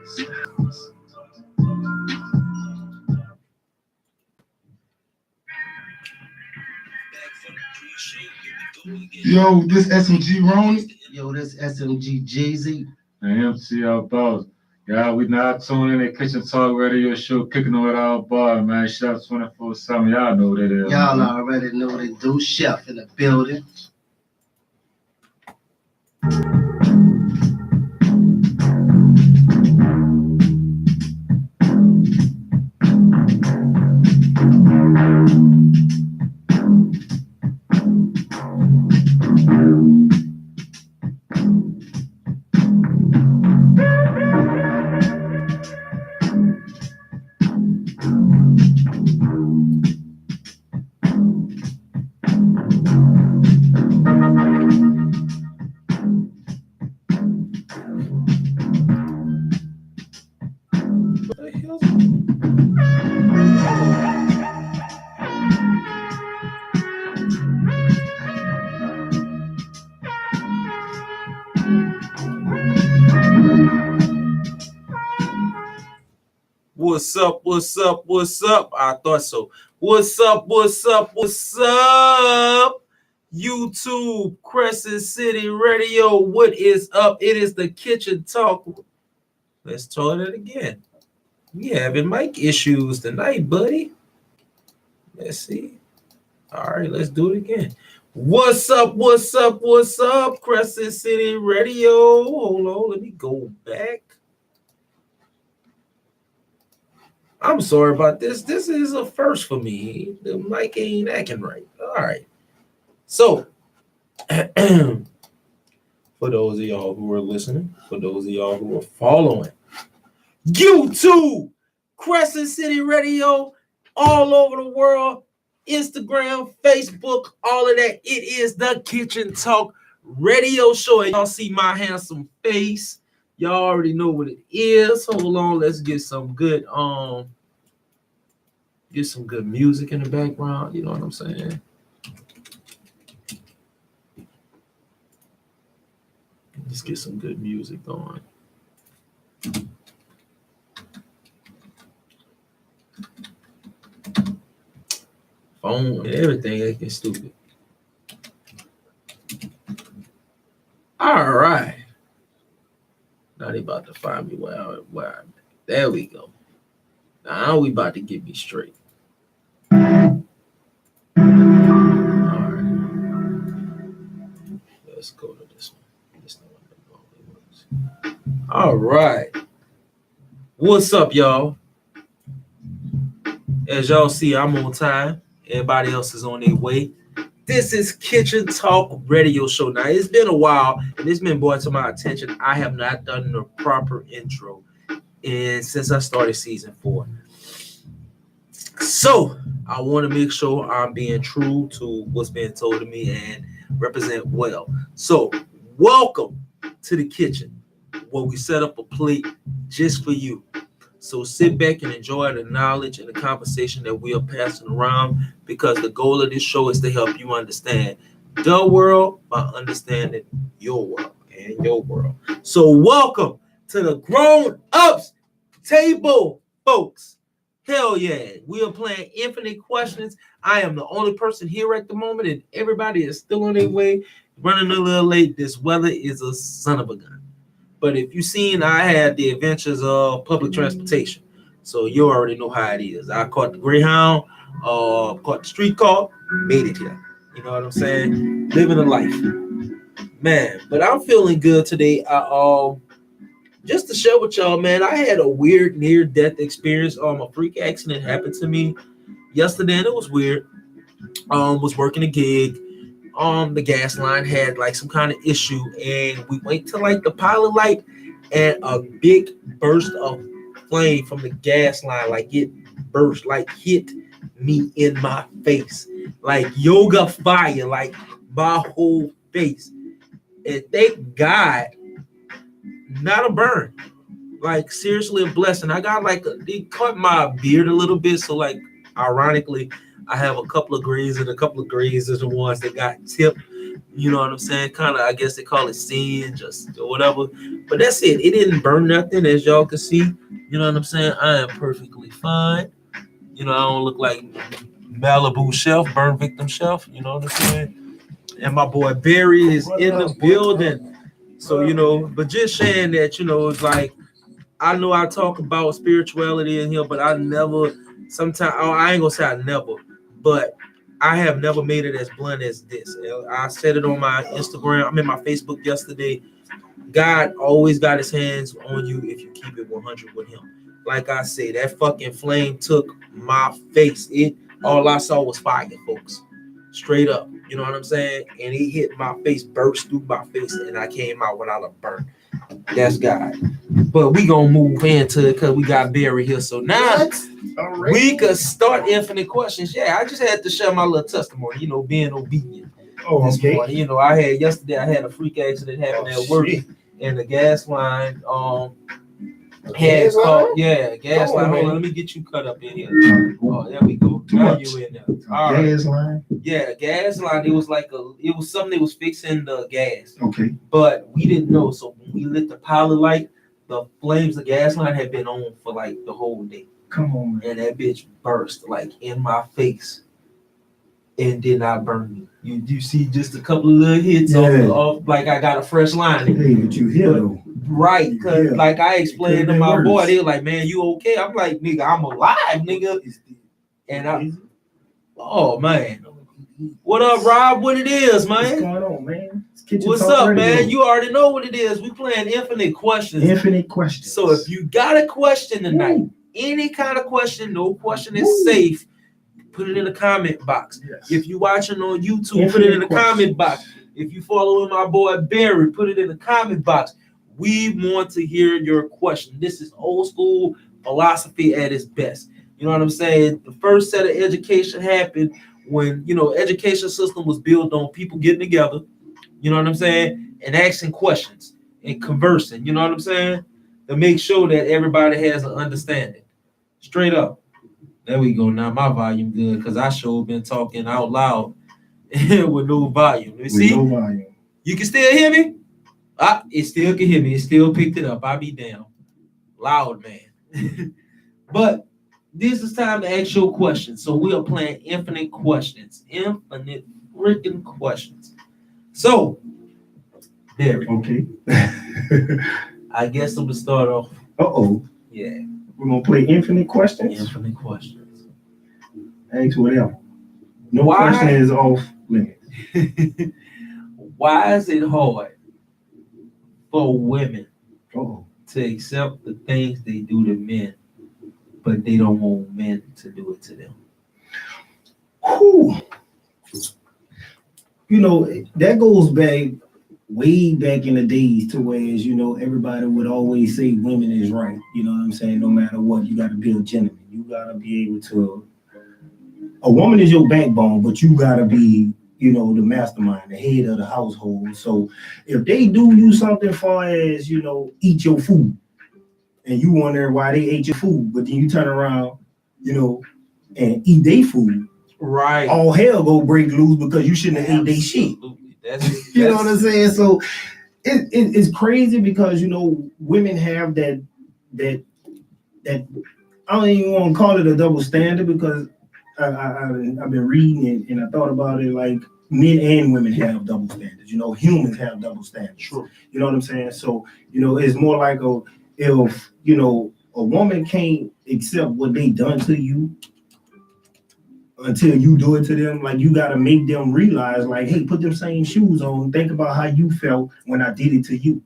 Yo, this SMG Ronnie. Yo, this SMG Jeezy. And MCL Boss. Yeah, we now tuning in the Kitchen Talk Radio Show, kicking it with our bar, man. Chef 24/7. Y'all know what it is. Y'all already know what they do. Chef in the building. What's up? What's up? What's up? I thought so. What's up? What's up? What's up? YouTube, Crescent City Radio. What is up? It is the Kitchen Talk. Let's try it again. We having mic issues tonight, buddy. Let's see. All right, let's do it again. What's up? What's up? What's up? Crescent City Radio. Hold on, let me go back. I'm sorry about this. This is a first for me. The mic ain't acting right. All right. So, for those of y'all who are listening, for those of y'all who are following, YouTube, Crescent City Radio, all over the world, Instagram, Facebook, all of that. It is the Kitchen Talk Radio Show. And y'all see my handsome face. Y'all already know what it is. Hold on, let's get some good music in the background. You know what I'm saying? Let's get some good music going. Phone and everything acting stupid. All right. Now they about to find me where I'm at. There we go. Now we about to get me straight. All right. Let's go to this one. This one works. All right. What's up, y'all? As y'all see, I'm on time. Everybody else is on their way. This is Kitchen Talk Radio Show. Now, it's been a while, and it's been brought to my attention. I have not done the proper intro since I started season 4. So, I want to make sure I'm being true to what's being told to me and represent well. So, welcome to the kitchen, where we set up a plate just for you. So sit back and enjoy the knowledge and the conversation that we are passing around, because the goal of this show is to help you understand the world by understanding your world and your world. So welcome to the Grown Ups Table, folks. Hell yeah. We are playing Infinite Questions. I am the only person here at the moment, and everybody is still on their way, running a little late. This weather is a son of a gun. But if you've seen, I had the adventures of public transportation. So you already know how it is. I caught the Greyhound, caught the streetcar, made it here. You know what I'm saying? Living a life. Man, but I'm feeling good today. Just to share with y'all, man, I had a weird near-death experience. A freak accident happened to me yesterday, and it was weird. Was working a gig. The gas line had like some kind of issue, and we went to like the pilot light, and a big burst of flame from the gas line, like it burst, like hit me in my face, like yoga fire, like my whole face. And thank God, not a burn. Like seriously, a blessing. I got like it cut my beard a little bit, so like ironically, I have a couple of grazes, and a couple of grazes are the ones that got tipped. You know what I'm saying? Kind of, I guess they call it sin, just or whatever. But that's it. It didn't burn nothing, as y'all can see. You know what I'm saying? I am perfectly fine. You know, I don't look like Malibu Chef, burn victim chef. You know what I'm saying? And my boy Barry is in the building. So, you know, but just saying that, you know, it's like, I know I talk about spirituality in here, but I never, sometimes, I ain't gonna say I never, but I have never made it as blunt as this. I said it on my Instagram, I'm in my Facebook yesterday. God always got his hands on you if you keep it 100 with him. Like I say, that fucking flame took my face. All I saw was fire, folks. Straight up. You know what I'm saying? And it hit my face, burst through my face, and I came out without a burn. That's God. But we gonna move into it because we got Barry here. So now we could start infinite questions. Yeah, I just had to share my little testimony, you know, being obedient. This morning. You know, yesterday I had a freak accident happen at work, and the gas line had caught. Yeah, gas line. Hold on, let me get you cut up in here. Oh, there we go. Now you in there. All right. Gas line. Yeah, gas line. It was something that was fixing the gas. Okay. But we didn't know. So when we lit the pilot light, the flames, the gas line had been on for like the whole day. Come on, man. And that bitch burst like in my face and did not burn me. You see just a couple of little hits off like I got a fresh line. Hey, but you hear though. Right, because like I explained to my boy, they were like, man, you okay? I'm like, nigga, I'm alive, nigga. And oh man. What up, Rob? What it is, man? What's going on, man? What's up, man? You already know what it is. We playing infinite questions. Infinite questions. So if you got a question tonight, any kind of question, no question is safe, put it in the comment box. Yes. If you watching on YouTube, put it in the comment box. If you following my boy Barry, put it in the comment box. We want to hear your question. This is old school philosophy at its best. You know what I'm saying? The first set of education happened when, you know, education system was built on people getting together, you know what I'm saying, and asking questions and conversing, you know what I'm saying, to make sure that everybody has an understanding. Straight up. There we go. Now my volume good because I sure been talking out loud with no volume. You see? No volume. You can still hear me? It still can hear me. It still picked it up. I be damn loud, man. But this is time to ask your questions. So we are playing infinite questions. Infinite freaking questions. So, Barry. Okay. I guess I'm going to start off. Uh-oh. Yeah. We're going to play infinite questions? Infinite questions. Ask whatever. No question is off limits. Why is it hard for women to accept the things they do to men, but they don't want men to do it to them? Whew. You know, that goes back way back in the days to where, you know, everybody would always say women is right. You know what I'm saying? No matter what, you got to be a gentleman. You got to be able to. A woman is your backbone, but you got to be, you know, the mastermind, the head of the household. So if they do you something far as, you know, eat your food, and you wonder why they ate your food, but then you turn around, you know, and eat their food, right? All hell go break loose because you shouldn't have ate their shit. That's you know what I'm saying? So it's crazy because, you know, women have that I don't even want to call it a double standard because I've been reading it and I thought about it like men and women have double standards. You know, humans have double standards. True. You know what I'm saying? So, you know, it's more like if, you know, a woman can't accept what they done to you until you do it to them, like you got to make them realize like, hey, put them same shoes on. Think about how you felt when I did it to you.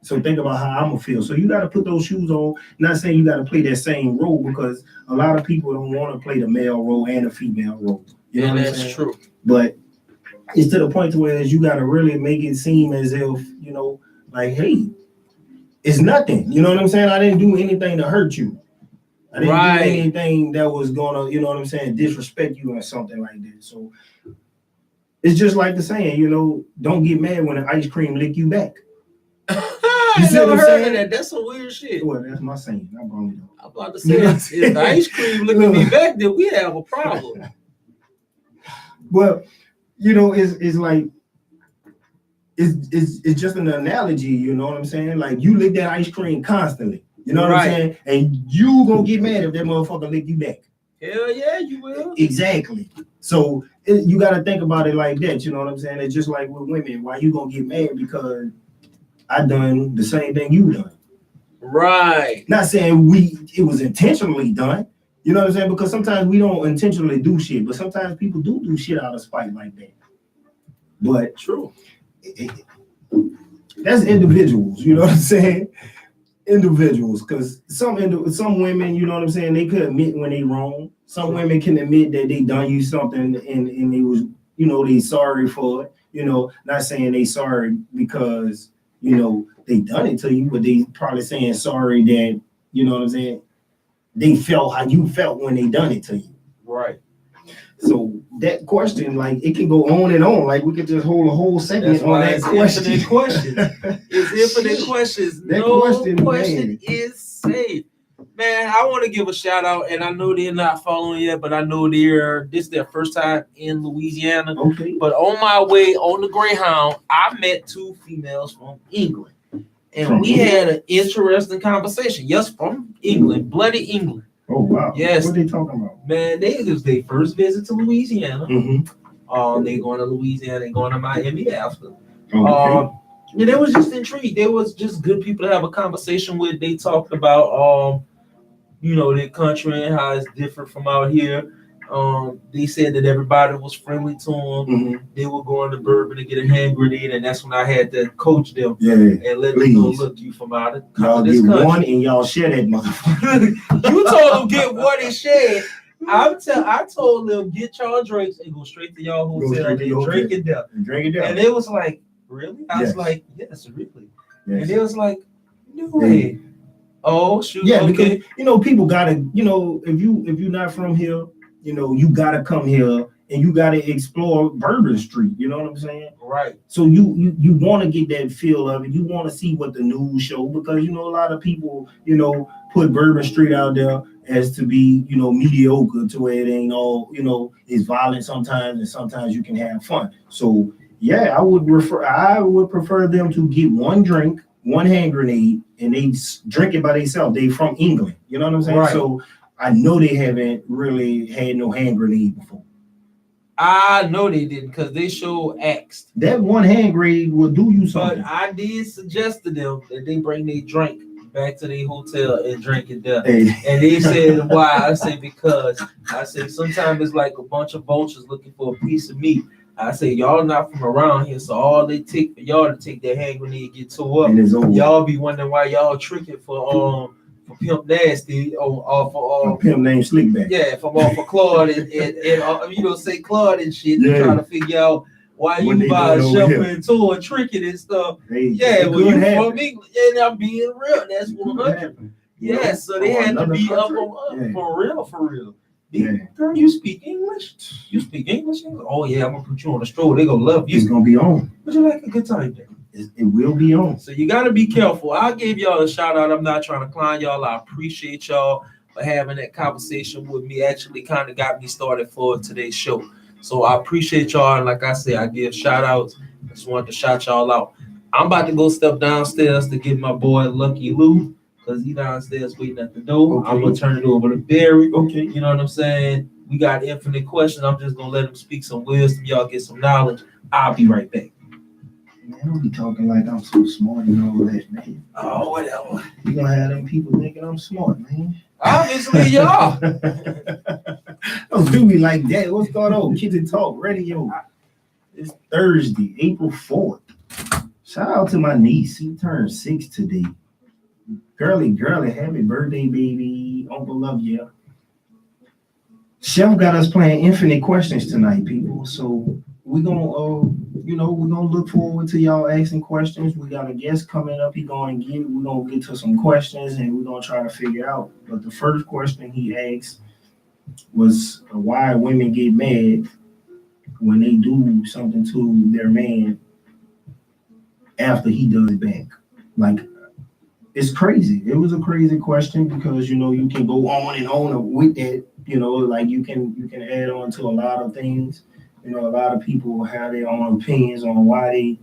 So think about how I'm gonna feel. So you got to put those shoes on. Not saying you got to play that same role because a lot of people don't want to play the male role and the female role. You know that's true. But it's to the point to where you got to really make it seem as if, you know, like, hey, it's nothing. You know what I'm saying? I didn't do anything to hurt you. I didn't do anything that was gonna, you know what I'm saying, disrespect you or something like that. So it's just like the saying, you know, don't get mad when an ice cream lick you back. I never heard of that. That's some weird shit. Well, that's my saying. I brought it up. I'm about to say, if the ice cream licking me back, then we have a problem. Well, you know, it's like it's just an analogy, you know what I'm saying? Like you lick that ice cream constantly, you know what Right. I'm saying? And you gonna get mad if that motherfucker lick you back. Hell yeah, you will. Exactly. So you got to think about it like that, you know what I'm saying? It's just like with women. Why you gonna get mad because I done the same thing you done? Right. Not saying it was intentionally done. You know what I'm saying? Because sometimes we don't intentionally do shit, but sometimes people do shit out of spite like that. But True. That's individuals, you know what I'm saying? Individuals, because some women, you know what I'm saying, they could admit when they wrong. Some women can admit that they done you something and they was, you know, they sorry for it. You know, not saying they sorry because, you know, they done it to you, but they probably saying sorry that, you know what I'm saying, they felt how you felt when they done it to you. Right. So that question, like, it can go on and on. Like, we could just hold a whole segment on that question. Infinite questions. It's infinite questions. That No question, question is safe. Man, I want to give a shout out, and I know they're not following yet, but I know this is their first time in Louisiana. Okay. But on my way on the Greyhound, I met two females from England. And we had an interesting conversation. Yes, from England, bloody England. Oh, wow. Yes. What are they talking about? Man, it was their first visit to Louisiana. Mm-hmm. They going to Louisiana, they going to Miami after. Okay. And they was just intrigued. They was just good people to have a conversation with. They talked about you know, their country and how it's different from out here. They said that everybody was friendly to them. Mm-hmm. They were going to Bourbon to get a hand grenade, and that's when I had to coach them and let them know, look, you from out of y'all this get country. one and y'all share that motherfucker. You told them get one and share. I told them get y'all drinks and go straight to y'all hotel and drink it down. And they was like, really? I was like, yes, really. Yes. And they was like, no way. Oh shoot. Yeah, okay. Because you know people gotta, you know, if you're not from here, you know, you gotta come here and you gotta explore Bourbon Street. You know what I'm saying? Right. So you want to get that feel of it. You want to see what the news show, because you know a lot of people, you know, put Bourbon Street out there as to be, you know, mediocre, to where it ain't all, you know, it's violent sometimes and sometimes you can have fun. So yeah, I would prefer them to get one drink, one hand grenade, and they drink it by themselves. They from England, you know what I'm saying? Right. So I know they haven't really had no hand grenade before. I know they didn't, because they asked. That one hand grenade will do you something. But I did suggest to them that they bring their drink back to their hotel and drink it there. Hey. And they said why? I said because sometimes it's like a bunch of vultures looking for a piece of meat. I say y'all not from around here, so all they take for y'all to take that hand grenade get tore up. Y'all be wondering why y'all tricking for Pimp Nasty for Pimp named Slickback. Yeah, from off of Claude and you know, say Claude and shit. Yeah. Trying to figure out why you buy a shuffle and tour and tricking and stuff. Yeah, well, you from England, and I'm being real. That's 100. Yeah, so they had to be up on for real. Yeah. Girl, you speak English? You speak English? Oh yeah, I'm gonna put you on the stroll. They gonna love you. It's gonna be on. Would you like a good time there? It will be on. So you gotta be careful. I gave y'all a shout out. I'm not trying to clown y'all. I appreciate y'all for having that conversation with me. Actually, kind of got me started for today's show. So I appreciate y'all. And like I said, I give shout outs. I just wanted to shout y'all out. I'm about to go step downstairs to get my boy Lucky Lou, because he downstairs waiting at the door. Okay. I'm gonna turn it over to Barry. Okay. You know what I'm saying? We got infinite questions. I'm just gonna let him speak some wisdom. Y'all get some knowledge. I'll be right back. Man, don't be talking like I'm so smart and all that, man. Oh, whatever. You gonna have them people thinking I'm smart, man. Obviously, y'all. Don't do me like that. What's going on? Kids and Talk Radio. It's Thursday, April 4th. Shout out to my niece. She turned 6 today. Girly, happy birthday, baby. Uncle love you. Chef got us playing infinite questions tonight, people. So we're gonna look forward to y'all asking questions. We got a guest coming up. We're gonna get to some questions and we're gonna try to figure out. But the first question he asked was why women get mad when they do something to their man after he does it back. Like, it's crazy. It was a crazy question because, you know, you can go on and on with that, you know, like you can add on to a lot of things. You know, a lot of people have their own opinions on why they,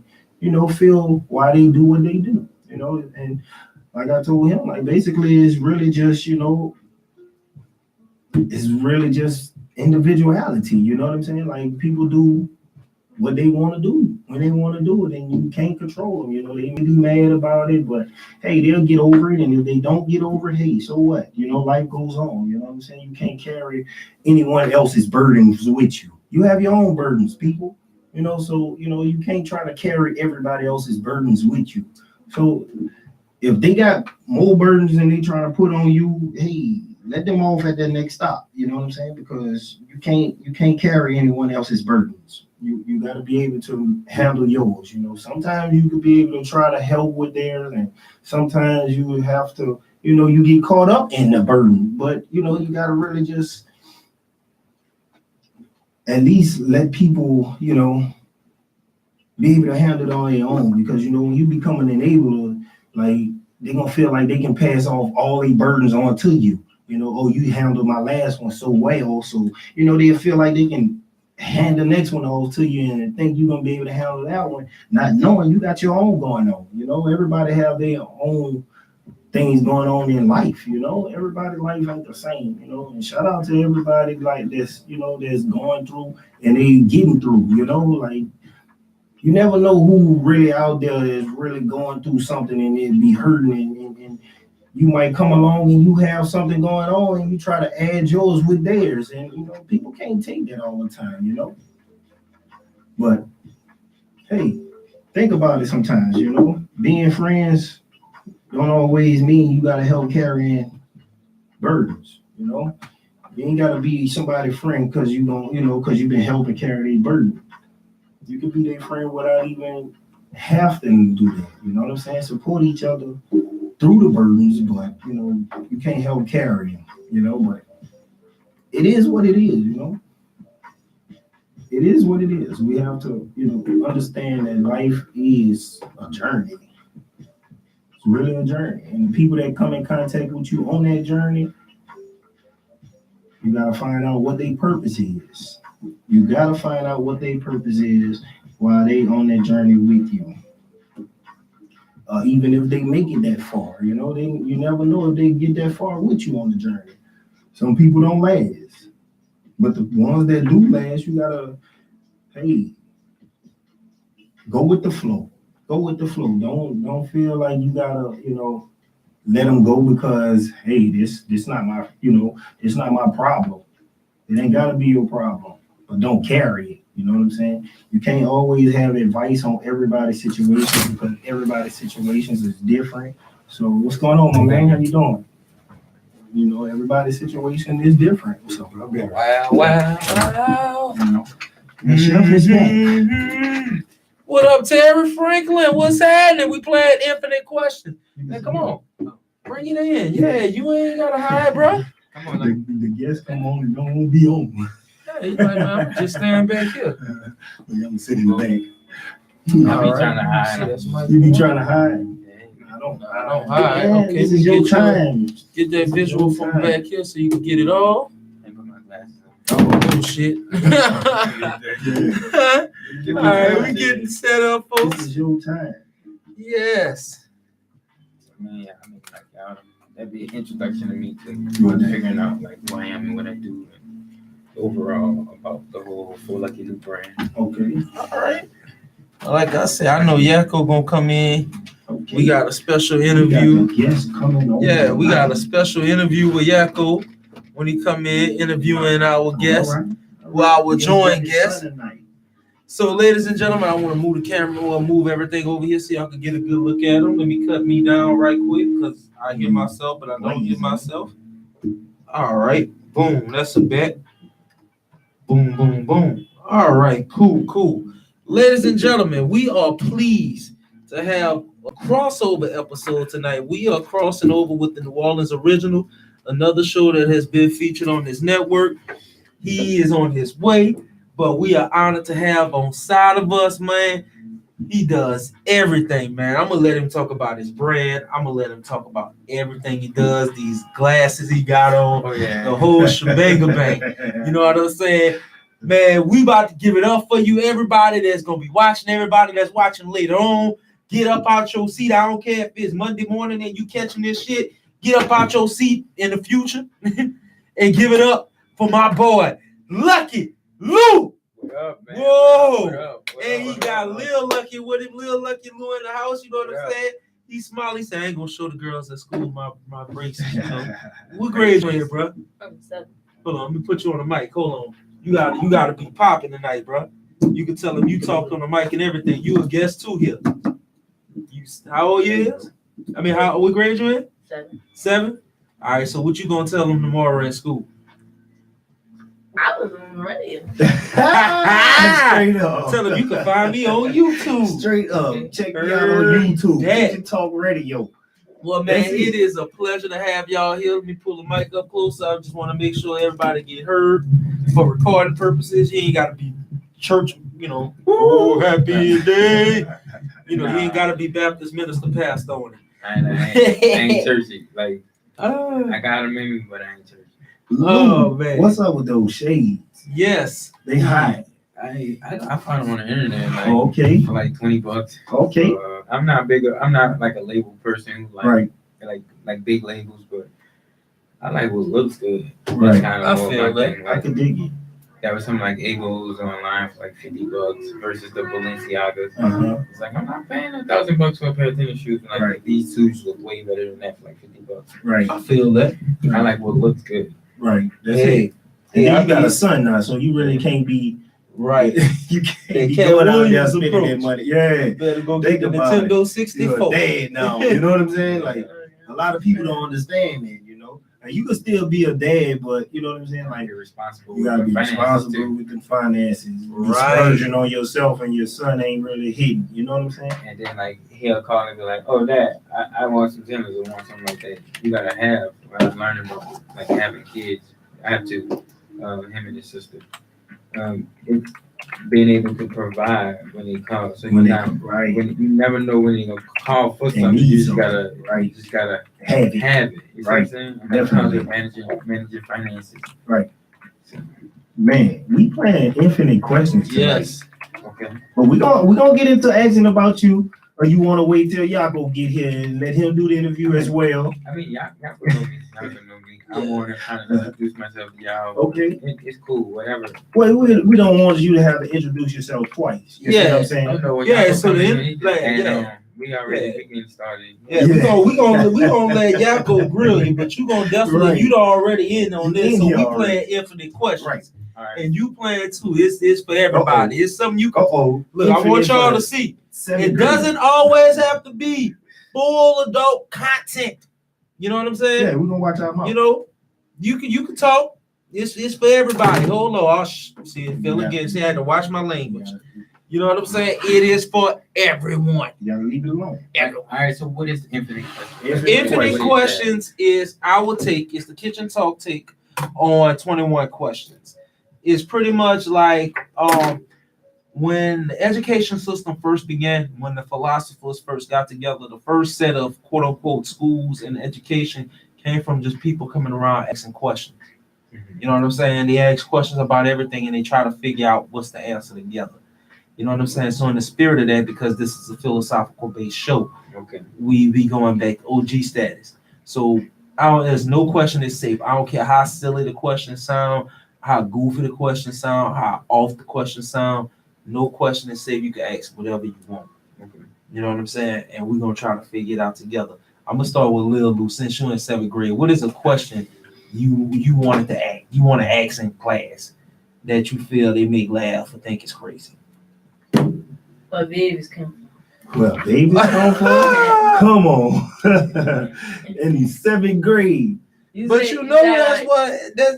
feel why they do what they do, and like I told him, like basically it's really just, it's really just individuality, you know what I'm saying? Like people do what they want to do when they want to do it, and you can't control them. They may be mad about it, but hey, they'll get over it. And if they don't get over it, hey, so what? Life goes on. You know what I'm saying? You can't carry anyone else's burdens with you. You have your own burdens, people. So you can't try to carry everybody else's burdens with you. So if they got more burdens than they trying to put on you, hey, let them off at their next stop. You know what I'm saying? Because you can't carry anyone else's burdens. You got to be able to handle yours. Sometimes you could be able to try to help with theirs, and sometimes you would have to, you get caught up in the burden. But you got to really just at least let people, be able to handle it on their own. Because when you become an enabler, like they're gonna feel like they can pass off all their burdens onto you. Oh, you handled my last one so well, so they'll feel like they can hand the next one off to you and think you're gonna be able to handle that one, not knowing you got your own going on. Everybody have their own things going on in life. Everybody's life ain't the same. And shout out to everybody like this, that's going through and they getting through. Like you never know who really out there is really going through something and it be hurting, and you might come along and you have something going on and you try to add yours with theirs, and people can't take that all the time. But hey, think about it sometimes. Being friends don't always mean you gotta help carrying burdens. You ain't gotta be somebody's friend because because you've been helping carry their burden. You can be their friend without even having to do that. You know what I'm saying? Support each other through the burdens, but you can't help carry them. But it is what it is. It is what it is. We have to understand that life is a journey. It's really a journey, and the people that come in contact with you on that journey, you gotta find out what their purpose is. You gotta find out what their purpose is while they on that journey with you. Even if they make it that far, you never know if they get that far with you on the journey. Some people don't last, but the ones that do last, you gotta, hey, go with the flow. Go with the flow. Don't feel like you gotta, let them go because hey, this not my, it's not my problem. It ain't gotta be your problem, but don't carry it. You know what I'm saying? You can't always have advice on everybody's situation because everybody's situations is different. So what's going on, my man? How you doing? Everybody's situation is different. What's up, bro? Wow. The chef is back. What up, Terry Franklin? What's happening? We playing Infinite Question. Man, come on. Bring it in. Yeah, you ain't gotta hide, bro. Come on, The guests come on and don't be on. Hey, man, just stand back here. I'm sitting in the back. I be trying to hide. You be trying to hide? I don't hide. Yeah, Okay, this we is your get time. Get that visual from back here so you can get it all. And put my glasses on. Oh, shit. All right, we getting set up, This folks. is your time. Yes. I mean, like y'all, that'd be an introduction to me to Right. figuring out like who I am and what I do, and overall about the whole Full Lucky New brand. Okay. All right. Like I said, I know Yakko gonna come in. Okay. We got a special We interview. got a guest coming over. Yeah, we got a special interview with Yakko when he come in interviewing our guest. All right. Well, our joint Yes, guest. tonight. So, ladies and gentlemen, I want to move the camera or move everything over here so y'all can get a good look at him. Let me cut me down right quick because I hear myself, but I don't hear myself. All right. Boom. That's a bet. Boom, boom, boom. All right. Cool. Ladies and gentlemen, we are pleased to have a crossover episode tonight. We are crossing over with the New Orleans Original, another show that has been featured on this network. He is on his way, but we are honored to have on side of us, man. He does everything, man. I'm gonna let him talk about his brand. I'm gonna let him talk about everything he does. These glasses he got on, Oh yeah. the whole shebang bang. You know what I'm saying? Man, we about to give it up for you, everybody that's gonna be watching, everybody that's watching later on. Get up out your seat. I don't care if it's Monday morning and you catching this shit. Get up out your seat in the future and give it up for my boy, Lucky Lou. What up, man? Whoa. What up? What And up? he What got up? Lil Lucky with him, Lil Lucky Lou in the house. You know what Yeah. I'm saying? He smiled. He said, I ain't gonna show the girls at school my braces, you know. What grade you in here, bro? Hold on, let me put you on the mic. Hold on. You gotta be popping tonight, bro. You can tell him you talked on the mic and everything. You a guest too here. How old you is? I mean, what grade you in? 7. 7? All right, so what you gonna tell them tomorrow at school? I was on radio. Straight up. Tell them you can find me on YouTube. Straight up. Check me out on YouTube. Kitchen Talk Radio. Well, man, That's it. it is a pleasure to have y'all here. Let me pull the mic up closer. I just want to make sure everybody get heard for recording purposes. You ain't got to be church, you know, oh, happy day. You know, you ain't got to be Baptist minister pastor on it. I ain't churchy. Like, I got them in me, but I ain't churchy. Oh, man. What's up with those shades? Yes. They hot. I found them on the internet, like, Okay. for like $20. Okay. I'm not like a label person who Right. like big labels, but I like what looks good. Right. Kind I of more feel my that. thing. I Like, can dig it. there was some like Egos online for like $50 versus the Balenciagas. Uh-huh. It's like I'm not paying $1,000 for a pair of tennis shoes, and like Right. these shoes look way better than that for like $50. Right. I feel that. I like what looks good. Right. That's Hey. it. And then you got a son now, so you really can't be Right. you can't Hey, be Cat going out there Williams spending that approach. money. Yeah. Better go Think get the about Nintendo You're 64. a dad now. You know what I'm saying? Like a lot of people don't understand that, you know. And you can still be a dad, but you know what I'm saying? Like You're responsible. you gotta with be the finances, responsible too. with the finances. Be Right. splurging on yourself and your son ain't really hitting. You know what I'm saying? And then like he'll call and be like, "Oh, Dad, I want some dinners or want something like that." You gotta have. I was learning about like having kids. I have to. Him and his sister. It's being able to provide when they call. So When you they not right. when you never know when they're gonna call for They something. need You just something. gotta Right. You just gotta Have it. have it. You see what I'm Right. saying? And Definitely. that comes with managing finances. Right. Man, we playing infinite questions tonight. Yes. Okay. But we gonna get into asking about you, or you want to wait till Yako get here and let him do the interview as well? I mean, y'all can know me. Y'all can know me. I'm more than trying to introduce myself to y'all. Okay. It's cool, whatever. Well, we don't want you to have to introduce yourself twice. You see what I'm I saying? don't know what Yeah, y'all so gonna then, come in, like, and yeah. we already getting started. Yeah, we gonna let Yako grill you, but you gonna definitely Right. you already in on You this. in So here we already. playing infinite questions. Right. All right. And you playing too. It's for everybody. It's something you can Uh-oh. look. I want y'all to see. It doesn't always have to be full adult content. You know what I'm saying? Yeah, we're gonna watch our mouth. You know, you can talk. It's for everybody. Hold on, I'll see it fell again. See, I had to watch my language. You know what I'm saying? It is for everyone. You gotta leave it alone. Everyone. All right. So what is the infinite question? Infinite Infinite question. questions is our take. It's the kitchen talk take on 21 questions. It's pretty much like when the education system first began, when the philosophers first got together, the first set of quote unquote schools and education came from just people coming around asking questions. You know what I'm saying? They ask questions about everything and they try to figure out what's the answer together. You know what I'm saying? So in the spirit of that, because this is a philosophical based show, Okay. we be going back OG status. So there's no question is safe. I don't care how silly the questions sound, how goofy the questions sound, how off the questions sound. No question is safe. You can ask whatever you want. Okay. You know what I'm saying? And we're gonna try to figure it out together. I'm gonna start with Lil Lou. Since you're in 7th grade, what is a question you wanted to ask? You want to ask in class that you feel they make laugh or think is crazy? But babies come. Well, Davis come from? Come on. In the 7th grade. But you know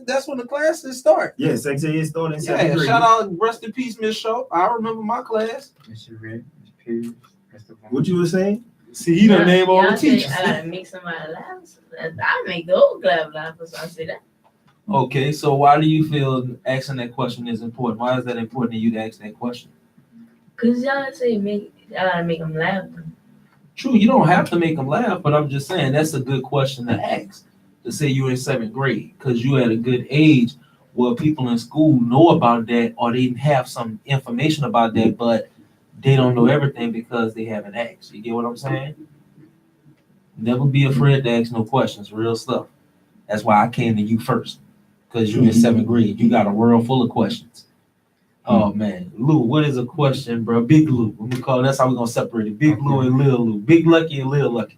that's when the classes start. Yeah, sex ed started in 7th Yeah, grade. shout out, rest in peace, Miss Shaw. I remember my class. Mr. Red, Mr. Pierce, Mr. What you were saying? See, he done name all the Y'all say teachers. I gotta make somebody laugh. I make the whole class laugh, so I say that. Okay, so why do you feel asking that question is important? Why is that important to you to ask that question? Cause y'all say y'all gotta make them laugh. True, you don't have to make them laugh, but I'm just saying that's a good question to ask. To say you were in 7th grade, because you at a good age Well, people in school know about that, or they have some information about that, but they don't know everything because they haven't asked. You get what I'm saying? Never be afraid to ask no questions, real stuff. That's why I came to you first, because you in 7th grade. You got a world full of questions. Oh man, Lou, what is a question, bro? Big Lou. That's how we're gonna separate it. Big Lou and Lil Lou. Big Lucky and Lil Lucky.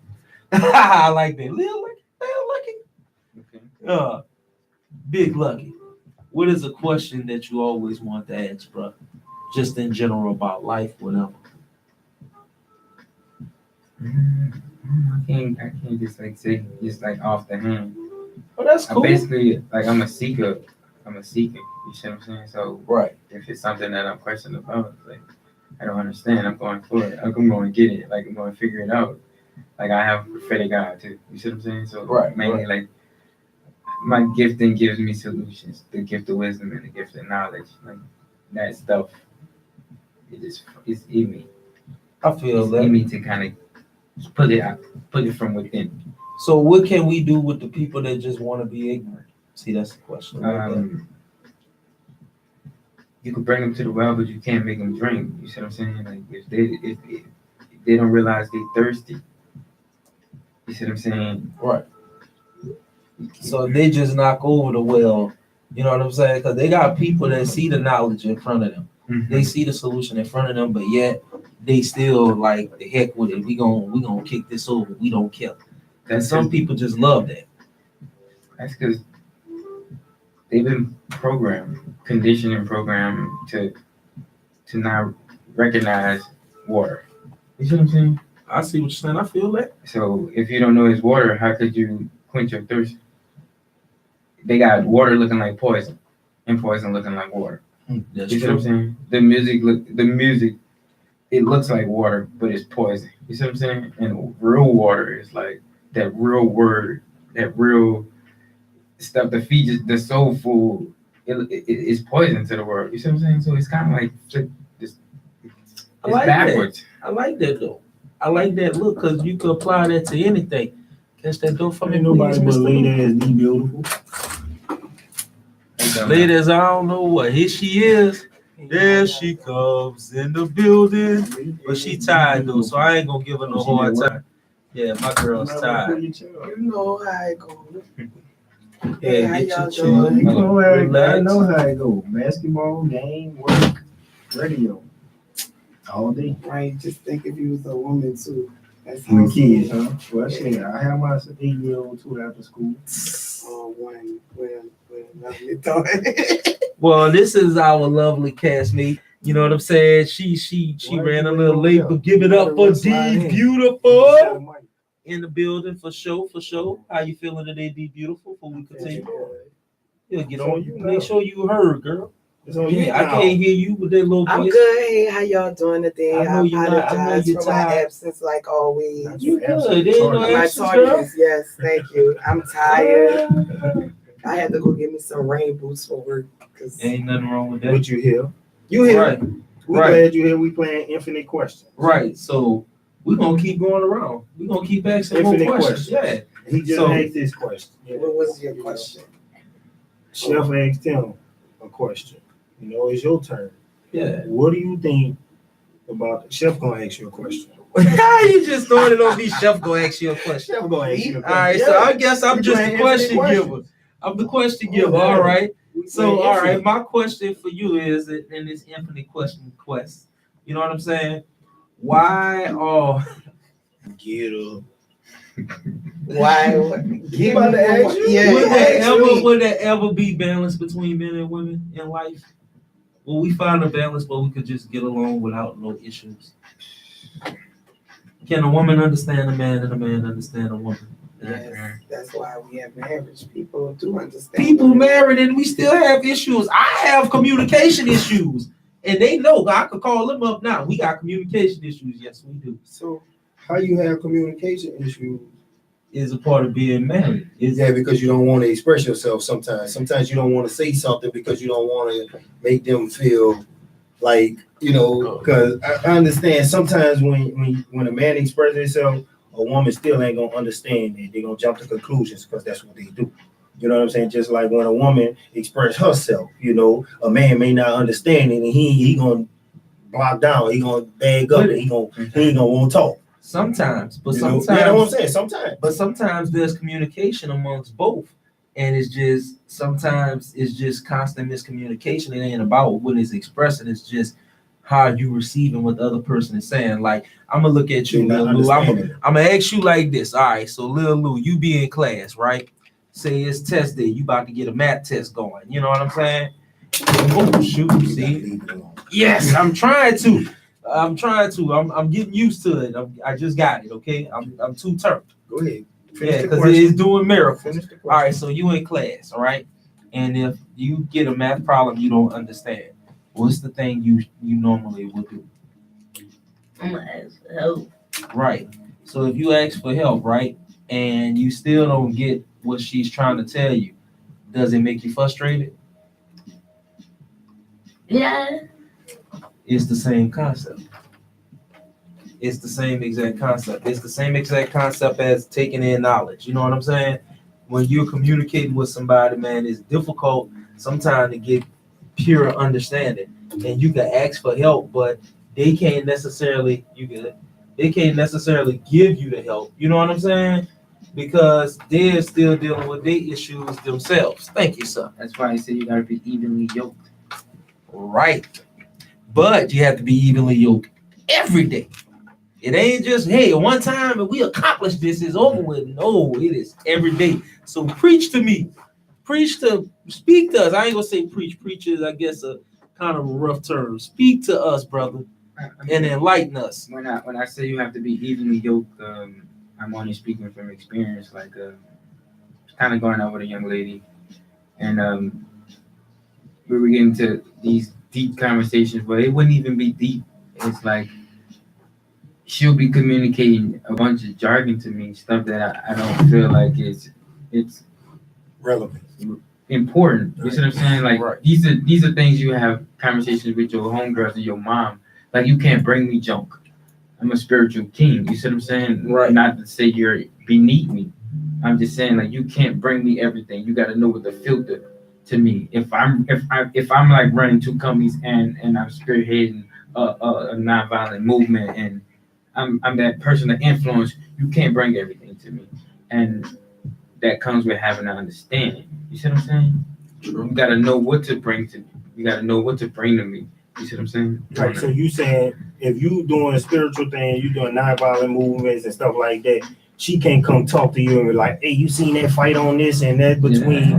I like that. Lil Lucky. Okay. Big Lucky. What is a question that you always want to ask, bro? Just in general about life, whatever. I can't just like say just like off the hand. Oh, that's I'm cool. basically like I'm a seeker. You see what I'm saying? So Right. if it's something that I'm questioning about, like I don't understand, I'm going for it. Like, I'm going to get it. Like I'm going to figure it out. Like I have a prophetic eye too. You see what I'm saying? So mainly like my gifting gives me solutions. The gift of wisdom and the gift of knowledge. Like that stuff. It's in me. I feel It's that. in me to kind of put it from within. So what can we do with the people that just want to be ignorant? See, that's the question. You can bring them to the well, but you can't make them drink. You see what I'm saying? Like if they don't realize they thirsty. You see what I'm saying? Right. So they just knock over the well. You know what I'm saying? Because they got people that see the knowledge in front of them. Mm-hmm. They see the solution in front of them, but yet they still like the heck with it. We gonna kick this over. We don't care. And some people just love that. That's because they've been conditioned and programmed to not recognize water. You see what I'm saying? I see what you're saying. I feel that. So if you don't know it's water, how could you quench your thirst? They got water looking like poison, and poison looking like water. That's you see what I'm saying? The music, it looks like water, but it's poison. You see what I'm saying? And real water is like that real word, that real stuff that feeds the soul food. It's poison to the world. You see what I'm saying? So it's kind of like it's like backwards. That. I like that though. I like that look because you can apply that to anything. Catch that door for me, nobody please, but Mr. lady ass be beautiful. Ladies, I don't know what. Here she is. There she comes in the building. But she tired though, so I ain't gonna give her no hard time. Yeah, my girl's tired. You know how it goes. Yeah, how get y'all your chair. doing? You know how I Relax. know how it go. Basketball, game, work, radio. All day. Right, just think if you was a woman too. That's how With kids, huh? Well, shit, I have my 8-year-old too after school. When lovely thought. Well, this is our lovely castmate. You know what I'm saying? She ran a little late, but give it up for D Beautiful in the building for sure. How you feeling today, D Beautiful? Before we continue, yeah, get on. Make sure you heard, girl. Yeah, I can't hear you with that little voice. I'm good. Hey, how y'all doing today? I know you're not- I know apologize you're for my tired. absence, like always. You good? There ain't no My absence, girl. tardiness, yes, thank you. I'm tired. I had to go get me some rain boots for work. Ain't nothing wrong with that. But you here? You here? Right, We glad you here. We playing infinite questions. right. So we're gonna keep going around. We're gonna keep asking more Infinite questions. questions. Yeah. He just So- asked this question. What was your question? Chef asked him a question. You know, it's your turn. Yeah. What do you think about Chef gonna ask you a question? You just throwing it on me. Chef gonna ask you a question. Chef gonna ask you a question. All right, so I guess I'm We just playing the question infinite giver. questions. I'm the question giver. Yeah. All right. We So, playing all right, infinite. my question for you is in this infinite question quest. You know what I'm saying? Why are Get up. Why? He about to ask you? Yeah, would there ever be balance between men and women in life? Will we find a balance where we could just get along without no issues? Can a woman understand a man and a man understand a woman? Yes, that's why we have marriage. People do understand. People married and we still have issues. I have communication issues. And they know I could call them up now. We got communication issues. Yes, we do. So how you have communication issues? Is a part of being married. Yeah, because you don't want to express yourself sometimes. Sometimes you don't want to say something because you don't want to make them feel like, you know, because I understand sometimes when a man expresses himself, a woman still ain't going to understand it. They're going to jump to conclusions because that's what they do. You know what I'm saying? Just like when a woman express herself, a man may not understand it, and he gonna block down, he gonna bag up, and he ain't gonna want to talk. Sometimes, but You know sometimes, what I'm saying? Sometimes. but sometimes there's communication amongst both, and it's just sometimes it's just constant miscommunication. It ain't about what is expressing; it's just how you receiving what the other person is saying. Like I'm gonna look at you, You're Lil not Lou. I'm understanding. gonna ask you like this. All right, so Lil Lou, you be in class, right? Say it's test day. You about to get a math test going. You know what I'm saying? Oh shoot! See? Leave it alone. Yes, I'm trying to. I'm getting used to it. I just got it. Okay. I'm too turned. Go ahead. Yeah, because it is doing miracles. Finish the All question. right. So you in class, all right? And if you get a math problem you don't understand, what's the thing you normally would do? I'm gonna ask for help. Right. So if you ask for help, right, and you still don't get what she's trying to tell you, does it make you frustrated? Yeah. It's the same concept. It's the same exact concept. It's the same exact concept as taking in knowledge. You know what I'm saying? When you're communicating with somebody, man, it's difficult sometimes to get pure understanding. And you can ask for help, but they can't necessarily they can't necessarily give you the help. You know what I'm saying? Because they're still dealing with their issues themselves. Thank you, sir. That's why I say you gotta be evenly yoked. Right. But you have to be evenly yoked every day. It ain't just, hey, one time and we accomplished this, is over with. No, it is every day. So preach to me. Speak to us. I ain't gonna say preach. Preach is, I guess, a kind of a rough term. Speak to us, brother, and enlighten us. When I say you have to be evenly yoked, I'm only speaking from experience. Like, kind of going out with a young lady, and we were getting to these deep conversations, but it wouldn't even be deep. It's like she'll be communicating a bunch of jargon to me, stuff that I don't feel like it's Relevant. important. You see what I'm saying? Like Right. these are things you have conversations with your homegirls and your mom. Like you can't bring me junk. I'm a spiritual king. You see what I'm saying? Right. Not to say you're beneath me. I'm just saying like you can't bring me everything. You got to know what the filter to me. If I'm like running two companies and I'm spearheading a nonviolent movement and I'm that person of influence, you can't bring everything to me. And that comes with having an understanding. You see what I'm saying? True. You gotta know what to bring to me. You gotta know what to bring to me. You see what I'm saying? Right. So you saying if you doing a spiritual thing, you doing nonviolent movements and stuff like that, she can't come talk to you and be like, hey, you seen that fight on this and that between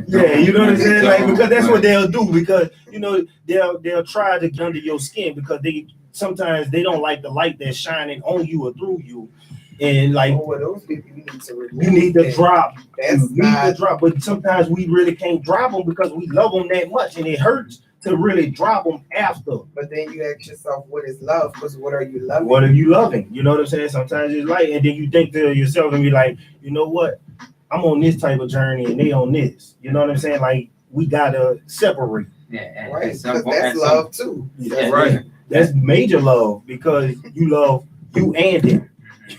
Yeah, you know what I'm saying? Like because that's what they'll do because they'll try to get under your skin because they sometimes they don't like the light that's shining on you or through you. And like Oh, well, those people you need to remove. you need to drop. That's You need to drop, but sometimes we really can't drop them because we love them that much, and it hurts to really drop them after. But then you ask yourself, what is love? Because what are you loving? What are you loving? You know what I'm saying? Sometimes it's like, and then you think to yourself and be like, you know what? I'm on this type of journey, and they on this. You know what I'm saying? Like we gotta separate. Yeah, Right, because that's love too. Yeah, Right. That's major love because you love you and them.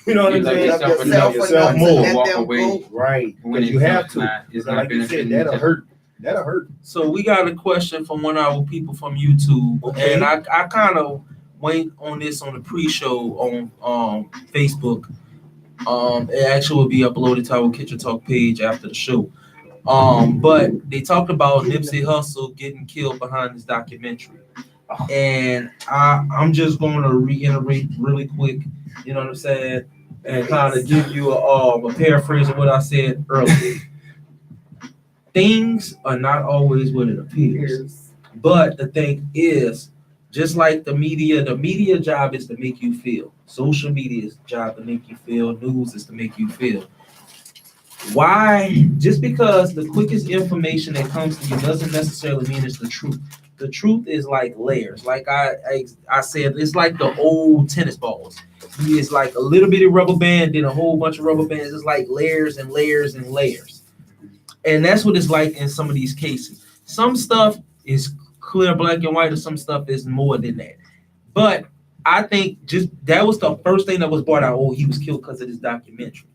You know what I'm saying? Love yourself Love yourself enough to more. let Walk them away. go. Right. When Because you have to. It's Like not you said, benefiting that'll each hurt. That'll hurt. So we got a question from one of our people from YouTube, Okay. and I kind of went on this on the pre-show on Facebook. It actually will be uploaded to our Kitchen Talk page after the show. But they talked about Nipsey Hussle getting killed behind this documentary, and I'm just going to reiterate really quick. You know what I'm saying, and kind of give you a paraphrase of what I said earlier. Things are not always what it appears. But the thing is, just like the media job is to make you feel. Social media's job to make you feel. News is to make you feel. Why? Just because the quickest information that comes to you doesn't necessarily mean it's the truth. The truth is like layers. Like I said, it's like the old tennis balls. It's like a little bitty rubber band, then a whole bunch of rubber bands. It's like layers and layers and layers. And that's what it's like in some of these cases. Some stuff is clear, black and white, and some stuff is more than that. But I think just that was the first thing that was brought out. Oh, he was killed because of this documentary.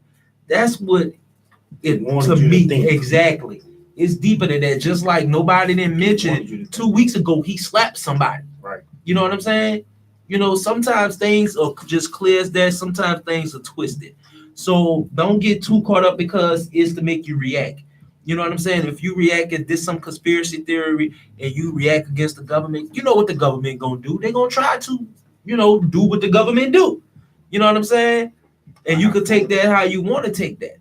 That's what It wanted to you to me think. exactly. It's deeper than that. Just like nobody didn't mention Wanted you to 2 weeks ago he slapped somebody. Right. You know what I'm saying? You know, sometimes things are just clear as that. Sometimes things are twisted. So don't get too caught up because it's to make you react. You know what I'm saying? If you react at this some conspiracy theory and you react against the government, you know what the government gonna do? They're gonna try to, do what the government do. You know what I'm saying? And you could take that how you want to take that.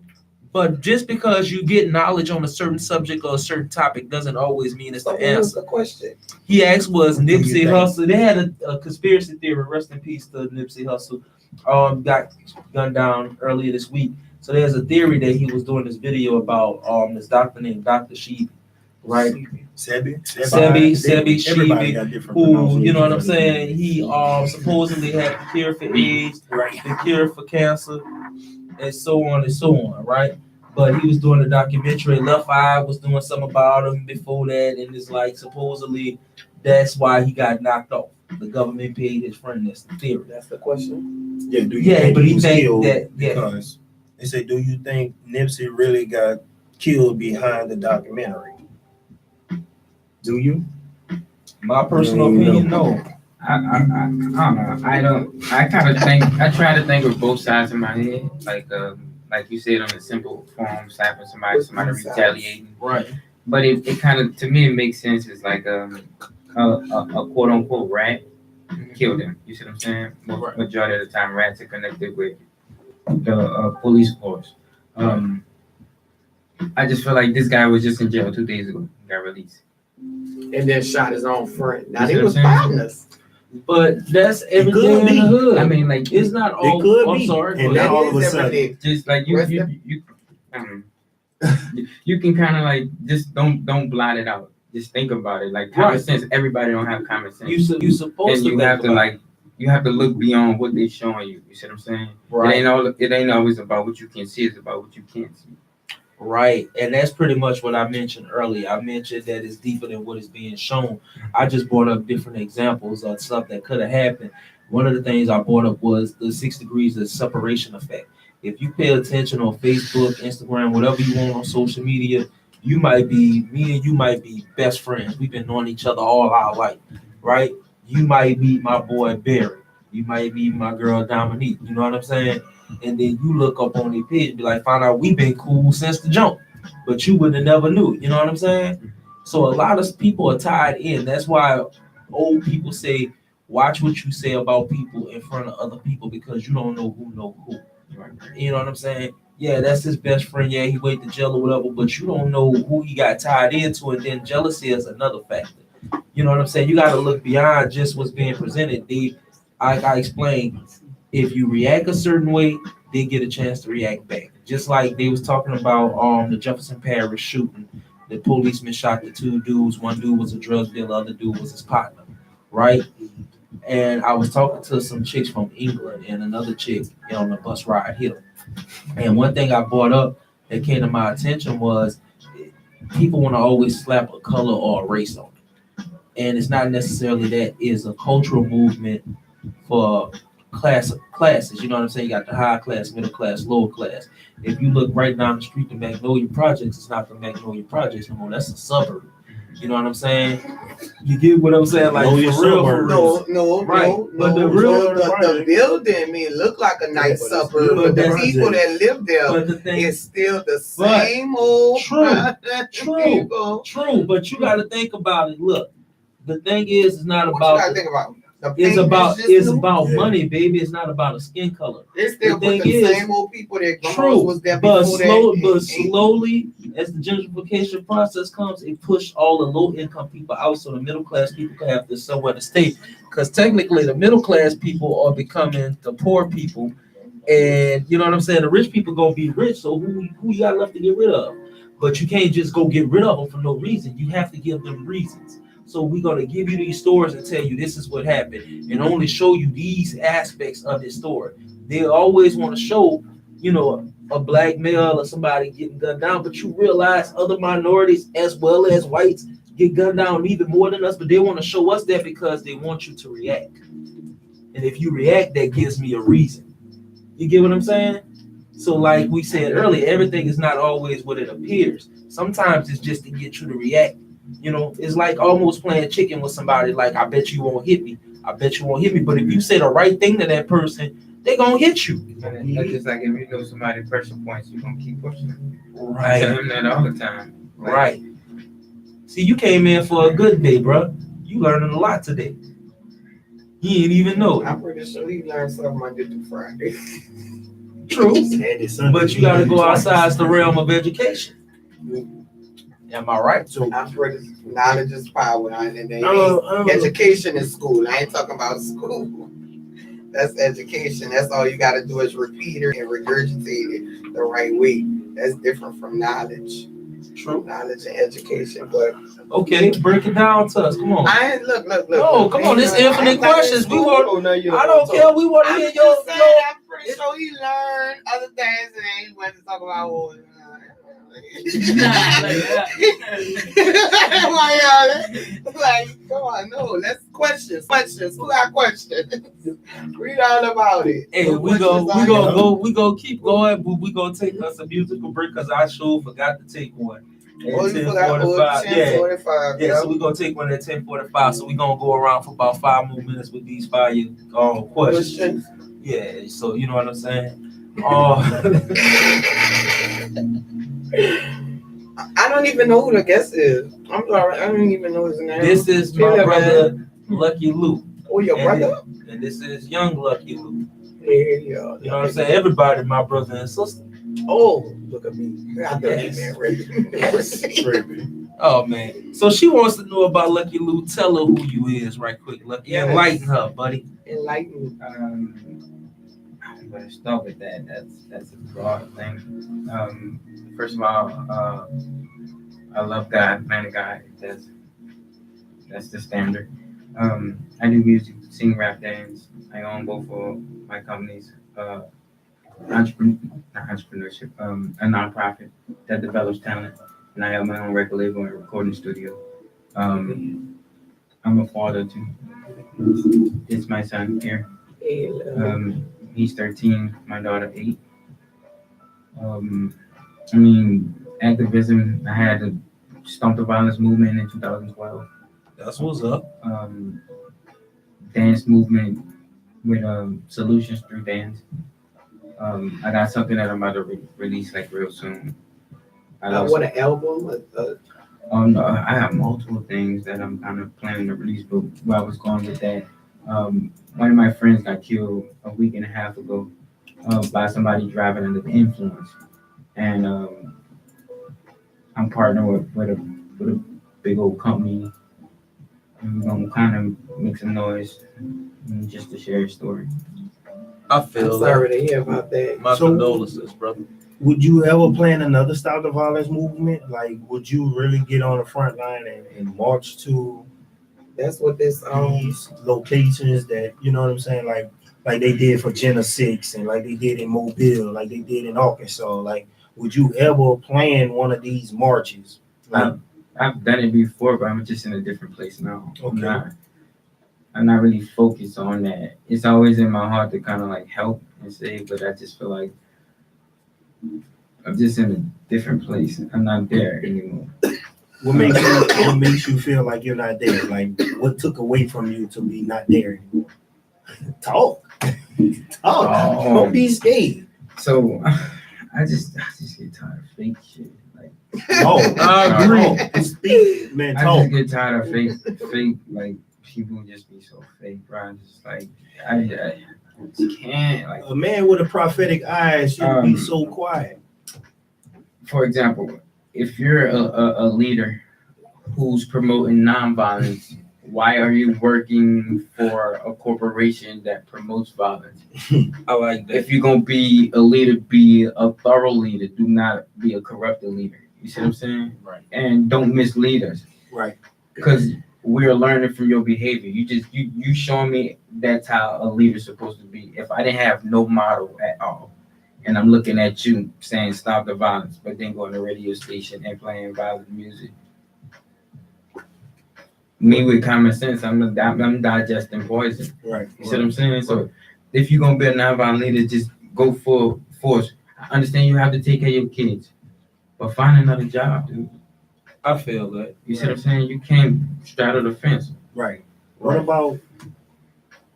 But just because you get knowledge on a certain subject or a certain topic doesn't always mean it's So the what was answer. the question? He asked was do you Nipsey think? Hussle. They had a conspiracy theory, rest in peace to Nipsey Hussle, got gunned down earlier this week. So there's a theory that he was doing this video about this doctor named Dr. Sheeby, right? Sebi Sebi everybody Sheeby, got different who, you know what I'm pronunciations. saying? He supposedly had the cure for AIDS, Right. the cure for cancer, and so on, right? But he was doing a documentary. Left Eye was doing something about him before that, and it's like supposedly that's why he got knocked off. The government paid his friend. That's the theory. That's the question. Yeah, do you Yeah, think but he he was think killed that- yeah. because they say, do you think Nipsey really got killed behind the documentary? Do you? My personal opinion, no. I don't know. I kind of think. I try to think of both sides in my head. Like you said, on a simple form, slapping somebody retaliating. Right. But it kind of, to me, it makes sense. It's like a quote unquote rat killed him. You see what I'm saying? Right. Majority of the time, rats are connected with the police force. I just feel like this guy was just in jail 2 days ago. He got released. And then shot his own friend. Now You see they what was I'm saying? fighting us. But that's every could day in be. the hood. I mean, like, it's not all. could I'm be. sorry. And but now That all of a is sudden- every day. just like you can kind of like just don't blot it out. Just think about it. Like common Right. sense. Everybody don't have common sense. You supposed And to you think have to about it. you have to look beyond what they're showing you. You see what I'm saying? Right. It ain't always about what you can see. It's about what you can't see. Right, and that's pretty much what I mentioned earlier. I mentioned that it's deeper than what is being shown. I just brought up different examples of stuff that could have happened. One of the things I brought up was the 6 degrees of separation effect. If you pay attention on Facebook, Instagram, whatever you want on social media, me and you might be best friends. We've been knowing each other all our life, right? You might be my boy Barry. You might be my girl Dominique. You know what I'm saying? And then you look up on their page and be like, find out we've been cool since the jump. But you would have never knew. You know what I'm saying? So a lot of people are tied in. That's why old people say, watch what you say about people in front of other people because you don't know who. You know what I'm saying? Yeah, that's his best friend. Yeah, he went to jail or whatever, but you don't know who he got tied into. And then jealousy is another factor. You know what I'm saying? You got to look beyond just what's being presented. I explained, if you react a certain way, they get a chance to react back. Just like they was talking about the Jefferson Parish shooting. The policeman shot the 2 dudes. One dude was a drug dealer, other dude was his partner, right? And I was talking to some chicks from England and another chick on the bus ride here. And one thing I brought up that came to my attention was people want to always slap a color or a race on it. And it's not necessarily that. It's a cultural movement for classes. You know what I'm saying? You got the high class, middle class, lower class. If you look right down the street to Magnolia Projects, it's not the Magnolia Projects no more. That's a suburb. You know what I'm saying? You get what I'm saying? Like Magnolia for real, suburb. No, Right. no, But no. the real- the building may look like a nice Yeah, but it's suburb, but the still people that live there, But the thing it's still the But- same old True. people. True, but you got to think about it. Look, the thing is, it's not What you about. gotta think about? The It's paint about is just new. about Yeah. money, baby. It's not about a skin color. They still the put thing the is- same old people that True, was there but before that. slowly, as the gentrification process comes, it pushed all the low income people out, so the middle class people can have this somewhere to stay. Because technically, the middle class people are becoming the poor people, and you know what I'm saying. The rich people gonna be rich, so who you got left to get rid of? But you can't just go get rid of them for no reason. You have to give them reasons. So we're gonna give you these stories and tell you this is what happened, and only show you these aspects of this story. They always want to show, a black male or somebody getting gunned down, but you realize other minorities as well as whites get gunned down even more than us, but they want to show us that because they want you to react. And if you react, that gives me a reason. You get what I'm saying? So like we said earlier, everything is not always what it appears. Sometimes it's just to get you to react. You know, it's like almost playing chicken with somebody. Like, I bet you won't hit me. I bet you won't hit me. But if you say the right thing to that person, they gonna hit you. And it's just like if you know somebody pressure points, you're gonna keep pushing them. I tell Right. him that all the time. Like, Right. See, you came in for a good day, bro. You learning a lot today. He ain't even know it. I'm pretty sure he learned something Monday through Friday. True. Saturday, Sunday, But you gotta go twice. outside the realm of education. Am I right? So I'm pretty knowledge is power, and they I don't- education is school. I ain't talking about school. That's education. That's all you got to do is repeat it and regurgitate it the right way. That's different from knowledge. True. Knowledge and education. But Okay, break it down to us. Come on. I ain't look. No, come on, this infinite questions. We want. Oh, now you I don't care. We want to I'm hear just your. saying, I'm pretty sure he learned other things and he went to talk about. Why y'all? Like, come on, no. Let's questions. Who got questions? Read all about it. Hey, No we questions gonna on go. We gonna keep going. But we gonna take us a musical break because I sure forgot to take one. here. Oh, you forgot 10:45. Yeah. 10:45. Yeah, so we're gonna take one at 10:45. So we're gonna go around for about 5 more minutes with these fire questions. Yeah, so you know what I'm saying? I don't even know who the guest is. I'm sorry, I don't even know his name. This is my Yeah, brother Lucky Luke. Oh, your brother? And this is young Lucky Luke. Yeah. You know what I'm saying? Everybody, my brother and sister. Oh, look at me. I thought you Yes. meant Rick. Oh man. So she wants to know about Lucky Luke. Tell her who you is right quick. Lucky. Yes. Enlighten her, buddy. Enlighten me. I'm gonna start with that. That's a broad thing. First of all, I love God, man of God. That's the standard. I do music, sing, rap, dance. I own both of my companies. Not entrepreneurship. A nonprofit that develops talent, and I have my own record label and recording studio. I'm a father too. It's my son here. He's 13, my daughter 8. Activism, I had to Stop the Violence movement in 2012. That's what's up. Dance movement with solutions through dance. I got something that I'm about to release like real soon. What, an album? No, I have multiple things that I'm kind of planning to release, but where I was going with that, one of my friends got killed a week and a half ago by somebody driving under the influence, and I'm partnering with a big old company, and we're gonna kind of make some noise just to share a story. I feel I'm sorry to hear about that. My So- condolences, brother. would you ever plan another Stop the Violence movement? Like, would you really get on the front line and march to That's what this these locations that, you know what I'm saying? Like they did for Jenna 6 and like they did in Mobile, like they did in Arkansas. Like, would you ever plan one of these marches? Like, I've done it before, but I'm just in a different place now. Okay. I'm not really focused on that. It's always in my heart to kind of like help and save, but I just feel like I'm just in a different place. I'm not there anymore. what makes you feel like you're not there? Like, what took away from you to be not there anymore? Talk. Don't be scared. So I just get tired of fake shit. Like I agree. Speak, man. I Talk. just get tired of fake like people just be so fake, bro. I'm just like I just can't like. A man with a prophetic eye should be so quiet. For example, if you're a leader who's promoting nonviolence, why are you working for a corporation that promotes violence? I like that. If you're gonna be a leader, be a thorough leader. Do not be a corrupted leader. You see what I'm saying? Right. And don't mislead us. Right. Because we're learning from your behavior. You showing me that's how a leader's supposed to be. If I didn't have no model at all, and I'm looking at you saying stop the violence, but then going to the radio station and playing violent music. Me with common sense, I'm digesting poison. Right. You see what I'm saying? So if you're gonna be a nonviolent leader, just go full force. I understand you have to take care of your kids, but find another job, dude. I feel that. You see what I'm saying? You can't straddle the fence. Right. What about,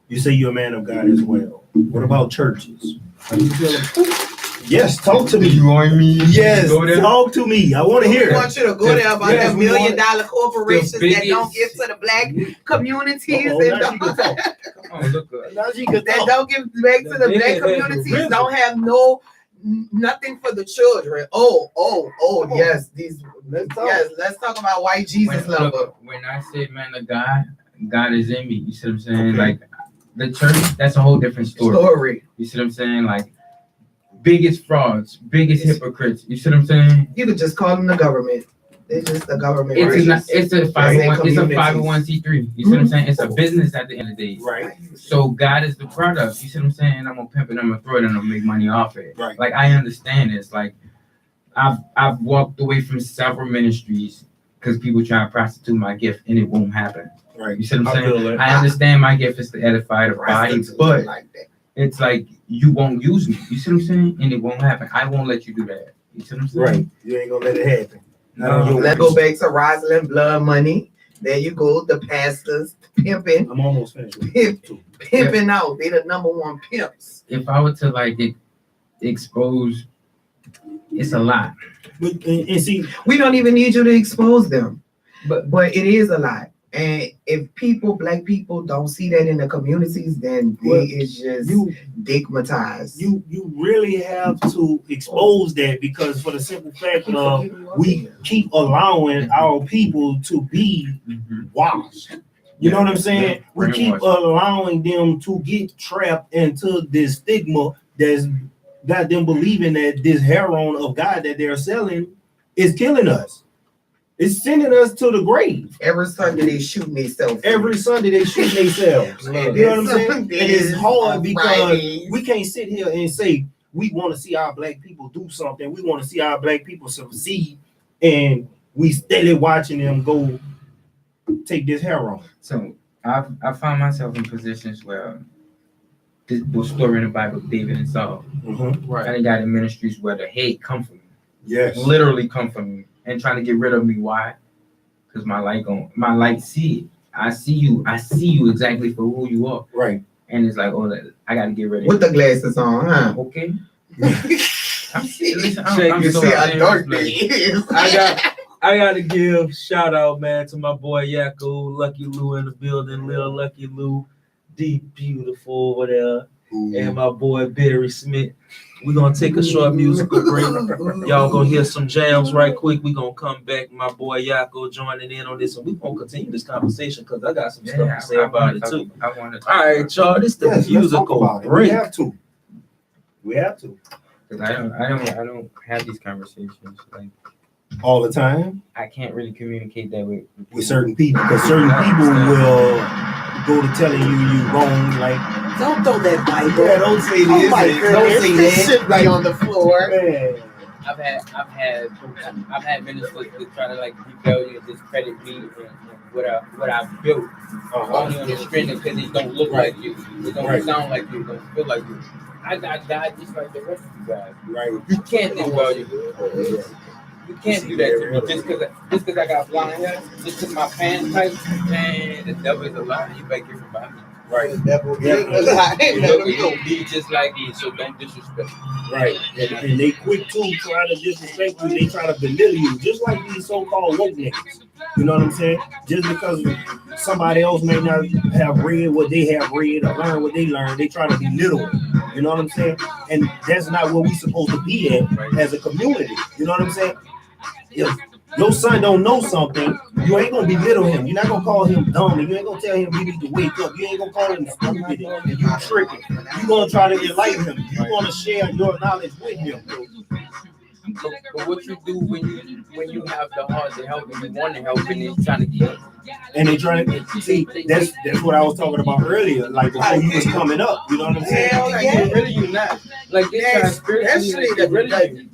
you say you're a man of God as well. What about churches? How do you feel? Yes, talk to me. You want me? Yes, Go there? talk to me. I want to hear We it. want you to go there about Yes, the we $1 million want corporations the that don't biggest- give to the black communities Uh-oh, and now she can talk. Come on, look good. Now she can that talk. don't give back to the black communities, don't have nothing for the children. Oh, yes, these. Let's talk. Yes, let's talk about white Jesus When, lover. look, when I say man of God, God is in me. You see what I'm saying? Okay. Like the church, that's a whole different story. You see what I'm saying? Like biggest frauds, biggest hypocrites. You see what I'm saying? You could just call them the government. They're just the government. It's a 501. It's a communities. 501c3. You see what I'm saying? It's a business at the end of the day. Right. So God is the product. You see what I'm saying? I'm gonna pimp it. I'm gonna throw it, and I'm gonna make money off it. Right. Like I understand this. Like I've walked away from several ministries because people try to prostitute my gift, and it won't happen. Right. You see what I'm I feel saying? that. I understand my gift is to edify the body, but like that. it's like you won't use me. You see what I'm saying? And it won't happen. I won't let you do that. You see what I'm saying? Right. You ain't gonna let it happen. No. Let's go back to Rosalind Blood Money. There you go. The pastors pimping, I'm almost finished with it, too. pimping out. They the number one pimps. If I were to like expose, it's a lot. But, and see, We don't even need you to expose them, But but it is a lot. And if black people, don't see that in the communities, then Well, they is just you stigmatized. you really have to expose that, because for the simple fact of we keep allowing our people to be washed. You know what I'm saying? We keep allowing them to get trapped into this stigma that's got them believing that this heroin of God that they're selling is killing us. It's sending us to the grave. Every Sunday they shooting themselves. Every Sunday they shoot themselves. You know what I'm saying? And it's hard because we can't sit here and say we want to see our black people do something. We want to see our black people succeed, and we steadily watching them go take this heroin. So I found myself in positions where this was story in the Bible, David and Saul. Right. I got in ministries where the hate come from me, Yes. literally come from me, and trying to get rid of me. Why? Because my light see it. I see you exactly for who you are, Right. and it's like, oh, I got to get rid of you. with the glasses on, huh? Okay. I'm serious. Check I'm it. so See how serious, dark like, they is. I gotta give shout out, man, to my boy Yakko, Lucky Lou in the building, Lil Lucky Lou, Deep Beautiful, whatever, and my boy Barry Smith. We're gonna take a short musical break. Y'all gonna hear some jams right quick. We're gonna come back. My boy Yakko joining in on this, and we're gonna continue this conversation because I got some stuff to say about it too. I want to. All right, y'all. This the Yes, let's talk musical about it. We break. have to. We have to. Because I don't have these conversations. Like All the time I can't really communicate that with certain people, because certain people will go to telling you wrong. Like, Don't throw that Bible. yeah, don't say Oh this. my and goodness, don't say this that. should be on the floor. Man. I've had ministers that try to like rebel you and discredit me and what I've built only on the strength because they don't look like you, they don't sound like you, they don't feel like you. I got God just like the rest of you guys. Right. You can't think about you. You can't do that to me just because I got blonde hair, just because my pants tight. Man, the devil is a lie. You better get from by me. Right. You be just like me, so don't disrespect me. Right. And they quick to try to disrespect you. They try to belittle you, just like these so-called woke niggas. You know what I'm saying? Just because somebody else may not have read what they have read or learned what they learned, they try to belittle it. You know what I'm saying? And that's not where we supposed to be at as a community. You know what I'm saying? If your son don't know something, you ain't gonna belittle him. You're not gonna call him dumb, and you ain't gonna tell him you need to wake up. You ain't gonna call him stupid and you tripping. You're gonna try to enlighten him. You wanna share your knowledge with him. But what you do when you have the heart to help and you want to help and they're trying to kill you? And they trying to see that's what I was talking about earlier, like before you was coming up. You know what I'm saying? Hell Like, yeah. they really you not. Like they try to spiritually, like, they really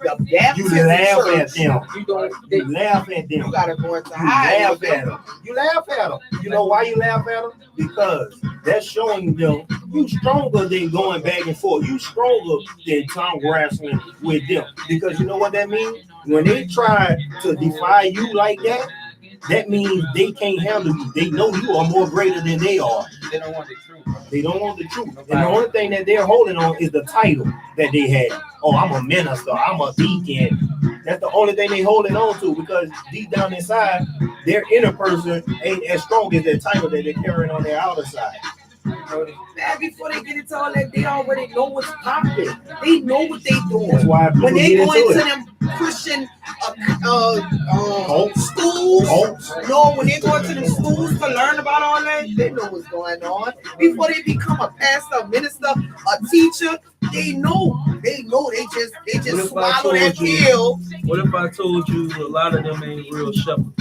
you. You laugh at them. You don't. You laugh at them. You gotta go into You high. laugh at them. You laugh at them. You know why you laugh at them? Because that's showing them you stronger than going back and forth. You stronger than tongue wrestling with them. Because you know what that means? When they try to defy you like that, that means they can't handle you. They know you are more greater than they are. They don't want the truth. They don't want the truth. And the only thing that they're holding on is the title that they have. Oh, I'm a minister. I'm a deacon. That's the only thing they holding on to, because deep down inside, their inner person ain't as strong as their title that they're carrying on their outer side. Man, before they get into all that, they already know what's popping. They know what they doing. That's why people When they get go into into it. them Christian schools, no, when they go into them schools to learn about all that, they know what's going on. Before they become a pastor, a minister, a teacher, they know. They just What if I swallow told that you- pill. What if I told you a lot of them ain't real shepherds?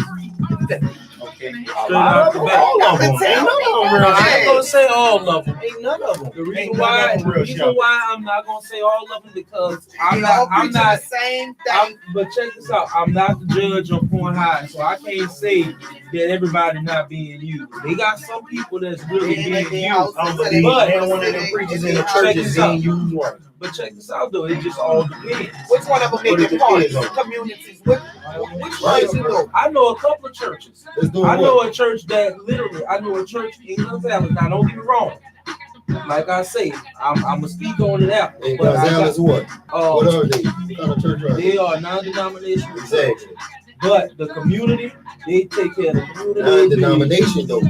Okay. Straight out the back. All of them. Ain't none of them No, real I ain't gonna shepherds. say all of them. Ain't none of them. The reason Ain't why, none of them real shepherds. I'm not gonna say all of them, because I'm They all not, I'm preaching not, the same thing. but check this out. I'm not the judge on point high, so I can't say that everybody not being used. They got some people that's really They in being their used. house I don't until believe But- every one of them preachers in the Check church this is out. being used right. But check this out though, it just all depends. Which one of them What make it it parties, depends communities? Which ones you know? I know a couple of churches. Let's do I know a church that literally, I know a church in Gonzales. Now, don't get me wrong. Like I say, I'm gonna speak on it after. And But I Gonzales what? got, What are they? What kind of church are they? they are non-denominational. Exactly. But the community, they take care of the community. Non-denomination though.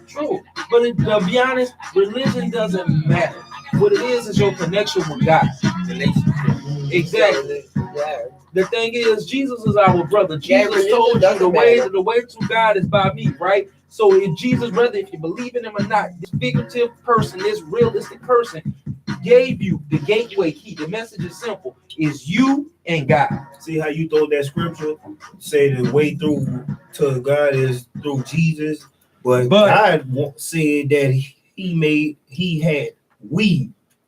True. But to be honest, religion doesn't matter. What it is your connection with God. Exactly. Yeah. The thing is, Jesus is our brother. Yeah, Jesus religion told you doesn't matter. the way to God is by me, right? So if Jesus, whether if you believe in him or not, this figurative person, this realistic person, gave you the gateway key. The message is simple: is you and God. See how you throw that scripture? Say the way through to God is through Jesus, but God said that we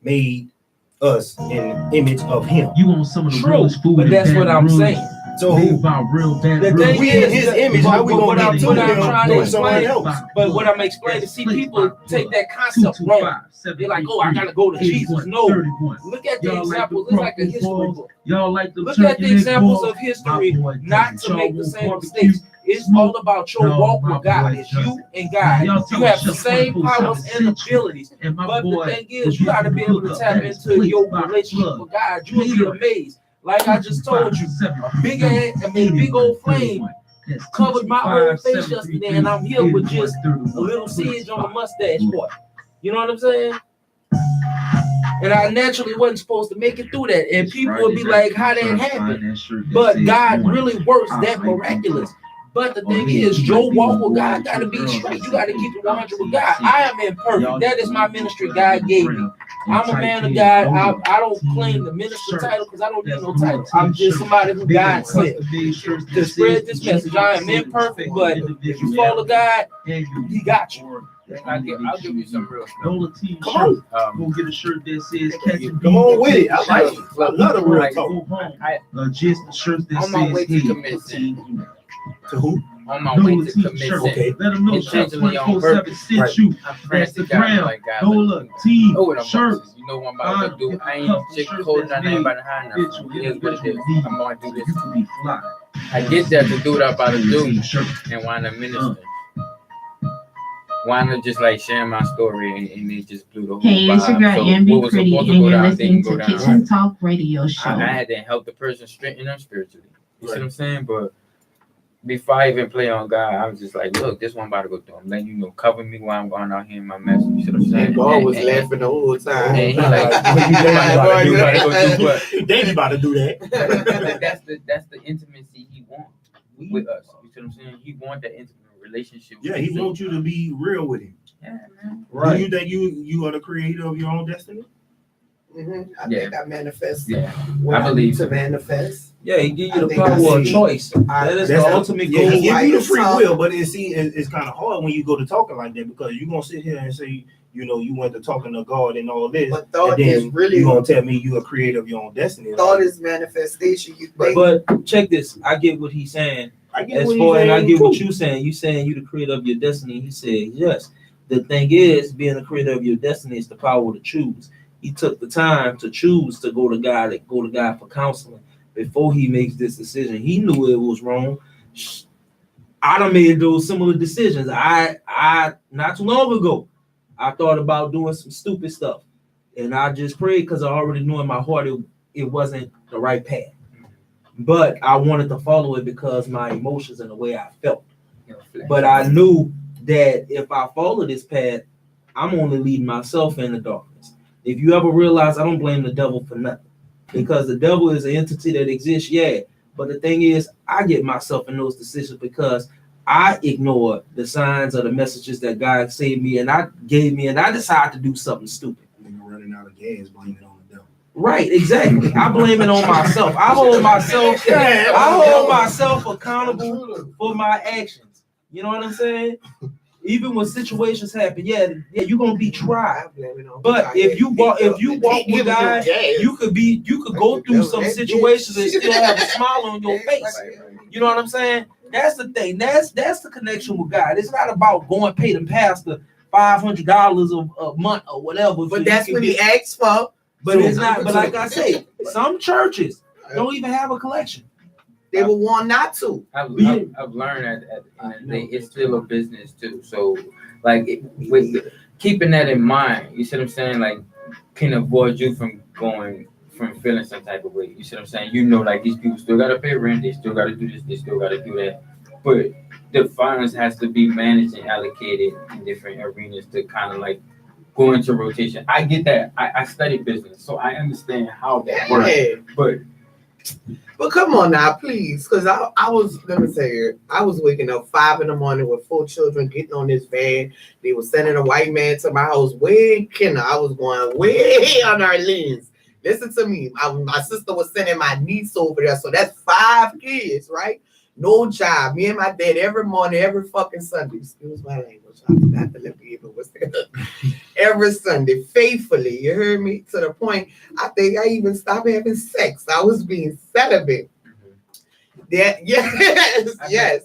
made us in the image of Him. You want some of the True, realest food? but in that's what Baton I'm Rouge? saying. So They about real bad. The thing we in His image, how we what gonna I'm get to trying to Him through someone explain, else? but what I'm explaining, to see people take that concept wrong. They're like, oh, I gotta go to Jesus. No, look at the examples. It's like a history book. Y'all like the Look at the examples of history, not to make the same mistakes. It's all about your walk with God. It's you and God. You have the same powers and abilities. But the thing is, you gotta be able to tap into your relationship with God. You'll be amazed. Like I just told you, a big old flame covered my whole face yesterday, and I'm here with just a little smidge on the mustache part. You know what I'm saying? And I naturally wasn't supposed to make it through that. And people would be like, how that happened? But God really works that miraculous. But the thing is, your walk with God gotta be straight. You gotta keep it 100 with God. I am imperfect. That is my ministry God gave me. I'm a man of God. I don't claim the minister title because I don't need no title. I'm just somebody who God sent to spread this message. I am imperfect, but if you follow God, He got you. I'll give you some real stuff. Roll a t-shirt. Come on. Go get a shirt that says catching Come on with it. I like it. I love the real Like, talk. Go home. Just the shirt that On my way says to hey. commit To who? on my way to commit T-shirt. sin. Okay. Let them know shop Intentionally on 24/7 purpose. sent Right. you. I'm praying That's to the God, ground. like God. Roll team, Oh, what I'm shirt. You know what I'm about to do. I ain't shit holding on anybody behind Fit now. you. It is what it is. I'm gonna do You this. can be fly. I get there to do what I'm about to do T-shirt. and wind up ministering. Wind up just like sharing my story and it just blew the whole Hey, it's your vibe. girl So Ambi what was Pretty, supposed to and go you're down listening didn't to go down. Kitchen Talk Radio Show. I had to help the person straighten them spiritually. You see what I'm saying? But before I even play on God, I was just like, look, this one about to go through. I'm letting you know, cover me while I'm going out here in my message. You see what I'm saying? And God was laughing the whole time. And he like, You you about to go do what? David about to do that. That's the intimacy he wants with us. You see what I'm saying? He wants that intimate relationship. Yeah, He wants you to be real with Him. Yeah, man. Do you think you are the creator of your own destiny? I think I manifest. Yeah, What I believe to manifest. Yeah, He give you I the think I power of see. choice. That is the That's ultimate Yeah, goal. He give you the free Right. will, but it's kind of hard when you go to talking like that because you're gonna sit here and say, you went to talking to God and all this, But thought and is then really you gonna tell me you're a creator of your own destiny. thought is manifestation. You think But check this. I get what he's saying. I get As what far as I he's get what saying, you saying, you saying you the creator of your destiny. He said yes. The thing is, being the creator of your destiny is the power to choose. He took the time to choose to go to God for counseling before he makes this decision. He knew it was wrong. I done made those similar decisions. I not too long ago, I thought about doing some stupid stuff, and I just prayed because I already knew in my heart it wasn't the right path. But I wanted to follow it because my emotions and the way I felt. But I knew that if I follow this path, I'm only leading myself in the darkness. If you ever realize, I don't blame the devil for nothing, because the devil is an entity that exists, yeah. But the thing is, I get myself in those decisions because I ignored the signs or the messages that God saved me and I decided to do something stupid. When you're running out of gas, blame it on the devil. Right, exactly. I blame it on myself. I hold myself accountable for my actions. You know what I'm saying? Even when situations happen, yeah, you're gonna be tried. But if you walk with God, you could go through some situations and still have a smile on your face. You know what I'm saying? That's the thing. That's the connection with God. It's not about going pay the pastor $500 a month or whatever. But that's what he asked for. But it's not. But like I say, some churches don't even have a collection. They will want not to. I've learned at the end of the day, it's still a business too. So, like, with keeping that in mind, you see what I'm saying? Like, can avoid you from feeling some type of way. You see what I'm saying? You know, like, these people still gotta pay rent, they still gotta do this, they still gotta do that. But the funds has to be managed and allocated in different arenas to kind of like go into rotation. I get that. I study business, so I understand how that works. But come on now, please, because I was, let me say it, I was waking up 5 a.m. with 4 children getting on this van. They were sending a white man to my house way in Kenner. I was going way on our lanes. Listen to me. My sister was sending my niece over there. So that's 5 kids, right? No job. Me and my dad every morning, every fucking Sunday. Excuse my language. I forgot to let people what's that. Every Sunday, faithfully. You heard me? To the point, I think I even stopped having sex. I was being celibate. That yes.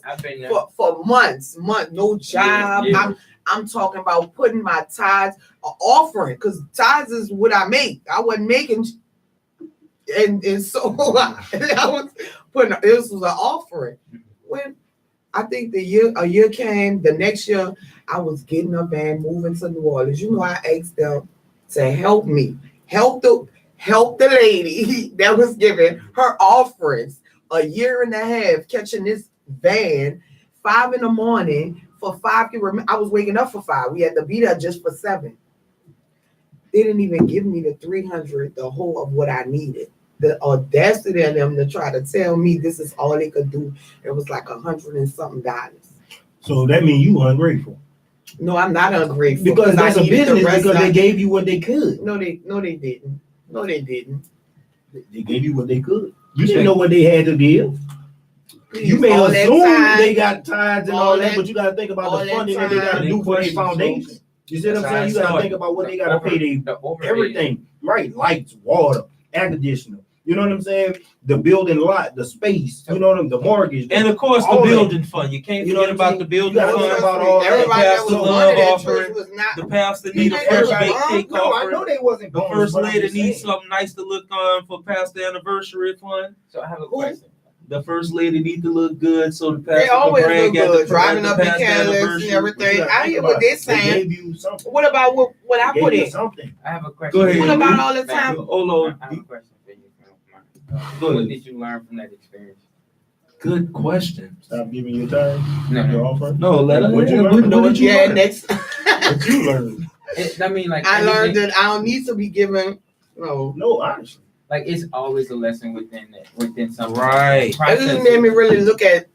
For months, no job. Yeah. I'm talking about putting my tithes, offering, because tithes is what I make. I wasn't making, and so I was putting. This was an offering. When I think a year came, the next year I was getting a van, moving to New Orleans. You know, I asked them to help me, help the lady that was giving her offerings. A year and a half catching this van, 5 a.m. for 5. I was waking up for 5. We had to be there just for 7. They didn't even give me the 300, the whole of what I needed. The audacity of them to try to tell me this is all they could do. It was like $100 and something. So that means you ungrateful. No, I'm not ungrateful. Because that's a business. Because they gave you what they could. No, they didn't. No, they didn't. They gave you what they could. You didn't know what they had to give. You may assume they got tithes and all that, but you got to think about the funding that they got to do for their foundation. You see what I'm saying? You got to think about what they got to pay everything. Right, lights, water, air conditioner. You know what I'm saying? The building lot, the space, you know what I mean? The mortgage. And of course, the building fund. You can't forget about the building fund. About all everybody that was love offering. The pastor need a first bake cake offering. I know they wasn't. The first lady needs something nice to look on for pastor anniversary fund. So I have a question. The first lady need to look good, so the pastor they always look good, driving up in Cadillacs and everything. I hear what they're saying. What about what I put in? Something. I have a question. Go ahead. What about all the time? Hold on. I have a question for you. What did you learn from that experience? Good question. Stop giving your time. No. Offer. No, let us. What you learn? What you learn? Next. What you learned? I mean, like I learned that I don't need to be given. No, honestly. Like it's always a lesson within something. Right. It just made me really look at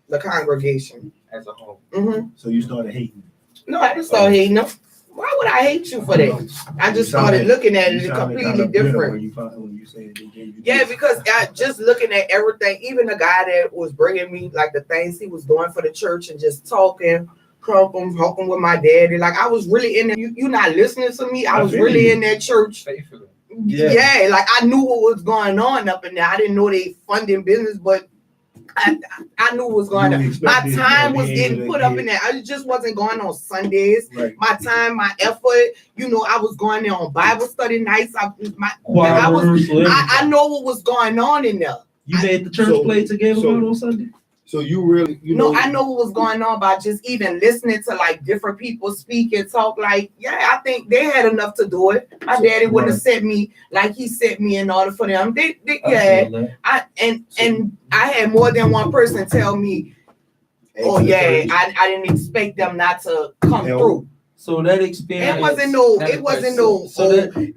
the congregation as a whole. Mm-hmm. So you started hating. No, I didn't start hating them. Why would I hate you for that? I just started looking at it completely different. Yeah, because I just looking at everything, even the guy that was bringing me like the things he was doing for the church and just talking with my daddy. Like I was really in there. You not listening to me. I was really in that church. Yeah, like I knew what was going on up in there. I didn't know they funding business, but I knew what was going on. My time was getting put up in there. I just wasn't going on Sundays. Right. My time, my effort, I was going there on Bible study nights. I know what was going on in there. You made the church play together on Sunday? So you really, I know what was going on by just even listening to like different people speak and talk. Like, yeah, I think they had enough to do it. My daddy wouldn't have set me like he set me in order for them. I had more than one person tell me, oh yeah, I didn't expect them not to come through. So that experience, it wasn't no.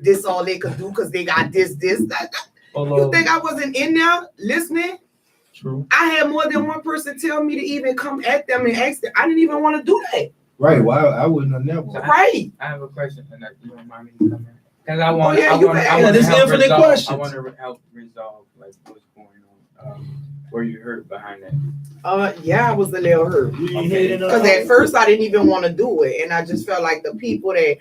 This all they could do because they got this. You think I wasn't in there listening? True. I had more than one person tell me to even come at them and ask them. I didn't even want to do that. Right. Well, I wouldn't have never. Right. I have a question, and you don't mind me coming? Because I want. I want to help resolve like what's going on. Were you hurt behind that? Yeah, I was a little hurt. Because at first I didn't even want to do it, and I just felt like the people that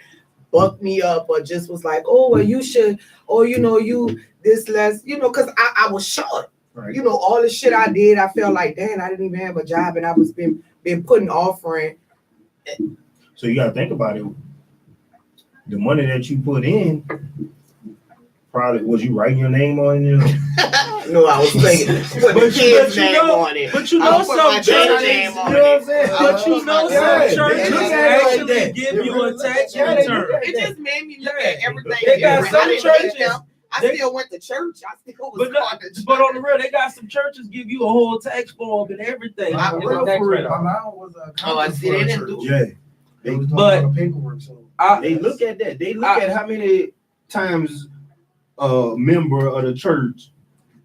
bucked me up or just was like, oh, well, you should, or you this less, because I was short. Right. All the shit I did, I felt like, damn, I didn't even have a job, and I was been putting offering. So you gotta think about it. The money that you put in, probably was you writing your name on it? No, I was thinking put the kid's name on it. But some churches, churches actually give you a tax return. It just made me look at everything. They got some churches. I still went to church. I still was going to church. But on the real, they got some churches give you a whole tax form and everything. My mom was I see they didn't do. Yeah. They was doing all the paperwork, so they look at that. They look at how many times a member of the church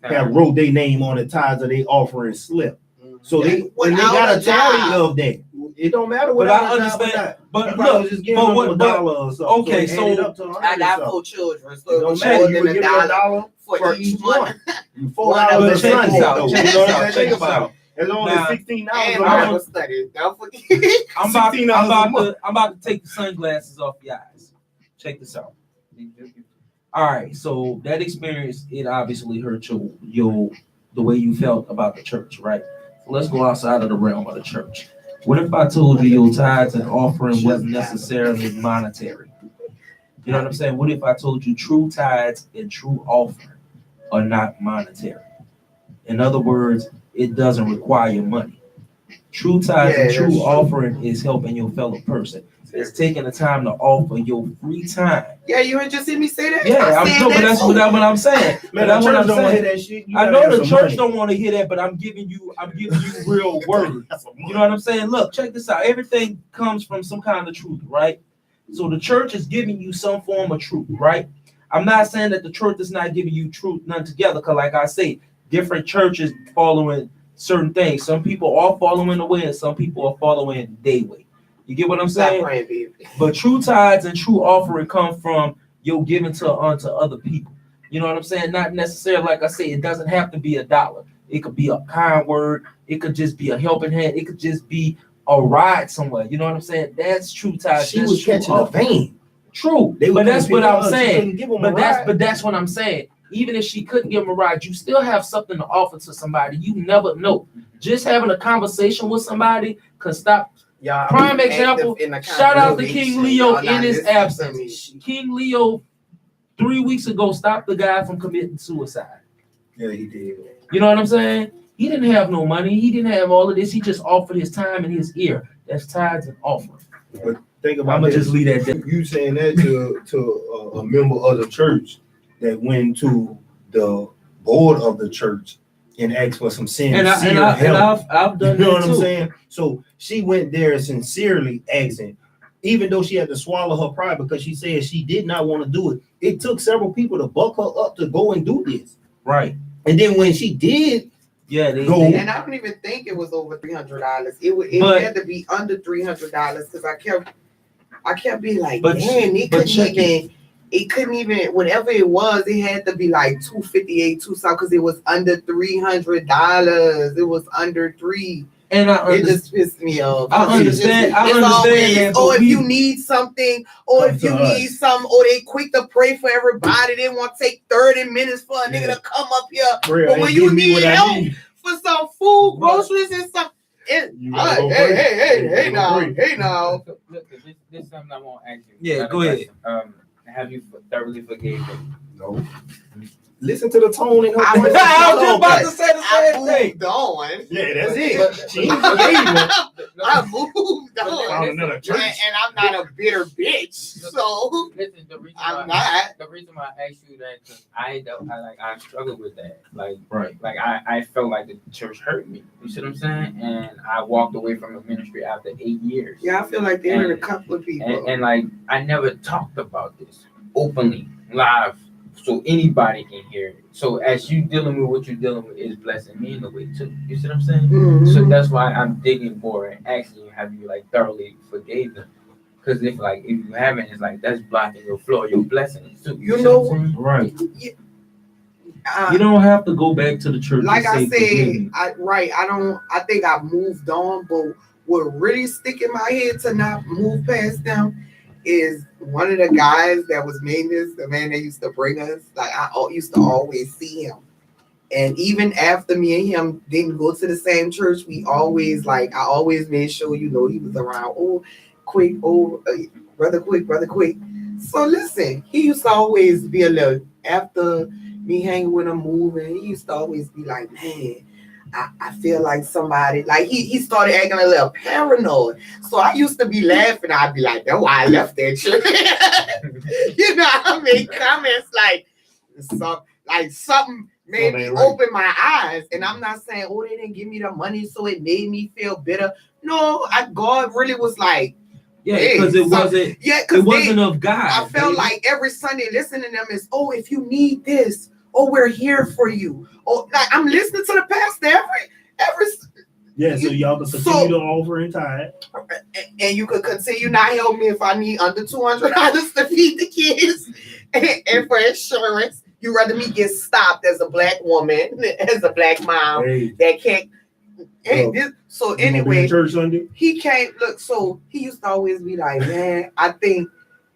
have wrote their name on the tithes of their offering slip. So they got a tally of that. It don't matter what I understand. But look, just give them $1 or something. Okay, so I got 4 children, so it don't matter. You would give $1 for each one. $4 a Sunday. Think about it. It's only $16 Bible study. Don't forget. I'm about to take the sunglasses off your eyes. Check this out. All right, so that experience, it obviously hurt your the way you felt about the church, right? So let's go outside of the realm of the church. What if I told you your tithes and offering wasn't necessarily monetary? You know what I'm saying? What if I told you true tithes and true offering are not monetary? In other words, it doesn't require money. True tithes and true offering is helping your fellow person. It's taking the time to offer your free time. Yeah, you ain't just see me say that? Yeah, I'm sure, but that's what I'm saying. Man, the church don't want to hear that shit. I know the church don't want to hear that, but I'm giving you real words. You know what I'm saying? Look, check this out. Everything comes from some kind of truth, right? So the church is giving you some form of truth, right? I'm not saying that the church is not giving you truth none together, because like I say, different churches following certain things. Some people are following the way, and some people are following their way. You get what I'm saying? But true tithes and true offering come from your giving unto other people. You know what I'm saying? Not necessarily, like I say, it doesn't have to be $1. It could be a kind word. It could just be a helping hand. It could just be a ride somewhere. You know what I'm saying? That's true tithes. She was catching a van. True, but that's what I'm saying. But that's what I'm saying. Even if she couldn't give him a ride, you still have something to offer to somebody. You never know. Just having a conversation with somebody could stop. Yeah, prime example, shout out to King Leo in his absence. King Leo 3 weeks ago stopped the guy from committing suicide. Yeah, he did. You know what I'm saying? He didn't have no money. He didn't have all of this. He just offered his time and his ear. That's tithes and offering. But think about I'm gonna just leave that there. You saying that to a member of the church that went to the board of the church and asked for some sincere help. I've done that. You know what I'm saying? So she went there sincerely asking, even though she had to swallow her pride because she said she did not want to do it. It took several people to buck her up to go and do this. Right. And then when she did, and I don't even think it was over $300. It had to be under $300 because I kept being like, man, it couldn't even, whatever it was, it had to be like $258, because it was under $300. It was under $300. And it just pissed me off. I understand. If you need something, or if you need something, or they quick to pray for everybody. They want to take 30 minutes for a nigga to come up here. But when you need help, for some food, groceries, and stuff. Hey, now. Look, this is something I want to ask you. Yeah, Another go ahead. question. Have you thoroughly forgave him? No. Listen to the tone in her. I was just about to say the I same thing. moved on. Yeah, that's it. She ain't forgave him. I moved on. Found another church. And I'm not a bitter bitch. So Listen, the reason I'm why, not. the reason why I asked you that, because I struggled with that. Like Right. I felt like the church hurt me. You see what I'm saying? And I walked away from the ministry after 8 years. Yeah, I feel like they hurt a couple of people. And like I never talked about this openly, live, so anybody can hear it. So as you dealing with what you're dealing with is blessing me in a way too. You see what I'm saying? Mhm. So that's why I'm digging more and asking you, have you like thoroughly forgave them? Because if you haven't, it's like that's blocking your flow, your blessings too. You see know, what I'm saying? Right. Uh, You don't have to go back to the church. like I and say, "Forgive me." said, I think I moved on, but what really stick in my head to not move past them is one of the guys that was maintenance, the man that used to bring us, like I used to always see him. And even after me and him didn't go to the same church, I always made sure, he was around. Brother Quick. So listen, he used to always be a little, after me hanging with him moving, he used to always be like, man, I feel like somebody, like he started acting a little paranoid. So I used to be laughing. I'd be like, that's why I left that church. I made comments like something made me open my eyes. And I'm not saying, they didn't give me the money, so it made me feel bitter. No, God really was like, Yeah, because it wasn't of God. I felt like every Sunday listening to them is, if you need this, we're here for you. Like I'm listening to the pastor every. Yeah, so y'all can continue to offer in tithe. And you could continue not help me if I need under $200 to feed the kids and for insurance. You rather me get stopped as a black woman, as a black mom that can't. So anyway, church Sunday. He can't look. So he used to always be like, man, I think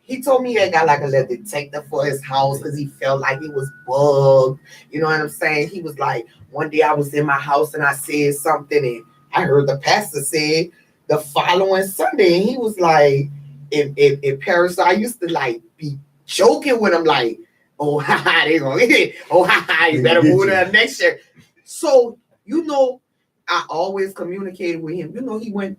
he told me he got like a little detective for his house because he felt like he was bugged. You know what I'm saying? He was like, one day I was in my house and I said something and I heard the pastor say the following Sunday, and he was like, in Paris, I used to like be joking with him like, oh, haha, they gonna hit. Oh, haha, you better move to the next year. So, I always communicated with him. He went,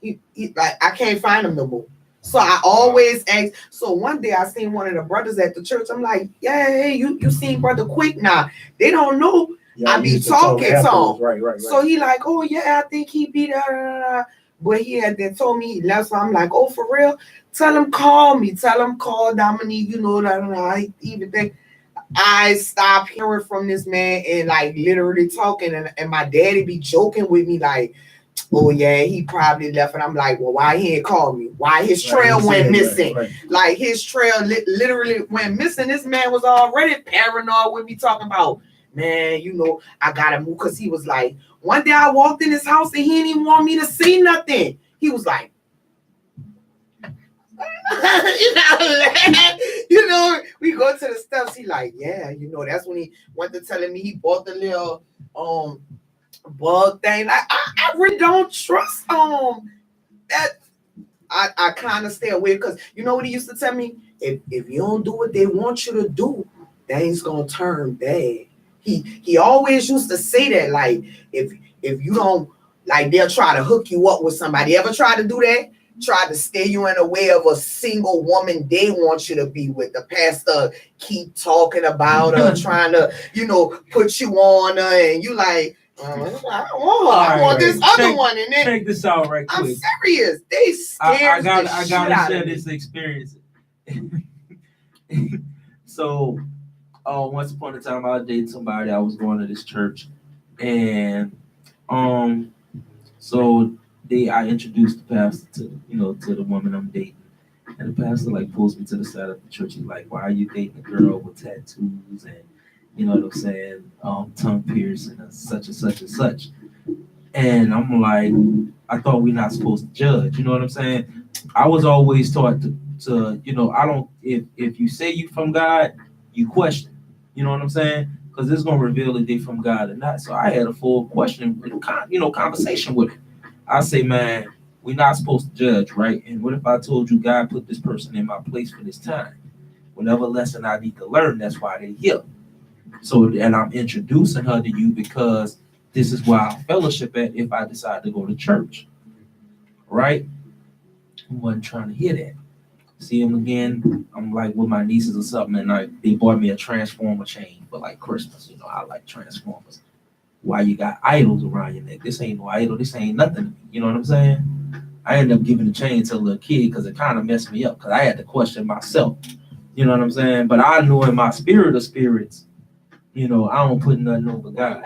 he like, I can't find him no more. So I always ask. So one day I seen one of the brothers at the church. I'm like, yeah, hey, you seen Brother Quick now? They don't know. Yeah, I be talking to him. Right. So he like, oh yeah, I think he be there. But he had then told me he left. So I'm like, oh, for real? Tell him call me. Tell him call Dominique. I even think I stopped hearing from this man and like literally talking. And my daddy be joking with me like, oh yeah, he probably left. And I'm like, well, why he ain't called me? Why his trail went missing? Right. Like his trail literally went missing. This man was already paranoid with me talking about, man, I gotta move. Cause he was like, one day I walked in his house and he didn't even want me to see nothing. He was like, we go to the steps. He like, yeah, that's when he went to telling me he bought the little bug thing. I really don't trust that. I kind of stay away because you know what he used to tell me? If you don't do what they want you to do, things gonna turn bad. He always used to say that, like, if you don't, like, they'll try to hook you up with somebody. Ever try to do that? Try to steer you in a way of a single woman they want you to be with. The pastor keep talking about her, trying to, put you on her, and you like, I want this other one. And then check this out right quick. I'm serious. They scared I gotta share this experience. So, once upon a time, I dated somebody. I was going to this church, and so I introduced the pastor to the woman I'm dating, and the pastor like pulls me to the side of the church. He's like, "Why are you dating a girl with tattoos and what I'm saying, tongue piercing and such and such and such?" And I'm like, I thought we're not supposed to judge. You know what I'm saying? I was always taught to I don't, if you say you from God, you question. You know what I'm saying? because it's gonna reveal if they from God or not. So I had a full question, conversation with him. I say, man, we're not supposed to judge, right? And what if I told you God put this person in my place for this time? Whatever lesson I need to learn, that's why they're here. So, and I'm introducing her to you because this is where I fellowship at if I decide to go to church, right? I wasn't trying to hear that. See him again, I'm like with my nieces or something, and they bought me a Transformer chain for like Christmas. You know, I like Transformers. Why you got idols around your neck? This ain't no idol. This ain't nothing to me. You know what I'm saying? I ended up giving the chain to a little kid because it kind of messed me up because I had to question myself. You know what I'm saying? But I knew in my spirit of spirits, I don't put nothing over God.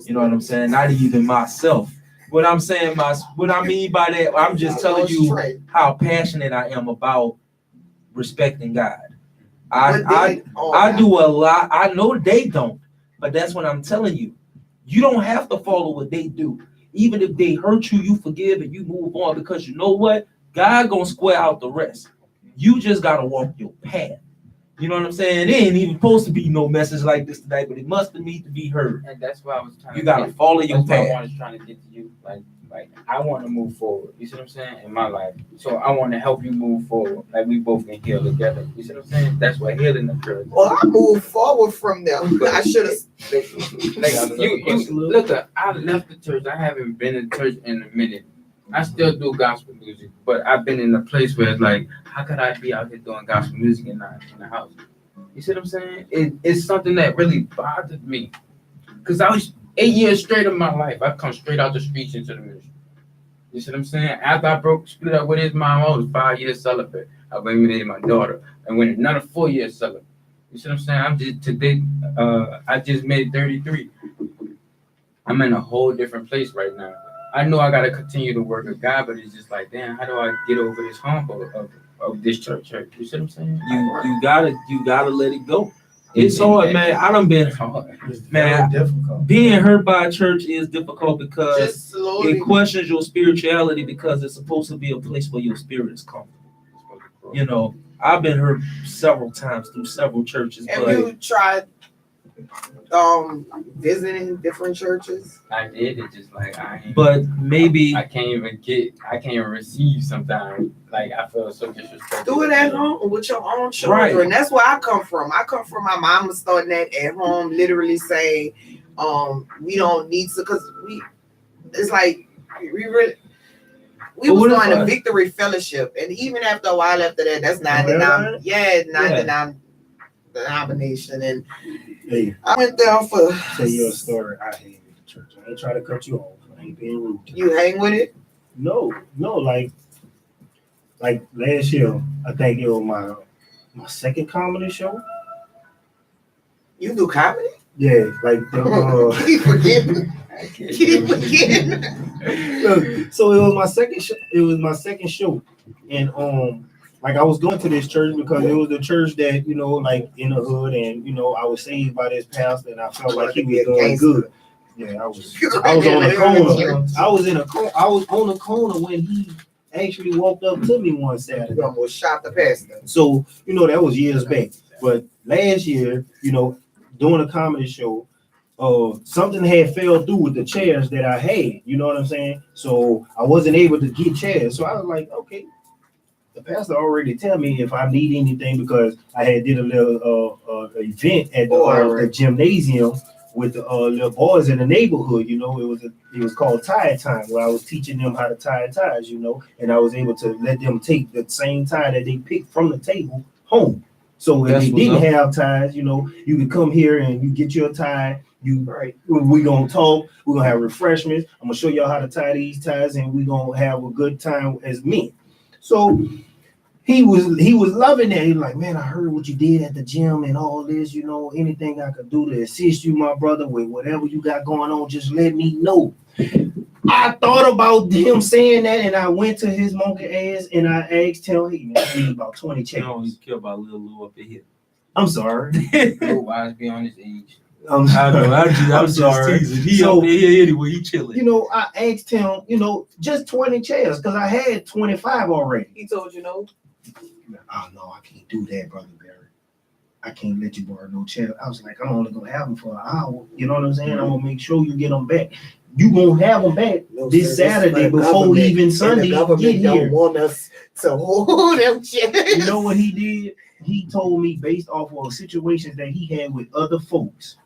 You know what I'm saying? Not even myself. What I'm saying, what I mean by that, I'm just telling you how passionate I am about respecting God. I do a lot. I know they don't, but that's what I'm telling you. You don't have to follow what they do. Even if they hurt you, you forgive and you move on because you know what? God gonna square out the rest. You just gotta walk your path. You know what I'm saying? It ain't even supposed to be no message like this tonight, but it must need to be heard. And that's why I was trying. You gotta follow your path. I was trying to get to you. Like I want to move forward. You see what I'm saying? In my life, so I want to help you move forward. Like we both can heal together. You see what I'm saying? That's why healing occurs. Well, I moved forward from them. I should have. Look, I left the church. I haven't been in church in a minute. I still do gospel music, but I've been in a place where it's like, how could I be out here doing gospel music and not in the house? You see what I'm saying? It's something that really bothered me. Because I was 8 years straight of my life. I come straight out the streets into the ministry. You see what I'm saying? After I split up with his mom, I was 5 years celibate. I eliminated my daughter. And went another 4 years celibate. You see what I'm saying? I just made 33. I'm in a whole different place right now. I know I gotta continue to work with God, but it's just like, damn, how do I get over this hump of this church? You see what I'm saying? You gotta let it go. It's hard, man. I done been man. Difficult. Being hurt by a church is difficult because it questions your spirituality because it's supposed to be a place where your spirit is comfortable. I've been hurt several times through several churches. Have you tried visiting different churches? I did. It's just like but maybe I can't even receive sometimes. Like I feel so disrespected. Do it at home with your own children. Right. That's where I come from. I come from my mama starting that at home, literally saying, we don't need to, because it's like we was doing a victory fellowship, and even after a while after that, that's non-denomination, and Hey, I went there for. tell your story. I hated the church. I ain't trying to cut you off. I ain't being rude. You hang with it? No, like last year, I think it was my second comedy show. You do comedy? Yeah, like Keep forgetting. Look, so it was my second show. It was my second show, and like I was going to this church because it was the church that like in the hood, and I was saved by this pastor, and I felt like he was doing good. Yeah, I was on the corner. I was on the corner when he actually walked up to me one Saturday. You almost shot the pastor. So that was years back. But last year, doing a comedy show, something had fell through with the chairs that I had. You know what I'm saying? So I wasn't able to get chairs. So I was like, okay. The pastor already tell me if I need anything because I had did a little event at the gymnasium with the little boys in the neighborhood. It was called tie time, where I was teaching them how to tie ties. And I was able to let them take the same tie that they picked from the table home. So if they didn't have ties, you can come here and you get your tie. We're gonna talk. We're gonna have refreshments. I'm gonna show y'all how to tie these ties, and we're gonna have a good time as men. So he was loving that. He was like, man, I heard what you did at the gym and all this, anything I could do to assist you, my brother, with whatever you got going on, just let me know. I thought about him saying that, and I went to his monkey ass and I asked him, hey man, I need about 20 checks. You don't care about little Lou up in here. I'm sorry. Little wise be on his age. I'm sorry. Teasing. He up in here anyway. He chilling. I asked him, just 20 chairs because I had 25 already. He told you no. Oh no, I can't do that, brother Barry. I can't let you borrow no chair. I was like, I'm only gonna have them for an hour. You know what I'm saying? I'm gonna make sure you get them back. You gonna have them back this Saturday before even Sunday. The government don't want us to hold them chairs. You know what he did? He told me based off of situations that he had with other folks,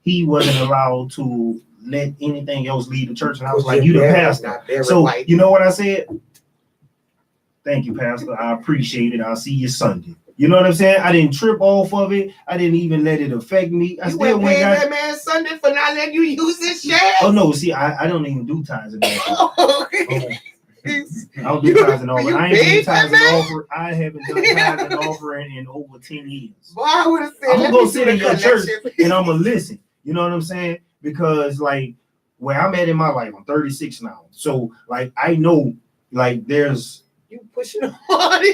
he wasn't allowed to let anything else leave the church. And I was like, you the pastor. So you know what I said? Thank you, Pastor. I appreciate it. I'll see you Sunday. You know what I'm saying? I didn't trip off of it. I didn't even let it affect me. I you still went that man Sunday for not letting you use his chair. Oh no, see, I don't even do tithes and offering. I don't do tithes and offering. I ain't do tithes and offering. I haven't done tithes and offering in over 10 years. Well, I would have said, I'm gonna go sit in your church and I'm gonna listen. You know what I'm saying? Because like where I'm at in my life, I'm 36 now. So like I know like there's you pushing the party.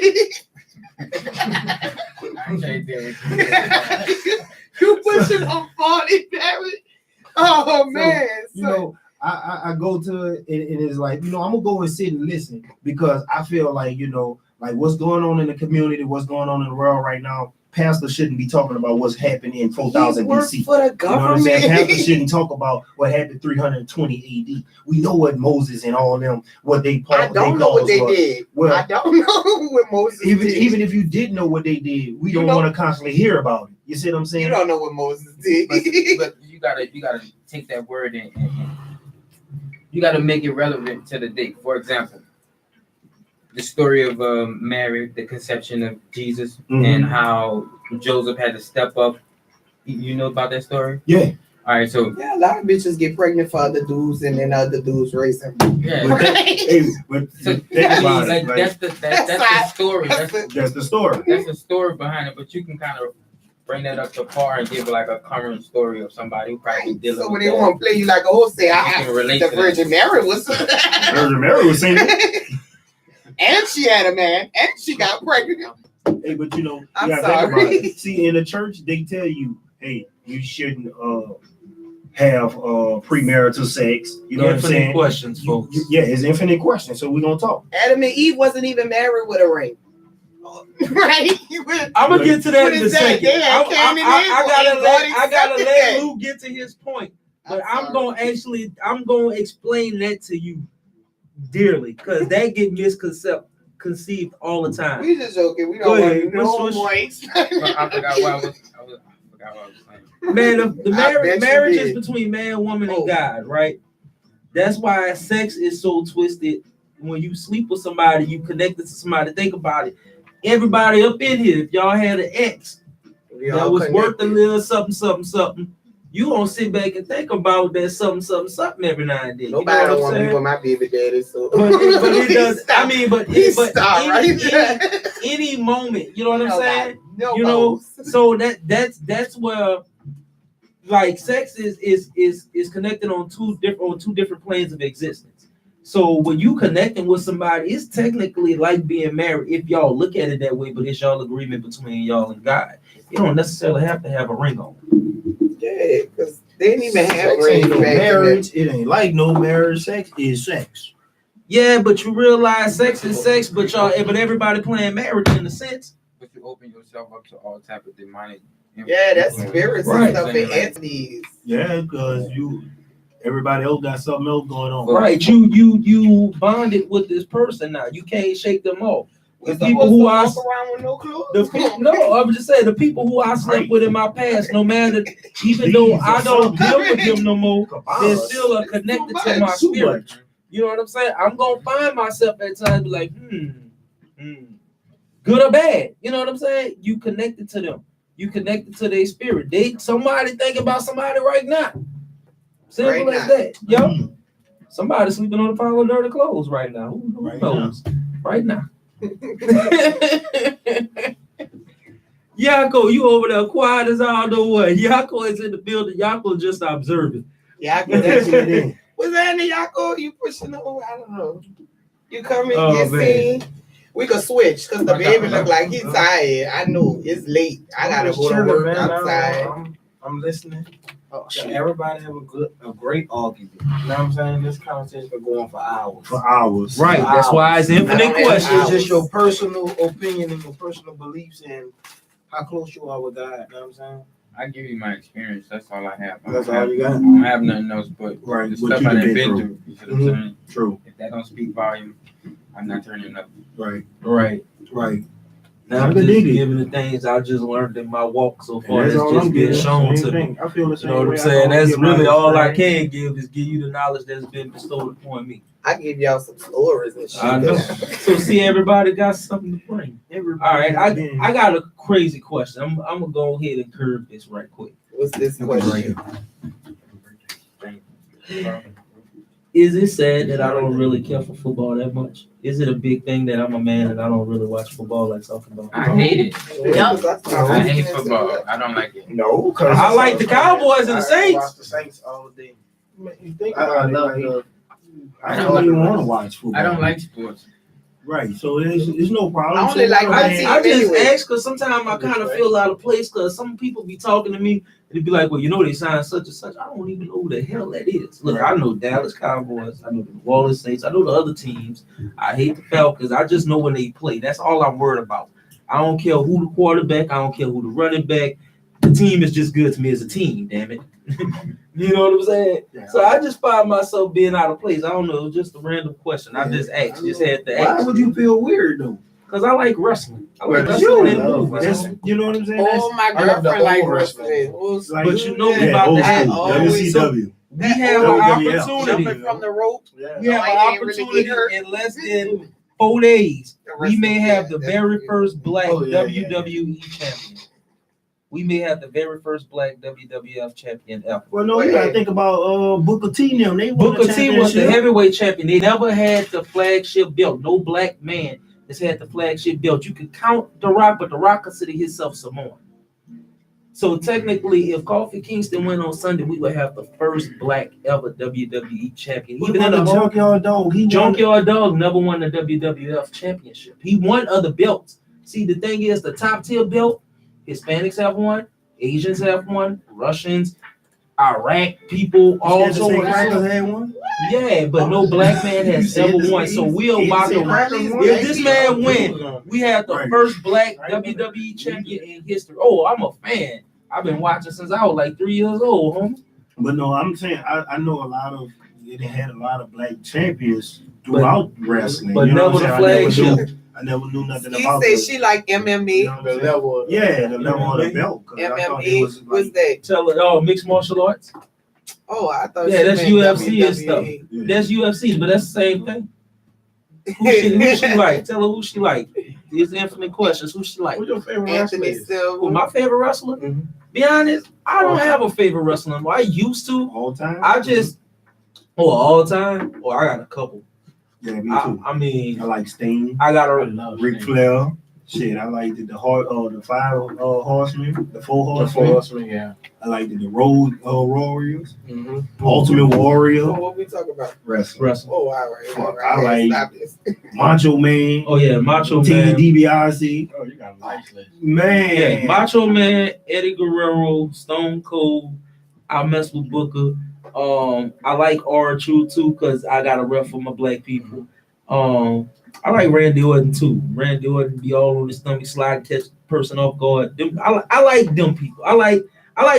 You pushing on 40, Barry. Oh man. You know, I go to it and it's like, you know, I'm gonna go and sit and listen because I feel like, you know, like what's going on in the community, what's going on in the world right now. Pastor shouldn't be talking about what's happening in 4000 BC. For the government. You know what I'm saying? Pastor shouldn't talk about what happened 320 AD. We know what Moses and all them, what they I don't know what they did. Well, I don't know what Moses did. Even if you did know what they did, we don't want to constantly hear about it. You see what I'm saying? You don't know what Moses did. But you gotta take that word and you gotta make it relevant to the day. For example, the story of Mary, the conception of Jesus, and how Joseph had to step up. You know about that story? Yeah. All right, so yeah, a lot of bitches get pregnant for other dudes, and then other dudes raise them. Yeah, that's the story. That's the story. That's the story behind it. But you can kind of bring that up to par and give like a current story of somebody who probably dealing with. So when they want to play you like a horse, say the Virgin Mary was. Virgin Mary was single. And she had a man, and she got pregnant. Hey, but you know, I'm sorry. See, in the church, they tell you, hey, you shouldn't have premarital sex. You know what I'm saying? Questions, folks. Yeah, it's infinite questions. So we're gonna talk. Adam and Eve wasn't even married with a ring. Right? I'm gonna get to that in a second. I gotta let Lou get to his point. But I'm gonna explain that to you dearly, because that get misconceived all the time. We just joking. We don't want no more. I forgot what I was saying. Man, the marriage is between man, woman, and God, right? That's why sex is so twisted. When you sleep with somebody, you connected to somebody. Think about it. Everybody up in here, if y'all had an ex that was worth a little something, you gonna sit back and think about that something every now and then. Nobody don't want to be with my baby daddy, so. But it does. I mean, but any moment, you know what I'm saying? You know, so that's where like sex is connected on two different planes of existence. So when you connecting with somebody, it's technically like being married if y'all look at it that way, but it's y'all agreement between y'all and God. You don't necessarily have to have a ring on. Yeah, because they didn't even have marriage. It ain't like no marriage. Sex is sex. Yeah, but you realize sex is sex, but everybody playing marriage in a sense. But you open yourself up to all type of demonic. Yeah, that's spirits and stuff and entities. Yeah, because everybody else got something else going on. Right, you bonded with this person now. You can't shake them off. The people who I walk around with no clothes. I was just saying the people who I slept with in my past, no matter, even though I don't deal with them no more, they're still connected to my spirit. You know what I'm saying? I'm gonna find myself at times be like, good or bad. You know what I'm saying? You connected to them. You connected to their spirit. Somebody thinking about somebody right now. Simple as that. Yo, somebody sleeping on a pile of dirty clothes right now. Who knows? Right now. Yako, you over there quiet as all the way. Yako is in the building. Yako just observing. Yako, that's what it is. Was that in Yako? You pushing over? I don't know. You come and get seen. We could switch because the baby look like he's tired. I know it's late. I gotta go to work outside. I'm listening. Everybody have a great argument. You know what I'm saying? This conversation could go on for hours. Right. That's why it's infinite questions. It's just your personal opinion and your personal beliefs, and how close you are with God. You know what I'm saying? I give you my experience. That's all I have. That's all you got. I don't have nothing else but Right, the what stuff you I done done been been through. through. You see what I'm saying? True. If that don't speak volume, I'm not turning up. Right. Right. Right. Now I'm I can just dig it. giving the things I just learned in my walk so And far. that's That's all just I'm being getting. shown Same to me. thing. I feel the same You know what way. I'm I saying? can That's give my really all I experience. can give is give you the knowledge that's been bestowed upon me. I give y'all some stories and shit. I know. So see, everybody got something to bring. All right, I got a crazy question. I'm gonna go ahead and curve this right quick. What's this question? Is it sad that I don't really care for football that much? Is it a big thing that I'm a man and I don't really watch football like talking about? I hate it. Yup. I hate football. I don't like it. No, because I like the Cowboys and the I Saints. watch the Saints all day. You think I about it, love like, the. I don't even want to watch football. I don't like sports. Right, so it's no problem. I only like my team. I just Anyway. ask because sometimes I kind of feel out of place because some people be talking to me and they be like, well, you know, they signed such and such. I don't even know who the hell that is. Look, I know Dallas Cowboys. I know the New Orleans Saints. I know the other teams. I hate the Falcons. I just know when they play. That's all I'm worried about. I don't care who the quarterback. I don't care who the running back. The team is just good to me as a team, damn it. You know what I'm saying? Yeah. So I just find myself being out of place. I don't know, just a random question. I just asked, just had to Why ask. would you feel weird though? Because I like wrestling. I like But wrestling you and love movies. wrestling. You know what I'm saying? Oh, my I love the girlfriend like old wrestling. wrestling. Who's- Like, But you know we yeah, about to old have school, always- WCW. we have WWF. an Jumping opportunity. from the rope. We have I an ain't really opportunity get hurt. in less than 4 days. We may have the That's- very first black Oh, yeah, yeah, WWE champion. We may have the very first black WWF champion ever. Well, no, you gotta think about Booker T. Them. They won Booker the T was the championship. heavyweight champion. They never had the flagship belt. No black man has had the flagship belt. You can count The Rock, but The Rock considered himself Samoan. So technically, if Kofi Kingston went on Sunday, we would have the first black ever WWE champion. What Even in about the the Junkyard Dog? He won Junkyard Dog never won the WWF championship. He won other belts. See, the thing is, the top tier belt, Hispanics have won, Asians have won, Russians, Iraq people also won. won. Crackers had one. Yeah, but no black man has You ever said won. this- So we're he about said to. Crackers won. If this man win, we have the Right. first black WWE champion in history. Oh, I'm a fan. I've been watching since I was like 3 years old, homie. But no, I'm saying I know a lot of it had a lot of black champions throughout wrestling. but you know never what I'm the saying? flagship. I never knew nothing He about said this. she like MMA. You know what I'm The saying? level. Yeah, the level of the belt. 'Cause I thought it MMA. was What's like, that? Tell it, oh, mixed martial arts. Oh, I thought. Yeah, she that's meant UFC and WWE. yeah. That's UFC, but that's the same thing. Who she like? Tell her who she like. These infinite questions. Who she like? Who's your favorite wrestler? Anthony is? Who, Silva. my favorite wrestler? Mhm. Be honest, I don't have a favorite wrestler. I used to. all time. I just, all time. Well, I got a couple. Yeah, me I too. mean, I like Sting, I got I a. love Ric Sting. Flair. Shit, I liked the five horsemen, the four The horsemen. Horsemen, yeah. I liked the road warriors, Mm-hmm. Ultimate Warrior, So what we talking about? wrestling, Wrestler. Oh, all right. Fuck, All I right. like- Stop this. Macho Man, Oh yeah, Macho Man. Teen DiBiase. Oh, you got a nice list. Man, Yeah, Macho Man, Eddie Guerrero, Stone Cold. I mess with Booker. I like R-Truth too because I got a rep for my black people. I like Randy Orton too. Randy Orton be all on his stomach, slide, catch the person off guard. I like them people. I like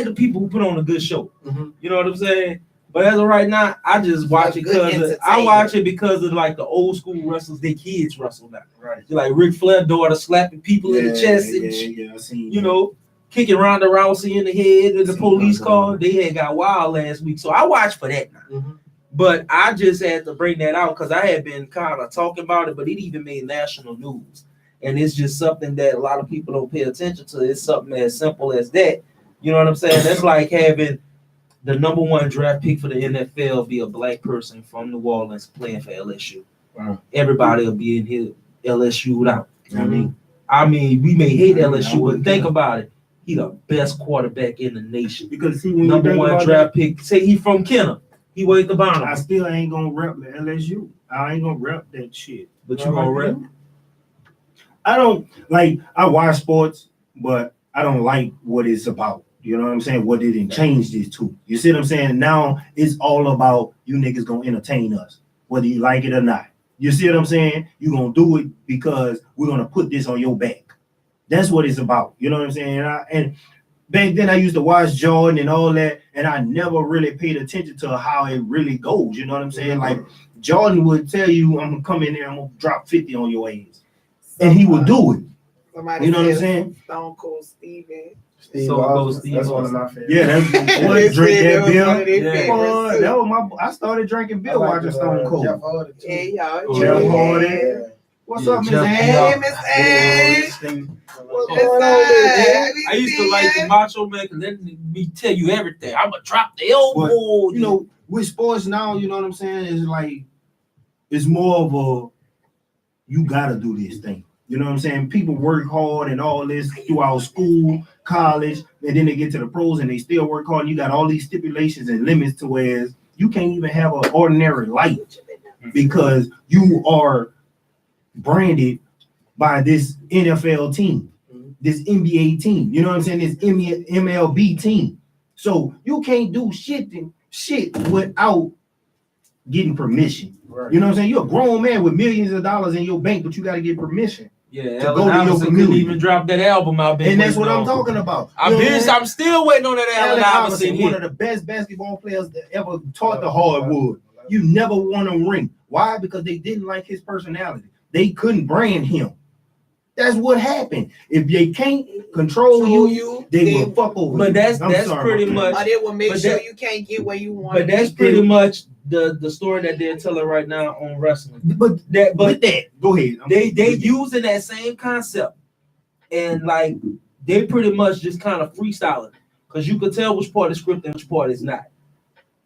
the people who put on a good show. Mhm. You know what I'm saying? But as of right now, I just watch it Good because I watch it because of like the old school wrestlers. They kids wrestle now. right. Like Ric Flair daughter slapping people in the chest and I seen. you know, kicking Ronda Rousey in the head in the police car. They had got wild last week, so I watched for that now. Mhm. But I just had to bring that out because I had been kind of talking about it, but it even made national news. And it's just something that a lot of people don't pay attention to. It's something as simple as that. You know what I'm saying? That's like having the number one draft pick for the NFL be a black person from New Orleans playing for LSU. Wow. Everybody will be in here LSU'd out. You know what I mean? I mean, we may hate LSU, but think about it. He the best quarterback in the nation. Because see, when Number you think one about draft pick. Say he from Kenner. He weighed the that, I bottom. still ain't gonna rep the LSU. I ain't gonna rep that shit. But you gonna rep. I don't like. I watch sports, but I don't like what it's about. You know what I'm saying? What did it change this to? You see what I'm saying? Now it's all about you niggas gonna entertain us, whether you like it or not. You see what I'm saying? You gonna do it because we're gonna put this on your back. That's what it's about. You know what I'm saying? And back then I used to watch Jordan and all that, and I never really paid attention to how it really goes. You know what I'm saying? Like Jordan would tell you, I'm gonna come in there, I'm gonna drop 50 on your ass. And he would do it. Somebody You know what I'm said saying? Stone Cold Stevie. So it goes Steve That's one of Austin. my favorites. Yeah, that's what They drink said that was beer. one of their Yeah. favorites, too. That was I started drinking beer watching Stone Cold. Jeff Hardy, too. Yeah, y'all. Jeff Yeah. Hardy. What's up, Miss Jeff Ann? Hey, Miss Ann. What's Oh, going on? I used to like the Macho Man because let me tell you everything. I'm gonna drop the elbow. You know, with sports now, you know what I'm saying? It's like it's more of a you gotta do this thing. You know what I'm saying? People work hard and all this throughout school, college, and then they get to the pros and they still work hard. And you got all these stipulations and limits to where you can't even have an ordinary life because you are branded by this NFL team, this NBA team. You know what I'm saying? This MLB team. So you can't do shit without getting permission. Right. You know what I'm saying? You're a grown man with millions of dollars in your bank, but you got to get permission. Yeah, to Allen go to your Iverson couldn't community. even drop that album out. And that's what I'm talking about. I'm still waiting on that Allen Iverson one hit. of the best basketball players that ever taught the hardwood. You never won a ring. Why? Because they didn't like his personality. They couldn't brand him. That's what happened. If they can't control you, they will fuck over But you. that's sorry, pretty my much. Or they will make But sure that- you can't get where you want. But that's pretty much the story that they're telling right now on wrestling. But with that, go ahead. They using that same concept, and like they pretty much just kind of freestyling because you could tell which part is scripted and which part is not.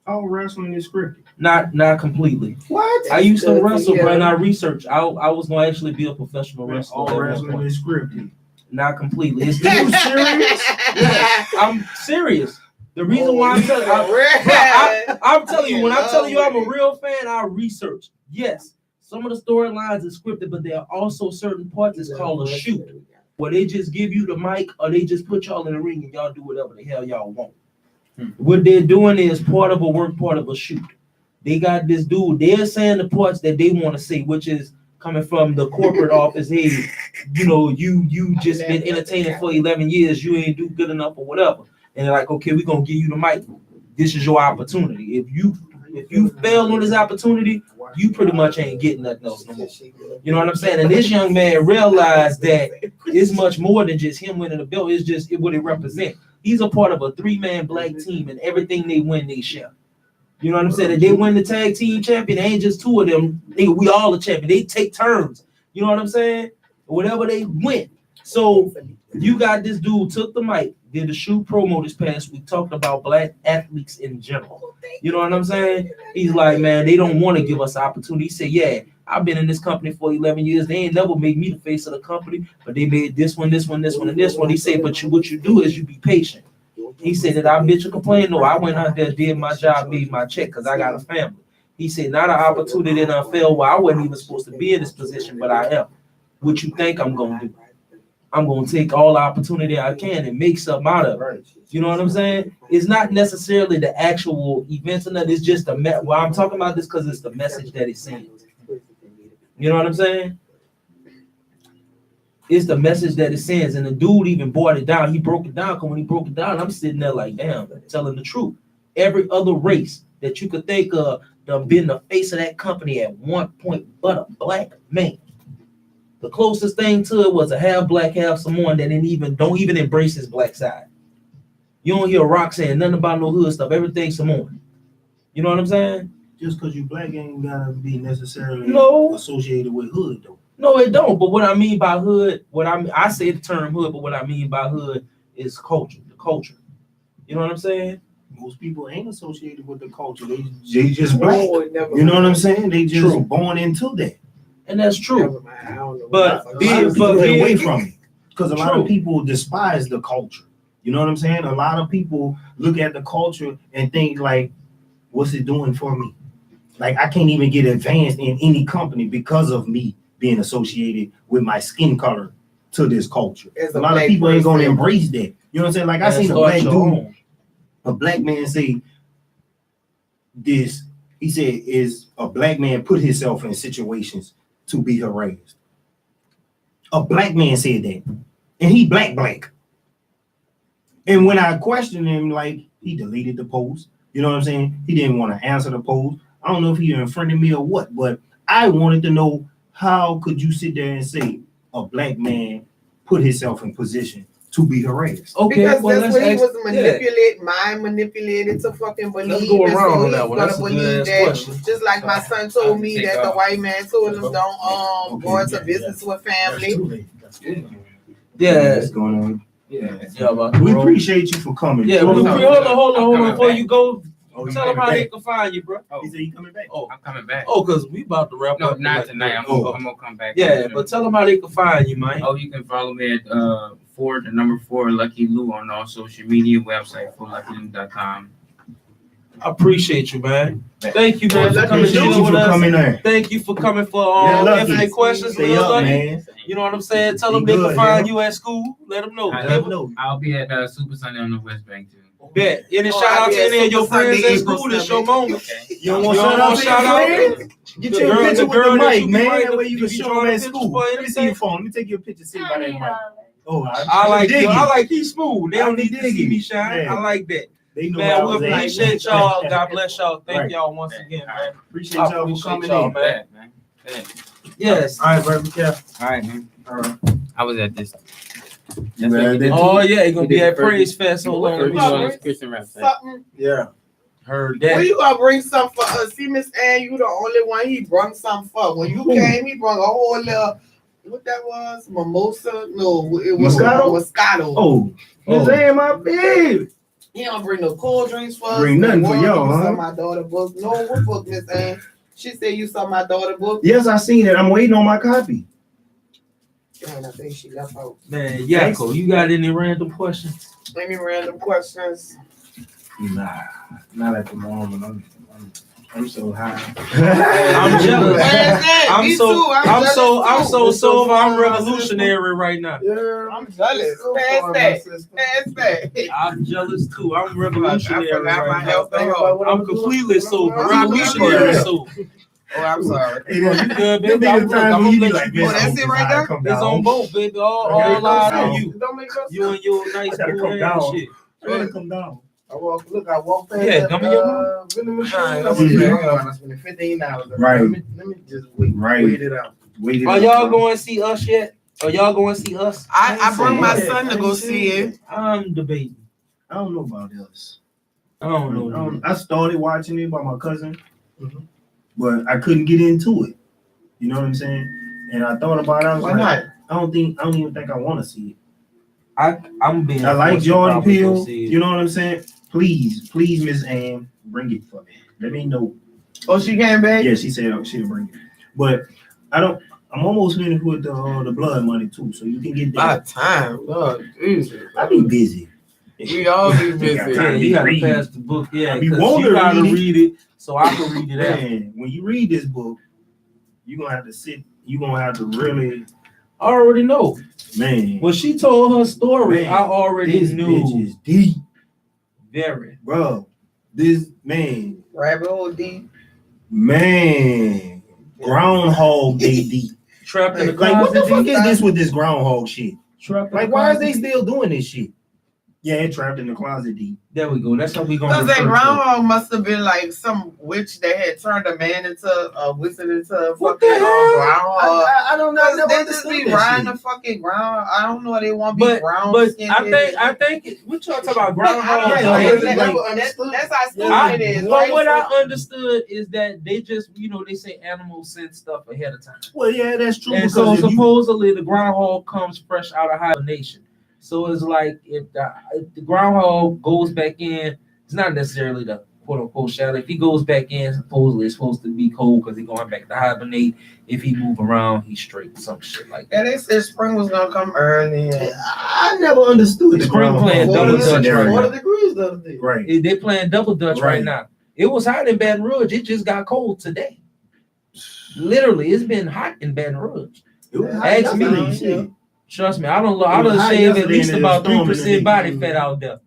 All wrestling is scripted. Not completely. What? I used to Good to wrestle, hear. bro, and I researched. I was gonna actually be a professional wrestler. All at one wrestling point. is scripted. Not completely. It's You serious? Yes, I'm serious. The reason why Right. I'm telling you, when I'm telling you I'm a real fan, I research. Yes, some of the storylines is scripted, but there are also certain parts that's called a shoot, where they just give you the mic or they just put y'all in the ring and y'all do whatever the hell y'all want. What they're doing is part of a work, part of a shoot. They got this dude, they're saying the parts that they want to say, which is coming from the corporate office. Hey, you know, you just been entertaining for 11 years, you ain't do good enough or whatever. And they're like, okay, we're gonna give you the mic. This is your opportunity. If you fail on this opportunity, you pretty much ain't getting nothing else no more. You know what I'm saying? And this young man realized that it's much more than just him winning the belt. It's just what it represents. He's a part of a 3-man black team, and everything they win, they share. You know what I'm saying? If they win the tag team champion, it ain't just two of them. We all a champion. They take turns. You know what I'm saying? Whatever they win. So you got this dude took the mic, did the shoot promo this past week, talked about black athletes in general. You know what I'm saying? He's like, man, they don't want to give us opportunity. He said, yeah, I've been in this company for 11 years. They ain't never made me the face of the company, but they made this one, this one, this one, and this one. He said, but what you do is you be patient. He said that I bitch or complain. No, I went out there, did my job, made my check because I got a family. He said, not an opportunity that I fell where I wasn't even supposed to be in this position, but I am. What you think I'm going to do? I'm going to take all the opportunity I can and make something out of it. You know what I'm saying? It's not necessarily the actual events and that. It's just the well, I'm talking about this because it's the message that it sends. You know what I'm saying? It's the message that it sends. And the dude even brought it down. He broke it down because when he broke it down, I'm sitting there like, damn, telling the truth. Every other race that you could think of done been the face of that company at one point but a black man. The closest thing to it was a half black, half Samoan that don't even embrace his black side. You don't hear Rock saying nothing about no hood stuff. Everything's Samoan. You know what I'm saying? Just because you black ain't gotta be necessarily associated with hood though. No, it don't. But what I mean by hood, I say the term hood, but what I mean by hood is culture, the culture. You know what I'm saying? Most people ain't associated with the culture. They just black. You know what I'm saying? They just born into that. And that's true. But being away from it. Because a lot of people despise the culture. You know what I'm saying? A lot of people look at the culture and think like, what's it doing for me? Like I can't even get advanced in any company because of me being associated with my skin color to this culture. A lot of people ain't gonna embrace that. You know what I'm saying? Like I seen a black dude, a black man say this. He said, "Is a black man put himself in situations to be harassed?" A black man said that, and he black. And when I questioned him, like, he deleted the post. You know what I'm saying? He didn't want to answer the post. I don't know if he unfriended me or what, but I wanted to know, how could you sit there and say a black man put himself in position to be harassed? Okay, Because well, that's let's what he ask, was mind manipulated to fucking believe. Let's go and around so on that he's one. gonna That's a believe good ass that. question. Just like my son told me that the white man told him don't go into business with family. Yeah. What's going on? Yeah, We appreciate you for coming. Yeah, hold on. Before you go, Oh, tell them how they can find you, bro. He said he coming back. Oh, I'm coming back. oh, cause we about to wrap No, up. not like tonight. that. I'm gonna come back. Yeah, but tell them how they can find you, man. Oh, you can follow me at 4 Lucky Lou on all social media, website ForLuckyLou.com. I appreciate you, man. Thank you, man, for coming Appreciate chilling you with for us. coming there. Thank you for coming for Yeah, Lucky. infinite questions. Stay Real up, Lucky. man. You know what I'm saying? Tell Be them they good, can find yeah. you at school. Let them know. I Let them know. I'll be at Super Sunday on the West Bank too. Bet. Any Oh, shout I'll out be to at any of your Super friends Sunday, at April school? This your 7th. moment. Okay. You don't You want don't shout want out to shout your out? friends? Get The your girl- picture the with girl the that mic, you man. write That the- way you you can be show drawing them at pictures school. for Let me see anything? your phone. Let me take your picture. See by that mic. Oh, I like dig you. it. I like he's smooth. They I don't be need to see digging. me shine. Yeah. I like that. They know Man, I we was at. appreciate y'all. God bless y'all. Thank Right. y'all once again, man. Appreciate I y'all for appreciate coming y'all, in. man. Man. Yes. All right, brother. Yeah. All right, man. All right. I was at this. You ready? Oh yeah, you're gonna We be did at the first- Praise Fest. Hold on, let me show you. Christian rap. Something. Yeah. Heard When that. you gonna bring some for us? See, Miss Ann, you the only one he brung some for. When you came, he brought a whole little, what that was? Mimosa? No, it was Moscato. Oh, Miss Ann, my baby. He don't bring no cold drinks for us. Bring nothing no for water. y'all, You huh? saw my daughter book. No, what book, Miss Ann? She said you saw my daughter book. Yes, I seen it. I'm waiting on my copy. And I think she left out. Man, Yakko, you got any random questions? Any random questions? Nah, not at the moment. I'm so high. I'm jealous. Where's that? I'm Me so too. I'm so It's sober. I'm fun, revolutionary right now. Yeah, I'm jealous. Pass that. I'm jealous too. I'm revolutionary I forgot my right now. health thing. I'm completely sober. Oh, Revolutionary yeah. sober. Oh, I'm sorry. Hey, You good, there baby? be I'm the look, time I'm when you gonna be let like, you "Man, Oh, that's it right there? come It's on down. both, baby. All Okay, eyes come on down. you. Don't make us. You and your nice I gotta blue come hair down. and shit. I gotta come down. I walk past Yeah, that, come in your vending machine. Alright, I was yeah. like, "Oh, I spent $15. Right. Let me just wait it out. Wait it Are out, y'all bro. going to see us yet? Are y'all going to see us? I brought my Yeah, son to I go ain't see seen it. I'm debating. I don't know about this. I don't know. I started watching it by my cousin, Mhm. but I couldn't get into it. You know what I'm saying? And I thought about it. I was Why like, not? I don't even think I want to see it. I'm being. I like forced to Jordan probably go Peele. see it. You know what I'm saying? Please, Miss Ann, bring it for me. Let me know. Oh, she came back? Yeah, she said she'll bring it. But I'm almost finished with the blood money too, so you can get My that. time. Lord Jesus. I be busy. We all be busy. Yeah, you gotta pass the book. Yeah, I be 'cause wanting you to gotta read it. read it so I can read it after. Man, when you read this book, you're gonna have to sit. You're gonna have to really, I already know. man. When she told her story, Man, I already This knew. bitch is deep, Very. bro. This man, Rabbit hole deep. man, Groundhog Day deep. Trapped in the Like, what the closet. fuck is this with this groundhog shit? Trapped in Like, the why is closet. they still doing this shit? Yeah, trapped in the closet deep. There we go. That's how we gonna Because that refer to it. groundhog must have been like some witch that had turned a man into a wizard into a What fucking the hell? groundhog. I don't know. I Because never they just understood be that riding shit. the fucking ground. I don't know. They want to be But brown skinned. I think what y'all talking about Look, I groundhog. don't Yeah, know. like, That's how stupid it is. Well, Right? what So- I understood is that they just, they say animals sense stuff ahead of time. Well, yeah, that's true. And because so if you- supposedly the groundhog comes fresh out of hibernation. So it's like if the groundhog goes back in, it's not necessarily the quote unquote shadow. If he goes back in, supposedly it's supposed to be cold because he's going back to hibernate. If he move around, he's straight. Some shit like that. And they said spring was gonna come early. And I never understood the Spring groundhog playing Day double dutch scenario. right now. 40 degrees the other day. Right. They playing double dutch right Right. now. It was hot in Baton Rouge. It just got cold today. Literally, it's been hot in Baton Rouge. It was hot Ask me. yesterday, shit. Trust me, I don't. It I was done hot shaved at yesterday least and it was about storming 3% today. body fat out there.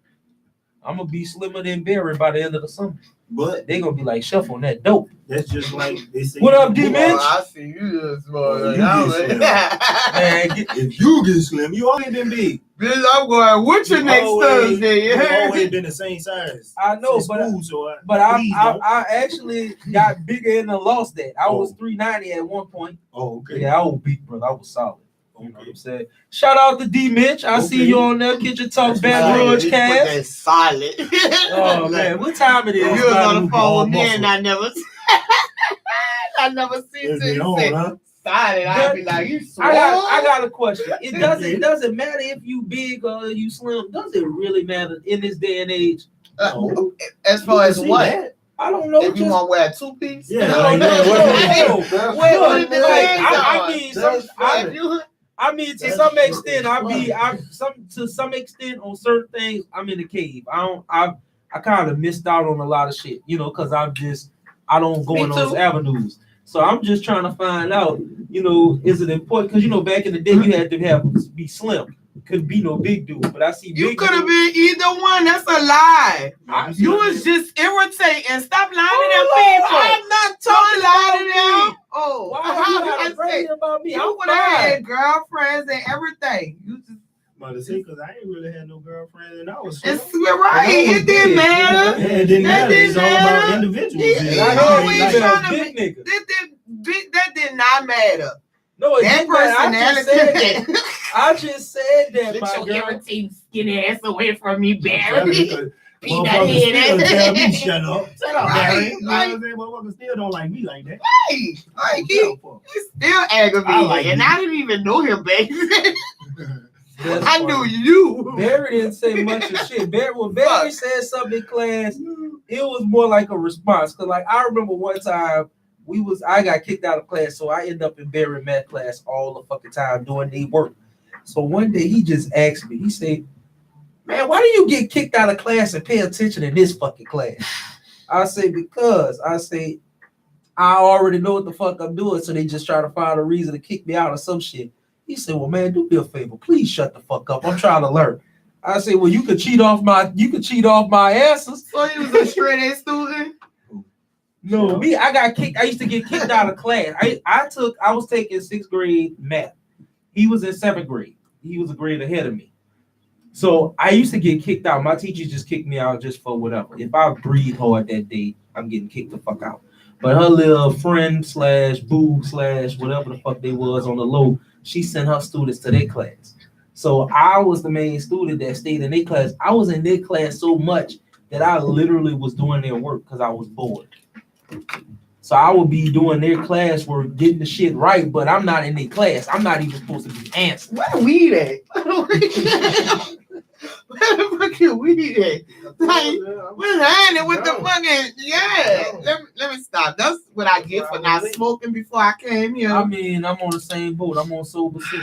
I'm gonna be slimmer than Barry by the end of the summer. But they gonna be like, Chef on that dope. that's just like they say. What up, D-Mitch? I see you this Oh, morning. you get slim. Man, If you get slim, you always been big. Bitch, I'm going with you next Thursday. You Yeah. always been the same size. I know, Since school, so please I don't. actually got bigger and then lost that. I was Oh. 390 at one point. Oh, okay. Yeah, I was big, brother. I was solid. You know what I'm saying? Shout out to D Mitch. I see you on there. Kitchen Talk Baton Rouge cast. That's solid. Oh man, what time it is? You was on the phone with me muscle. and I never seen It's been you on, say huh? solid. I'd be like, you swole? I got a question. It doesn't matter if you big or you slim. Does it really matter in this day and age? As far as what? That. I don't know. If you want to wear a two-piece? Yeah, No, like, no, yeah, no, what- no. Wait, Well, wait, like, I mean, to That's some extent, funny. to some extent on certain things, I'm in the cave. I kind of missed out on a lot of shit, you know, because I don't go Me in those too. avenues. So I'm just trying to find out, you know, is it important? Because you know, back in the day, you had to be slim. Couldn't be no big dude, but I see You big could have dudes. been either one. That's a lie. You was just irritating. Stop lying to them people. I'm not Don't talking lie about to me. them. Oh, Why how you can gotta I bring say? it about me? You I'm would have fine. had girlfriends and everything. You just But to say, because I ain't really had no girlfriend and I was it's slim. right. It didn't matter. Yeah, it didn't That matter. It's didn't all about matter. individuals. Yeah, And Yeah. I know know we he's ain't a trying to big nigga. That did not matter. No, it That didn't matter. personality. I just said that, Get my your girl. irritating skinny ass away from me, Yeah, Barry. because Peanut motherfuckers still head. tell me shut up. Shut up, Barry. You know what I'm saying? Motherfuckers still don't like me like that. Like he still aggravated, I like and you. I didn't even know him, baby. That's I funny. knew you. Barry didn't say much of shit. When Barry said something in class, it was more like a response. Cause like I remember one time I got kicked out of class, so I ended up in Barry math class all the fucking time doing their work. So one day he just asked me, he said, "Man, why do you get kicked out of class and pay attention in this fucking class?" I say, because I already know what the fuck I'm doing, so they just try to find a reason to kick me out or some shit. He said, "Well, man, do me a favor. Please shut the fuck up. I'm trying to learn." I said, "Well, you could cheat off my answers." So you was a straight A student? No, me, I got kicked. I used to get kicked out of class. I was taking 6th grade math. He was in 7th grade. He was a grade ahead of me. So I used to get kicked out. My teachers just kicked me out just for whatever. If I breathe hard that day, I'm getting kicked the fuck out. But her little friend / boo / whatever the fuck they was on the low, she sent her students to their class. So I was the main student that stayed in their class. I was in their class so much that I literally was doing their work because I was bored. So I would be doing their class work, getting the shit right, but I'm not in their class. I'm not even supposed to be answering. Where the weed at? Where the fucking weed at? Like, we're hanging with the fucking, yeah. Let me stop. That's what I get for not smoking before I came here. I mean, I'm on the same boat. I'm on sober city.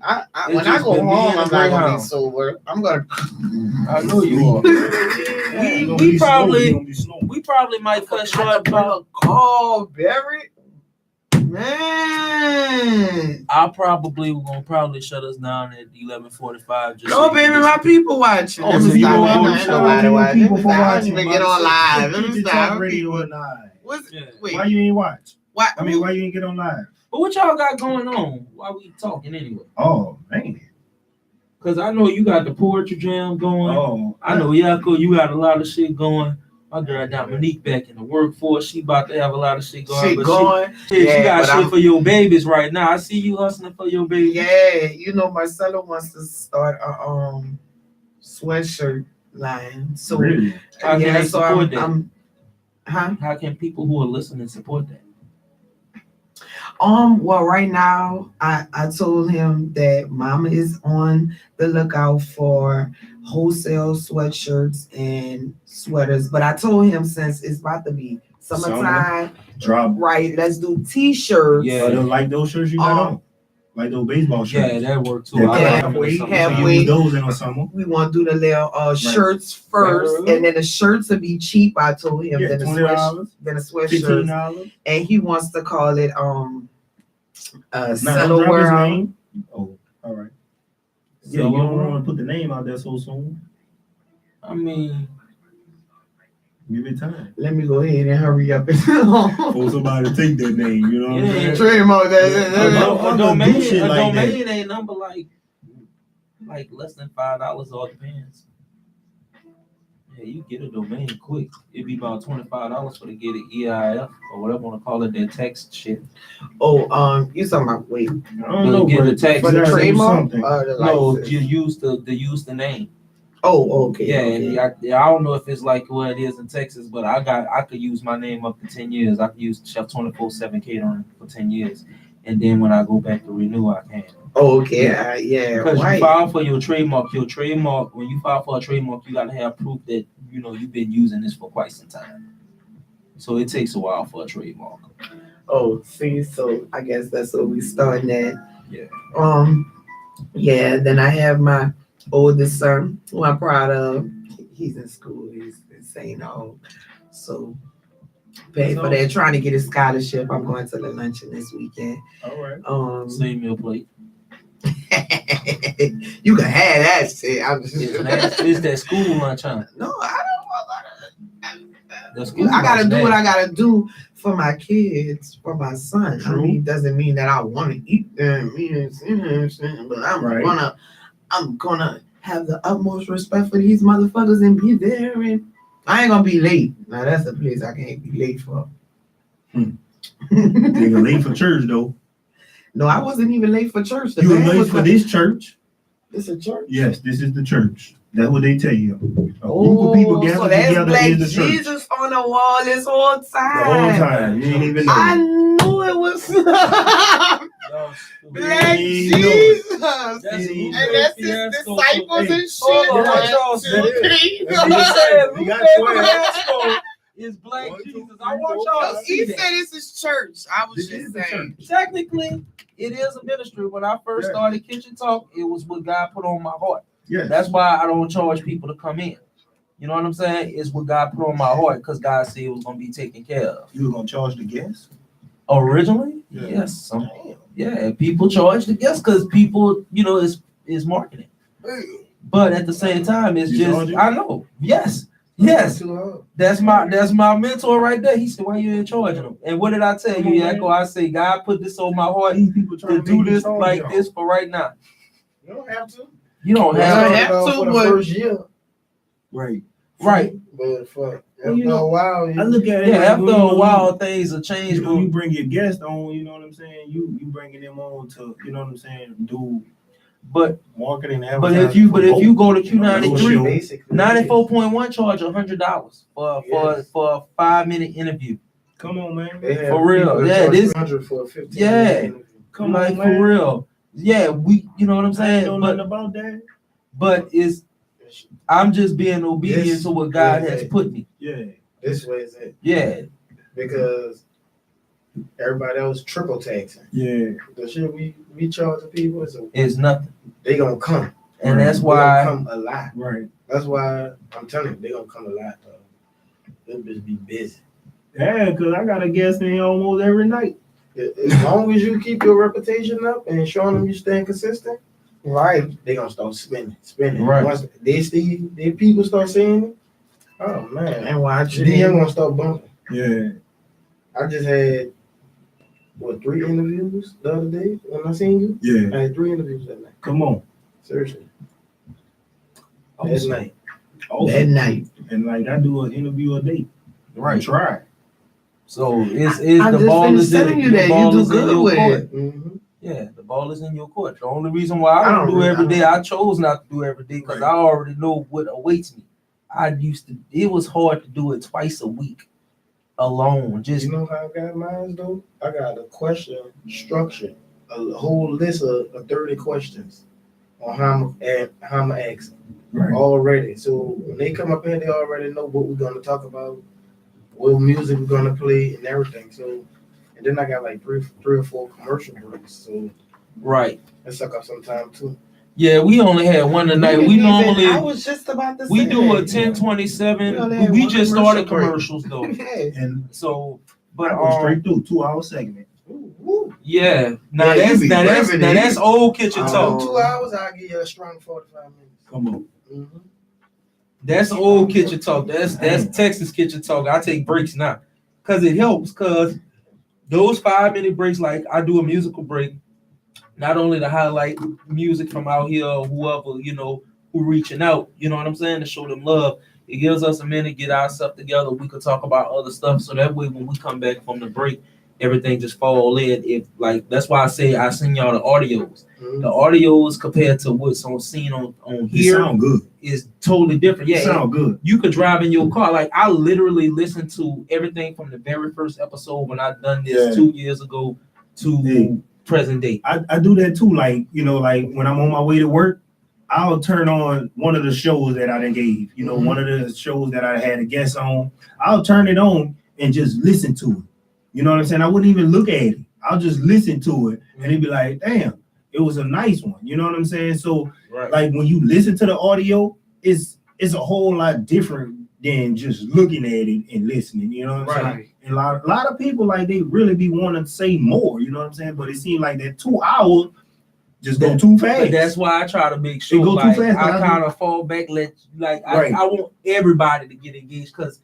It's When I just go been me home, and I'm the not gonna be Greyhound. sober. I'm gonna. I know you are. We probably might cut short. Call Barry. Man. We're gonna probably shut us down at 11:45. Just No, baby, my people watching. Oh, Let so me you stop. want Ain't to nobody watching. people Let me for stop. I don't watching, even man. get on live. Let me Keep the stop. talk radio at 9. What's, Yeah. wait, Why you ain't watch? what? I mean, why you ain't get on live? But what y'all got going on while we talking anyway? Oh, man. Because I know you got the poetry jam going. Oh, I know Yako, you got a lot of shit going. My girl Dominique back in the workforce. She about to have a lot of shit going. Shit but going. she Yeah, got but shit I'm- for your babies right now. I see you hustling for your babies. Yeah, you know, Marcelo wants to start a sweatshirt line. So really? How can yeah, they so support that? I'm huh? How can people who are listening support that? Well, right now, I told him that Mama is on the lookout for wholesale sweatshirts and sweaters. But I told him since it's about to be summertime, Drop. right? Let's do t-shirts. Yeah. Like those shirts you got on. Like those baseball shirts. Yeah, that worked too. Yeah, I like them in the halfway- summertime. halfway. Use those in the summer. We want to do the little shirts first, Right. and then the shirts will be cheap. I told him Yeah, then the $20, sweatshirts, $15. and he wants to call it Now, Cello don't drop his World. name. Oh, all right. Yeah, Cello you don't World. want to put the name out there so soon. I mean, Give it time. Let me go ahead and hurry up and For somebody to take that name, you know what I'm Yeah. saying? trademark A that. domain, do shit a like domain ain't number like less than $5. All depends. Yeah, you get a domain quick. It'd be about $25 for to get an EIF or whatever you want to call it, that text shit. Oh, you talking about wait I don't know, Get bro. the text. for the You gotta do trademark? something. The No, license? you use the name. Oh, okay. Yeah, okay. and I don't know if it's like what it is in Texas, but I could use my name up to 10 years. I could use Chef 24/7 Catering for 10 years, and then when I go back to renew, I can. Oh, okay. Yeah. Because Right. you file for your trademark, when you file for a trademark, you gotta have proof that you've been using this for quite some time. So it takes a while for a trademark. Oh, see, so I guess that's what we starting at. Yeah. Yeah. Then I have my oldest son, who I'm proud of. He's in school. He's insane. So pay for that. Trying to get his scholarship. I'm going to the luncheon this weekend. All right. Save me a plate. You can have that shit. I'm just It's that school lunch, huh? No, I The school I gotta lunch, do what man. I gotta do for my kids, for my son. I True. mean, it doesn't mean that I want to eat them, but I'm gonna have the utmost respect for these motherfuckers and be there. And I ain't gonna be late. Now that's a place I can't be late for. Nigga late for church though. No, I wasn't even late for church. The You were band late was for like- this church? It's a church. Yes, this is the church. That's what they tell you. A group Oh, of people so gathered that's together Black is the church. Jesus on the wall this whole time. The whole time. You ain't even know. I knew it was Y'all stupid. Black You know Jesus. That's And Lupe that's his Fiasco. disciples Hey, and shit. hold on, One, what y'all two, said? three. He said We got Lupe 12. Fiasco is Black 1, 2, Jesus. 3, I want 4, y'all No, to see he that. said it's his church. I was This just is the saying. church. Technically, it is a ministry. When I first Yeah. started Kitchen Talk, it was what God put on my heart. Yes. That's why I don't charge people to come in. You know what I'm saying? It's what God put on my heart because God said it was going to be taken care of. You were gonna charge the guests? Originally, Yeah. yes. Damn. Yeah, people charge the guests because people, is marketing. But at the same time, it's You just charge it? I know. Yes. That's my mentor right there. He said, "Why you ain't charging them?" And what did I tell Come you, on, Yakko? I say, God put this on my heart These people to trying to do make you this charge like y'all. this for right now. You don't have to. You don't Well, have I to. have to, for the but- first year. Right. Right. But for Well, after you know, a while, I look at it. Yeah, like, after when, a while, things will change. you bring your guest on, you know what I'm saying? You bringing them on to, you know what I'm saying, do But marketing. but if you go to Q93, basically 94.1 charge $100 for Yes. for a 5-minute interview. come on, man. they have For real, people yeah, charge this- 200 for a 15 Yeah. minute interview. Come Like on, for man. real. Yeah, you know what I'm I ain't saying? know nothing about that. But I'm just being obedient This to what God was has it. put me. Yeah. This way is it Yeah. because everybody else triple taxing. Yeah. The shit we charge the people, so It's nothing. they gonna come. And that's They why gonna come a lot. Right. That's why I'm telling you, they gonna come a lot. Though. Them bitches be busy. Yeah, because I got a guest in here almost every night. As long as you keep your reputation up and showing them you staying consistent, Right. they gonna start spending. Right. Once their people start seeing it, oh man, And watching DM it. gonna start bumping. Yeah. I just had 3 interviews the other day when I seen you. Yeah. I had 3 interviews that night. Come on. Seriously, that Awesome. night. That Awesome. night. And like I do an interview a day. right. Try. So it's I the just ball finished is in telling you the that. ball You do is in good your with court. it. Mm-hmm. Yeah, the ball is in your court. The only reason why I don't do really- every I day, don't- I chose not to do every day because Right. I already know what awaits me. It was hard to do it twice a week alone. Just You know how I got mine though? I got a question structure, a whole list of 30 questions on how I'm gonna ask them Right. already. So when they come up here, they already know what we're gonna talk about, what music we're gonna play, and everything. So, and then I got like three or four commercial breaks. So right. that suck up some time too. Yeah, we only had one tonight. We I normally was just about to say we do a that. 10:27. We only had We one just commercial started break. commercials though. Yeah. And So, but but I go straight through 2-hour segment. yeah. Now Yeah, you be that's riveting. now that's old kitchen Oh. talk. 2 hours, I'll give you a strong 45 minutes. Come on. Mm-hmm. That's old kitchen talk. That's Texas kitchen talk. I take breaks now because it helps. Because those 5-minute breaks, like I do a musical break, not only to highlight music from out here or whoever who reaching out. You know what I'm saying, to show them love. It gives us a minute, get our stuff together. We could talk about other stuff, so that way when we come back from the break, everything just fall in. If like that's why I say I send y'all the audios. The audios compared to what's on seen on here sound good. Is totally different. Yeah, sound good. You could drive in your car. Like I literally listened to everything from the very first episode when I done this 2 years ago to present day. I do that too. Like like when I'm on my way to work, I'll turn on one of the shows that I done gave. One of the shows that I had a guest on. I'll turn it on and just listen to it. You know what I'm saying? I wouldn't even look at it. I'll just listen to it, and it'd be like, damn, it was a nice one. You know what I'm saying? So, like when you listen to the audio, it's a whole lot different than just looking at it and listening. You know what I'm saying? And a lot of people, like, they really be wanting to say more. You know what I'm saying? But it seems like that 2 hours just go too fast. But that's why I try to make sure It go like, too fast, I kind of fall back, I want everybody to get engaged, because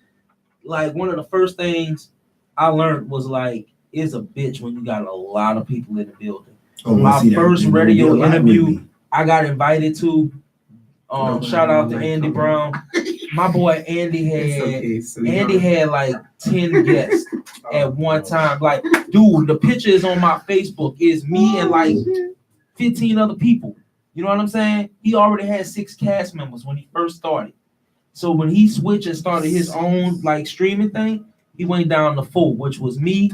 like one of the first things I learned was like, it's a bitch when you got a lot of people in the building. My first radio interview I got invited to, shout out to Andy Brown. My boy Andy had like 10 guests at one time. Like, dude, the picture is on my Facebook. It's me and like 15 other people. You know what I'm saying? He already had 6 cast members when he first started. So when he switched and started his own like streaming thing, he went down to 4, which was me,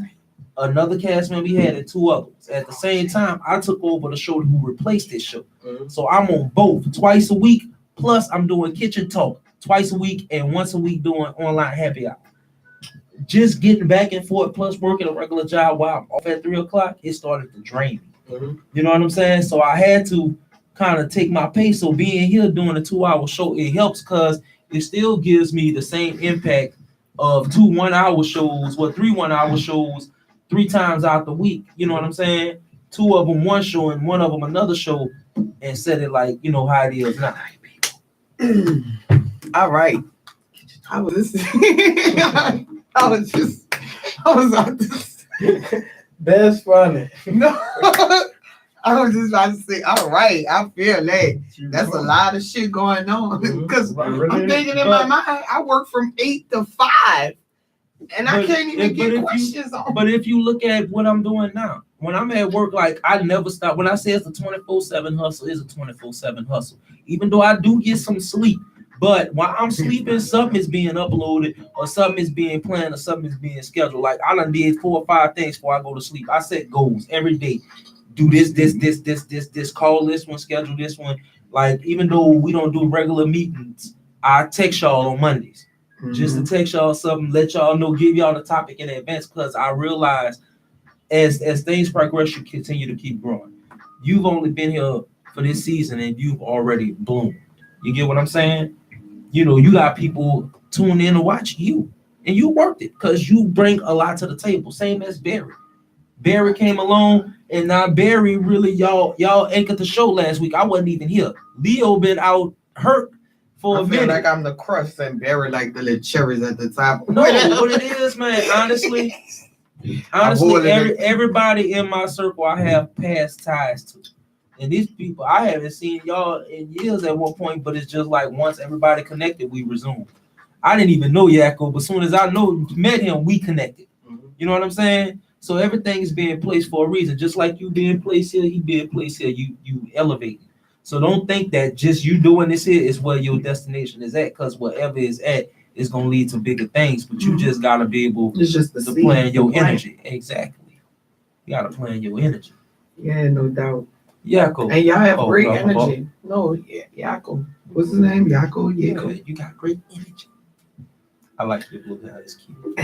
another cast member he had, and 2 others. At the same time, I took over the show who replaced this show. So I'm on both twice a week, plus I'm doing kitchen talk twice a week, and once a week doing online happy hour. Just getting back and forth, plus working a regular job while I'm off at 3 o'clock, it started to drain me. You know what I'm saying? So I had to kind of take my pace. So being here doing a 2-hour show, it helps because it still gives me the same impact of 2 1-hour shows, 3 1-hour shows 3 times out the week. You know what I'm saying? 2 of them one show and 1 of them another show, and set it like how it is now. All right. I was listening. I was on this. That's funny. No, I was just about to say, all right, I feel that. That's a lot of shit going on. Because I'm thinking in my mind, I work from 8 to 5. And I can't even get questions on. But if you look at what I'm doing now, when I'm at work, like I never stop. When I say it's a 24/7 hustle, it's a 24/7 hustle. Even though I do get some sleep, but while I'm sleeping, something is being uploaded, or something is being planned, or something is being scheduled. Like I done did 4 or 5 things before I go to sleep. I set goals every day. Do this, call this one, schedule this one. Like even though we don't do regular meetings, I text y'all on Mondays. Just to text y'all something, let y'all know, give y'all the topic in advance, because I realize as things progress, you continue to keep growing. You've only been here for this season and you've already bloomed. You get what I'm saying? You got people tune in to watch you, and you worked it because you bring a lot to the table. Same as Barry. Barry came along, and now Barry really y'all anchored the show last week. I wasn't even here. Leo been out hurt for a minute. I feel like I'm the crust and Barry like the little cherries at the top. No, what it is, man, honestly, everybody in my circle I have past ties to. And these people, I haven't seen y'all in years at one point, but it's just like once everybody connected, we resumed. I didn't even know Yakko, but as soon as I met him, we connected. You know what I'm saying? So everything is being placed for a reason. Just like you being placed here, he being placed here, you elevate. So don't think that just you doing this here is where your destination is at, because whatever is at is going to lead to bigger things, but you just got to be able to plan your energy. Exactly. You got to plan your energy. Yeah, no doubt. Yakko. And y'all have great energy. No, yeah, Yakko. What's his name? Yakko? Yeah, you got great energy. I like your blue guy. It's cute.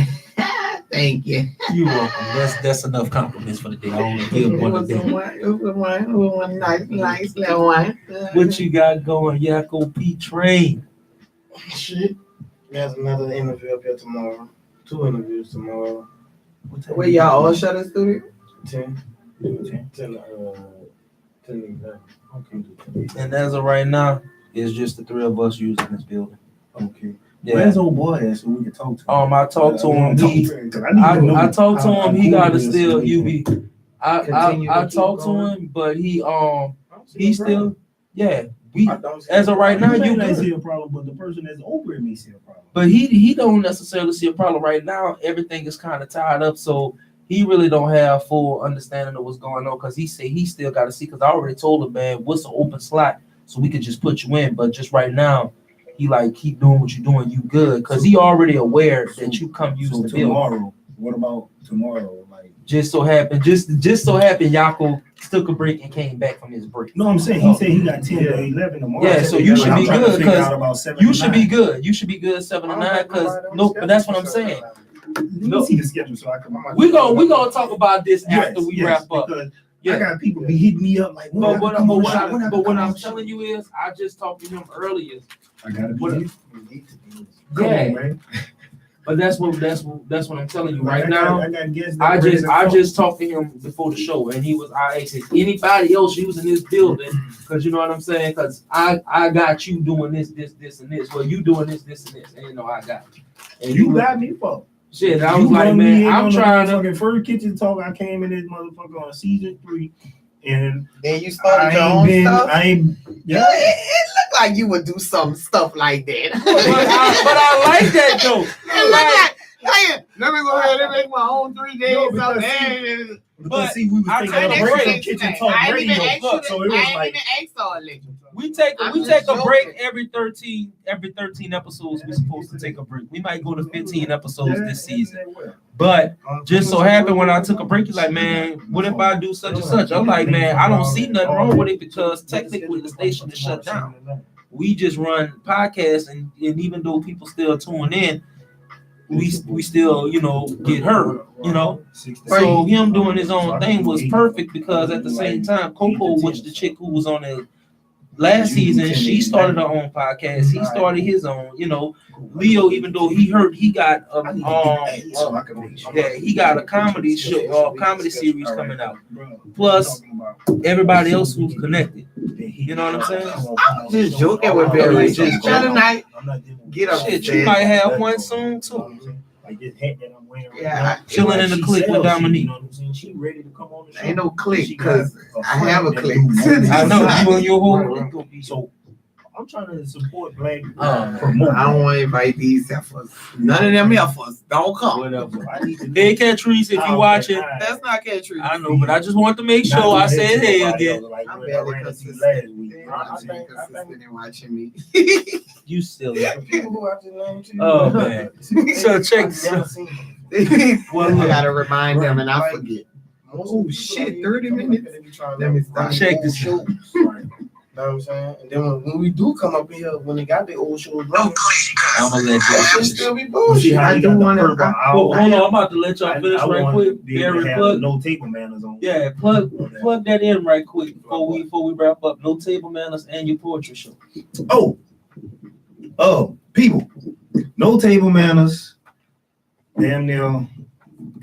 Thank you. You're welcome. That's enough compliments for the day. I only give one a day. One nice little one. What you got going, Yakko P Train? Shit. There's another interview up here tomorrow. 2 interviews tomorrow. Where y'all all shut in studio? 10. 10 11. And as of right now, it's just the 3 of us using this building. Okay. Yeah. Where's old boy at so we can talk to him? I talked to him. I talked to him. He gotta still UB. I talked to him, but he still we as of right now you may good. see a problem, but the person that's over it may see a problem. But he don't necessarily see a problem right now. Everything is kind of tied up, so he really don't have full understanding of what's going on. Because he said he still got to see. Because I already told him, man, what's the open slot so we could just put you in. But just right now, he like keep doing what you're doing. You good? Because he already aware that you come use the building. Tomorrow. What about tomorrow? Like just so happened Yako took a break and came back from his break. no, I'm saying he said he got 10 to 11 tomorrow. Yeah, so you should be good because you should be good. You should be good 7 to 9 because no, but that's what I'm saying. No, see the schedule so I can. We gonna talk about this after we wrap up. Because Yeah. I got people be hitting me up like, But what I'm telling you is, I just talked to him earlier. I gotta What- be. Yeah. On, man. But that's what I'm telling you right I now. got guests that I ready just to I talk. just talked to him before the show, and I asked if anybody else using this building, because you know what I'm saying. Because I got you doing this, and this. Well, you doing this, and this, and you know I got you. And You got me for. shit. I You was like, run me man, in I'm on the trying to. motherfucking first kitchen talk. I came in this motherfucker on season 3, and Then you I started your ain't own been. stuff. I ain't. Yeah, it looked like you would do some stuff like that. But I like that though. It looked like, hey, let me go ahead and make my own 3 days. No, because Something. Because see, we was I taking told a you break right. from kitchen talk radio, so it was like. We take I'm a just break joking. every 13 episodes. We're supposed to take a break. We might go to 15 episodes this season. But just so happened when I took a break, he's like, man, what if I do such and such? I'm like, man, I don't see nothing wrong with it because technically the station is shut down. We just run podcasts, and even though people still tune in, we still, get hurt, So him doing his own thing was perfect because at the same time, Coco, which the chick who was on the last season, she started her own podcast. He started his own, Leo, even though he hurt, he got he got a comedy show, comedy series coming out. Plus everybody else who's connected. You know what I'm saying? I'm just joking with Barry. Just tonight, get up. Shit, you might have one soon too. Like this hat that I'm wearing. Yeah, Chilling in the clique with Dominique. You know what I'm saying? She ready to come on the show. Ain't no clique She got because a I have a friend clique. that do I know more. you and your whole. So I'm trying to support black Oh, I don't want to invite these efforts. None of them efforts. Don't come. whatever. I need to Hey, Catrice, if you watching, That's not Catrice. I know, but I just want to make sure I said hey again. Like I'm when I barely ran into you consistent. last week. I think consistent in watching me. You silly. People who I just named too. Oh man. So check this out. Well, I gotta remind them and I forget. Oh shit, 30 minutes. Let me stop. Check this out. Know what I'm saying? And then when we do come up here, when they got the old shows running, I'm gonna let that shit y'all. still be See bullshit. how I you do got the wanna- purple Hold out. on, I'm about to let y'all finish right want quick. to be able to Barry, have plug. no table manners on. Yeah, plug that in right quick before we wrap up. No table manners and your poetry show. People, no table manners. Damn near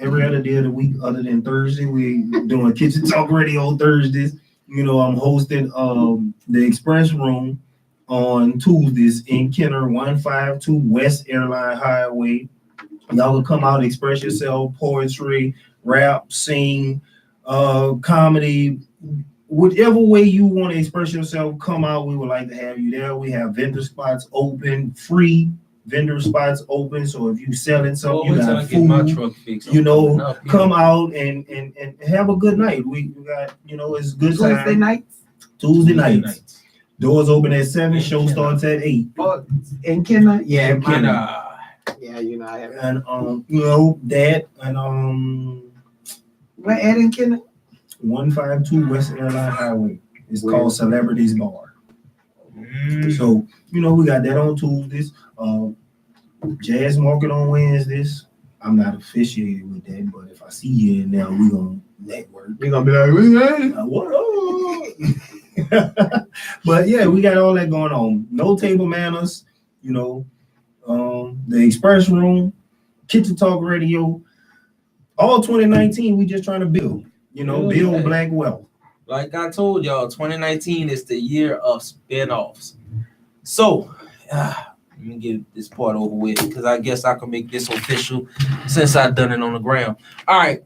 every other day of the week other than Thursday. We doing Kitchen Talk Radio Thursdays. I'm hosting the Express Room on Tuesdays in Kenner, 152 West Airline Highway. Y'all can come out and express yourself, poetry, rap, sing, comedy, whichever way you want to express yourself, come out. We would like to have you there. We have vendor spots open, free vendor spots open. So if you selling something, you got food, truck fixed. come out and have a good night. We got, it's good Tuesday time. nights. Tuesday nights. Doors open at 7, show starts at 8. Oh, in Kenner? Yeah, In Kenner. yeah, I have. And that and Where at in Kenner? 152 West Airline Highway. It's Where? called Celebrities Bar. So, we got that on Tuesdays. Jazz Market on Wednesdays. I'm not officiated with that, but if I see you in there, we're going to network. You're going to be like, What up? But yeah, we got all that going on. No table manners, the Express Room, Kitchen Talk Radio. All 2019, we just trying to build, build black wealth. Like I told y'all, 2019 is the year of spinoffs. So, Let me get this part over with because I guess I can make this official since I've done it on the ground. All right.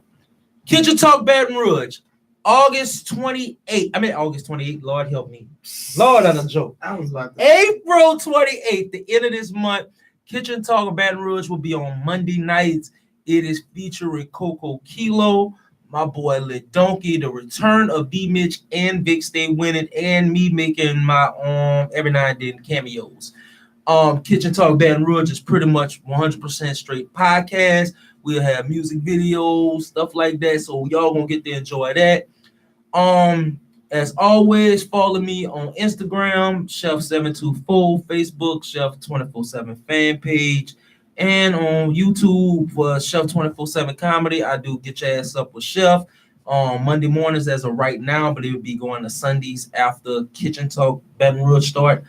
Kitchen Talk Baton Rouge, August 28th. I mean, August 28th. Lord help me. Lord, I'm a joke. I was about to April 28th, the end of this month. Kitchen Talk Baton Rouge will be on Monday nights. It is featuring Coco Kilo, my boy Lit Donkey, the return of B Mitch and Vic Stay Winning, and me making my every now and then cameos. Kitchen Talk Baton Rouge is pretty much 100% straight podcast. We'll have music videos, stuff like that. So y'all gonna get to enjoy that. As always, follow me on Instagram, Chef724, Facebook, Chef 247 fan page, and on YouTube for Chef 247 Comedy. I do Get Your Ass Up with Chef on Monday mornings as of right now, but it will be going to Sundays after Kitchen Talk Baton Rouge start.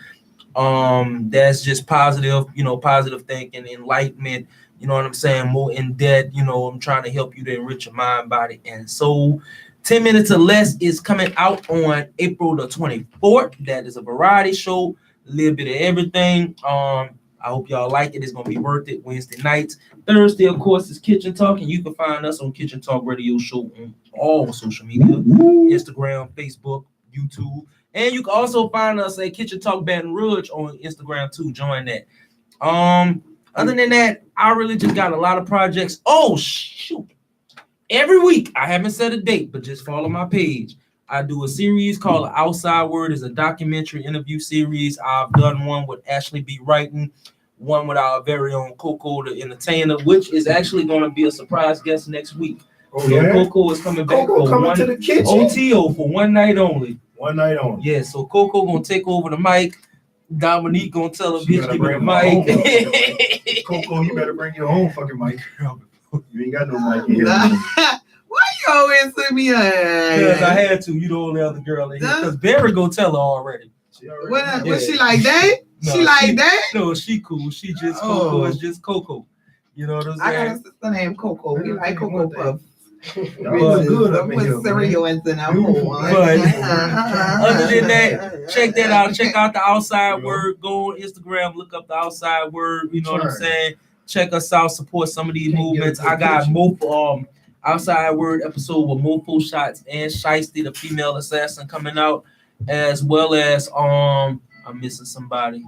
That's just positive, positive thinking, enlightenment, you know what I'm saying, more in depth, I'm trying to help you to enrich your mind, body, and soul. 10 Minutes or Less is coming out on April the 24th. That is a variety show, a little bit of everything. I hope y'all like it. It's gonna be worth it. Wednesday nights. Thursday, of course, is Kitchen Talk, and you can find us on Kitchen Talk Radio Show on all social media, Instagram, Facebook, YouTube. And you can also find us at Kitchen Talk Baton Rouge on Instagram too. Join that. Other than that, I really just got a lot of projects. Oh shoot! Every week, I haven't set a date, but just follow my page. I do a series called Outside Word. It's a documentary interview series. I've done one with Ashley B. Wrighton, one with our very own Coco the Entertainer, which is actually going to be a surprise guest next week. Oh, yeah? Coco is coming back Coco for coming one to the kitchen. OTO for one night only. One night only. Yeah, so Coco gonna take over the mic. Dominique gonna tell her She bitch gotta give me the bring my own mic. Coco, you better bring your own fucking mic. You ain't got no mic in here. why you always send me Because I had to. You the only other girl in here. Because Barry gonna tell her already. what she like that? No, she like that? No, she cool. She just Oh. Coco is just Coco. You know what I'm I got a saying? sister named Coco. We like Coco Puffs. Y'all look good up in here, With cereal and then I'm But other than that, check that out. Check out the Outside Word. Go on Instagram, look up the Outside Word. You know what I'm saying? Check us out. Support some of these movements. I got more Outside Word episode with Mofo Shots and Shiesty, the female assassin, coming out, as well as I'm missing somebody.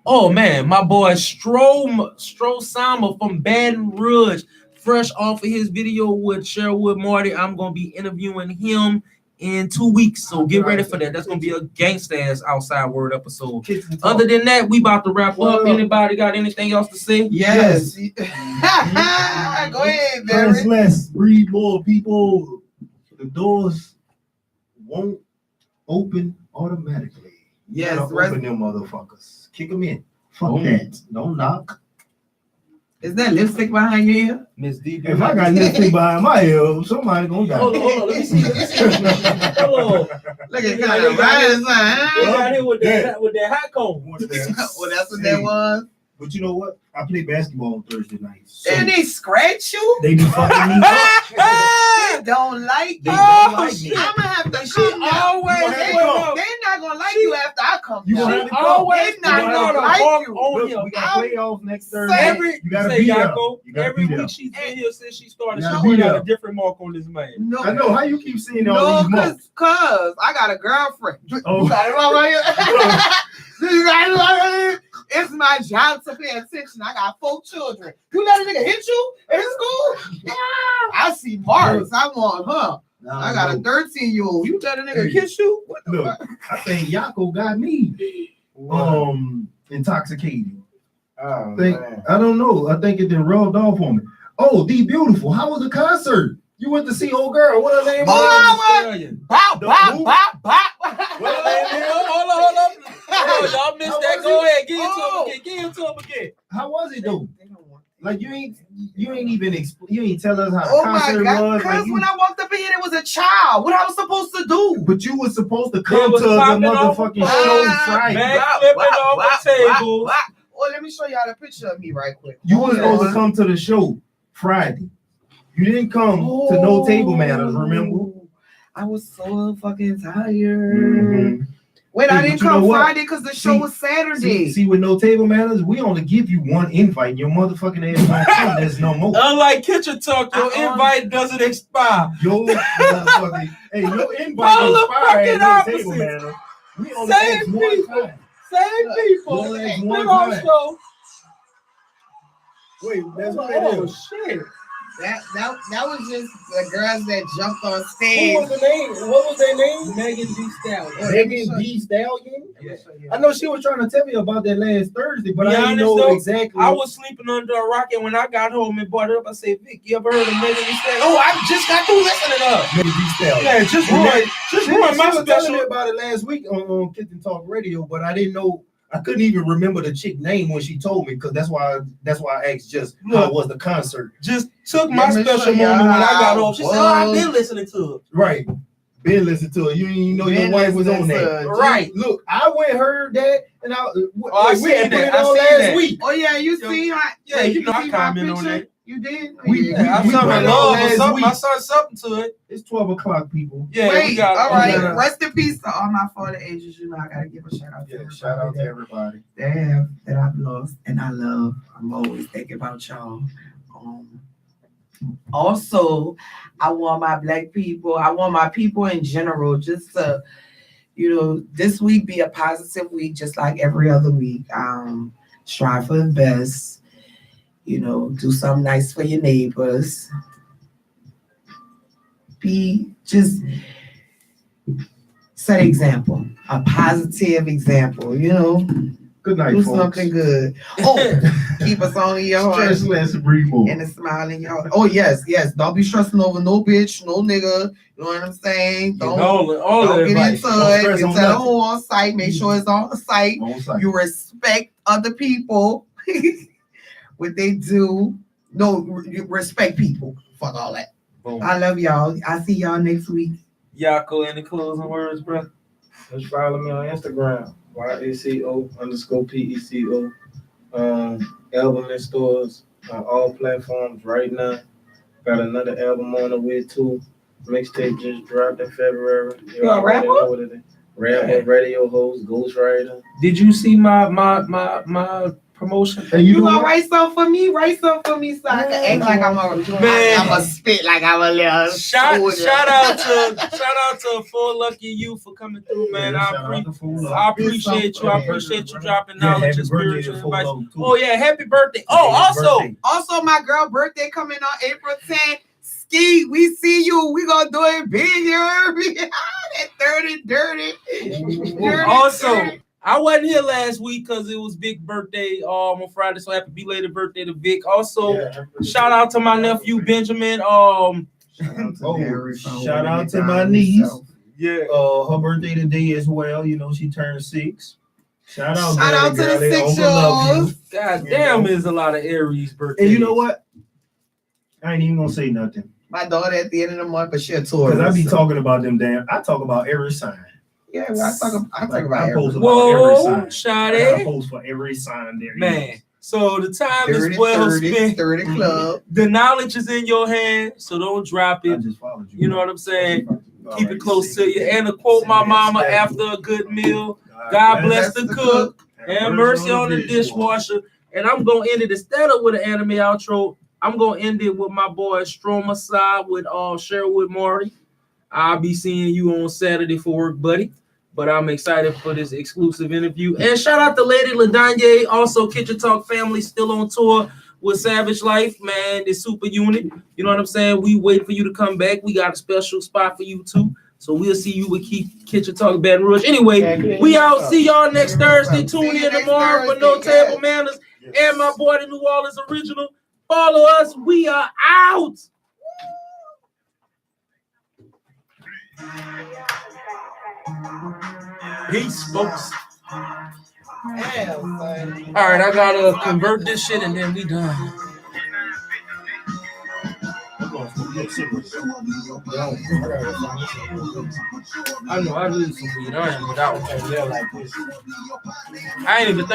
Oh man, my boy Stro Sama from Baton Rouge, fresh off of his video with Sherwood Marty. I'm gonna be interviewing him in 2 weeks, so get ready for that. That's gonna be a gangsta ass Outside Word episode. Other than that, we about to wrap up. Anybody got anything else to say? Yes. Go ahead, Barry. Trans less, breed more people. The doors won't open automatically. Yes, You gotta open them motherfuckers. Kick them in. Fuck that. Don't knock. Is that lipstick behind your ear? Miss D. If I got lipstick behind my ear, somebody gonna die. Hold on. Let me see. Hold on. Look at kind of riding sign. They got here with that hot comb. Well, that's what that was. But you know what? I play basketball on Thursday nights. So And they scratch you? they be fucking me up. They don't like They you. don't like me. I'm gonna have to She come now. always You They, gonna have to they're not gonna like you after I come You down. gonna have to always They not You gonna gonna like walk you. on Look, him. we got playoffs next Thursday. Every You gotta say be there. Yako, You gotta every be there. week she's been here since she started. You gotta She be got there. a different mark on this man. No, I know how you keep seeing all no, these marks. cause I got a girlfriend. Oh. You got it right here. You got it right here. It's my job to pay attention. I got 4 children. You let a nigga hit you in school? I see marks. I want her. I got a 13-year-old. You let a nigga kiss you? What the Look, fuck? I think Yako got me intoxicated. Oh, I don't know. I think it done rubbed off on me. Oh, D Beautiful. How was the concert? You went to see old girl. What her name was? Bop, bop, bop, bop. Hold on. Y'all missed that. Go ahead. Give it to him again. How was it though? Like you ain't even you ain't tell us how the Oh my concert God! was. Because Like when I walked up in here, it was a child. What I was supposed to do? but you was supposed to They come was to the popping off motherfucking a show bop, Friday. Back flipping off the table. Well, let me show y'all the picture of me right quick. You was supposed to come to the show Friday. You didn't come to no table manners, remember? I was so fucking tired. Mhm. Wait, Hey, I but didn't you know come what? Friday because the show See- was Saturday. See, with no table manners, we only give you one invite. Your motherfucking ass won't come. There's no more. Unlike Kitchen Talk, your Uh-uh. invite doesn't expire. Your motherfucking your invite Polar expired. fucking No table opposites. manner. We only Same ask one people. time. Same people. You only ask Big one old time. show. Wait, that's what it is. Shit. That was just the girls that jumped on What stage. was the name? What was their name? Megan Thee Stallion. Megan Thee Stallion. Yeah. I know she was trying to tell me about that last Thursday, but Be I didn't honest, know though, exactly. I was sleeping under a rock, and when I got home and brought it up, I said, Vic, you ever heard of Megan Thee Stallion? Oh, I just got through listening to her. Megan Thee Stallion. Yeah, just She ruined my was telling me special. about it last week on Kitchen Talk Radio, but I didn't know. I couldn't even remember the chick name when she told me, because that's why I asked just how was the concert. Just took my Let me special show y'all moment when I got how home. She said, it oh, I've was. been listening to it. Right. Ben listened to it. You didn't know your Ben wife was on listened that. to it. Right. Look, I went and heard that, and I we seen had put that. it I on seen last that. week. Oh yeah, you Yo, see my yeah, you know I see my comment on picture? that. You did? We- Yeah, we I'm put in it on love or last something. week. I saw something to it. It's 12 o'clock, people. Yeah, Wait, we got all right. gotta- Rest in peace to all my fallen angels. You know, I gotta give a shout out to Yeah, shout out to everybody everybody. that I've lost and I love. I'm always thinking about y'all. Also, I want my black people, I want my people in general just to, this week be a positive week, just like every other week. Strive for the best, do something nice for your neighbors. Set an example, a positive example, Good night, do folks. something good. Oh, keep us on in your heart. Stress less and breathe more. And a smile in your heart. Oh, yes. Don't be stressing over no bitch, no nigga. You know what I'm saying? Don't all get the into advice. Don't stress it. on It's at nothing. home on site. Make sure it's on site. On site. You respect other people. What they do. No, you respect people. Fuck all that. Boom. I love y'all. I'll see y'all next week. Yako, any closing words, bro? Just follow me on Instagram, YACO_PECO. Album in stores on all platforms right now. Got another album on the way too. Mixtape just dropped in February. You a rapper? Know what it is. Rapper, radio host, ghostwriter. Did you see my promotion? Hey, You know gonna what? write something for me? Write something for me so I can act like I'm a spit like I'm a little Shout soldier. out to Full Lucky You for coming through, man. Yeah, I shout out to Full Luck. appreciate you. I appreciate you dropping Yeah, knowledge happy and birthday spiritual to Full advice. Luck, too. Oh yeah, happy birthday. Oh, Happy also, birthday. Also, my girl birthday coming on April 10th. Ski, we see you. We gonna do it big. You heard me? That dirty. also, I wasn't here last week because it was Vic's birthday on Friday, so happy belated birthday to Vic. Also, shout out to my nephew Benjamin. Shout out to my niece. Yeah. Her birthday today as well. She turned 6. Shout out to the girl. 6-year-olds. God damn, there's a lot of Aries birthdays. And you know what? I ain't even gonna say nothing. My daughter at the end of the month, but she a tour. Because I be talking about them I talk about every sign. Yeah, well, I talk about I every. post about every Whoa, sign. I Shawty. post for every sign there. Man, is. so the time 30, is well 30, spent. 30 club. The knowledge is in your hand, so don't drop I it. just followed you. You know what I'm saying? All Keep right, it close see to you. And to quote my mama after a good meal, God bless the cook and mercy on the dishwasher. And I'm gonna end it instead of with an anime outro. I'm gonna end it with my boy Stroma side with Sherwood Maury. I'll be seeing you on Saturday for work, buddy. But I'm excited for this exclusive interview. And shout out to Lady Ladanye, also Kitchen Talk family, still on tour with Savage Life, man. The super unit. You know what I'm saying? We wait for you to come back. We got a special spot for you too. So we'll see you with Kitchen Talk Baton Rouge. Anyway, we out. See y'all next Thursday. Tune in tomorrow for No Table Manners. And my boy, the New Orleans Original. Follow us. We are out. Peace, folks. All right, I gotta convert this shit and then we done. I know I need some weed. I ain't without one. I ain't even think.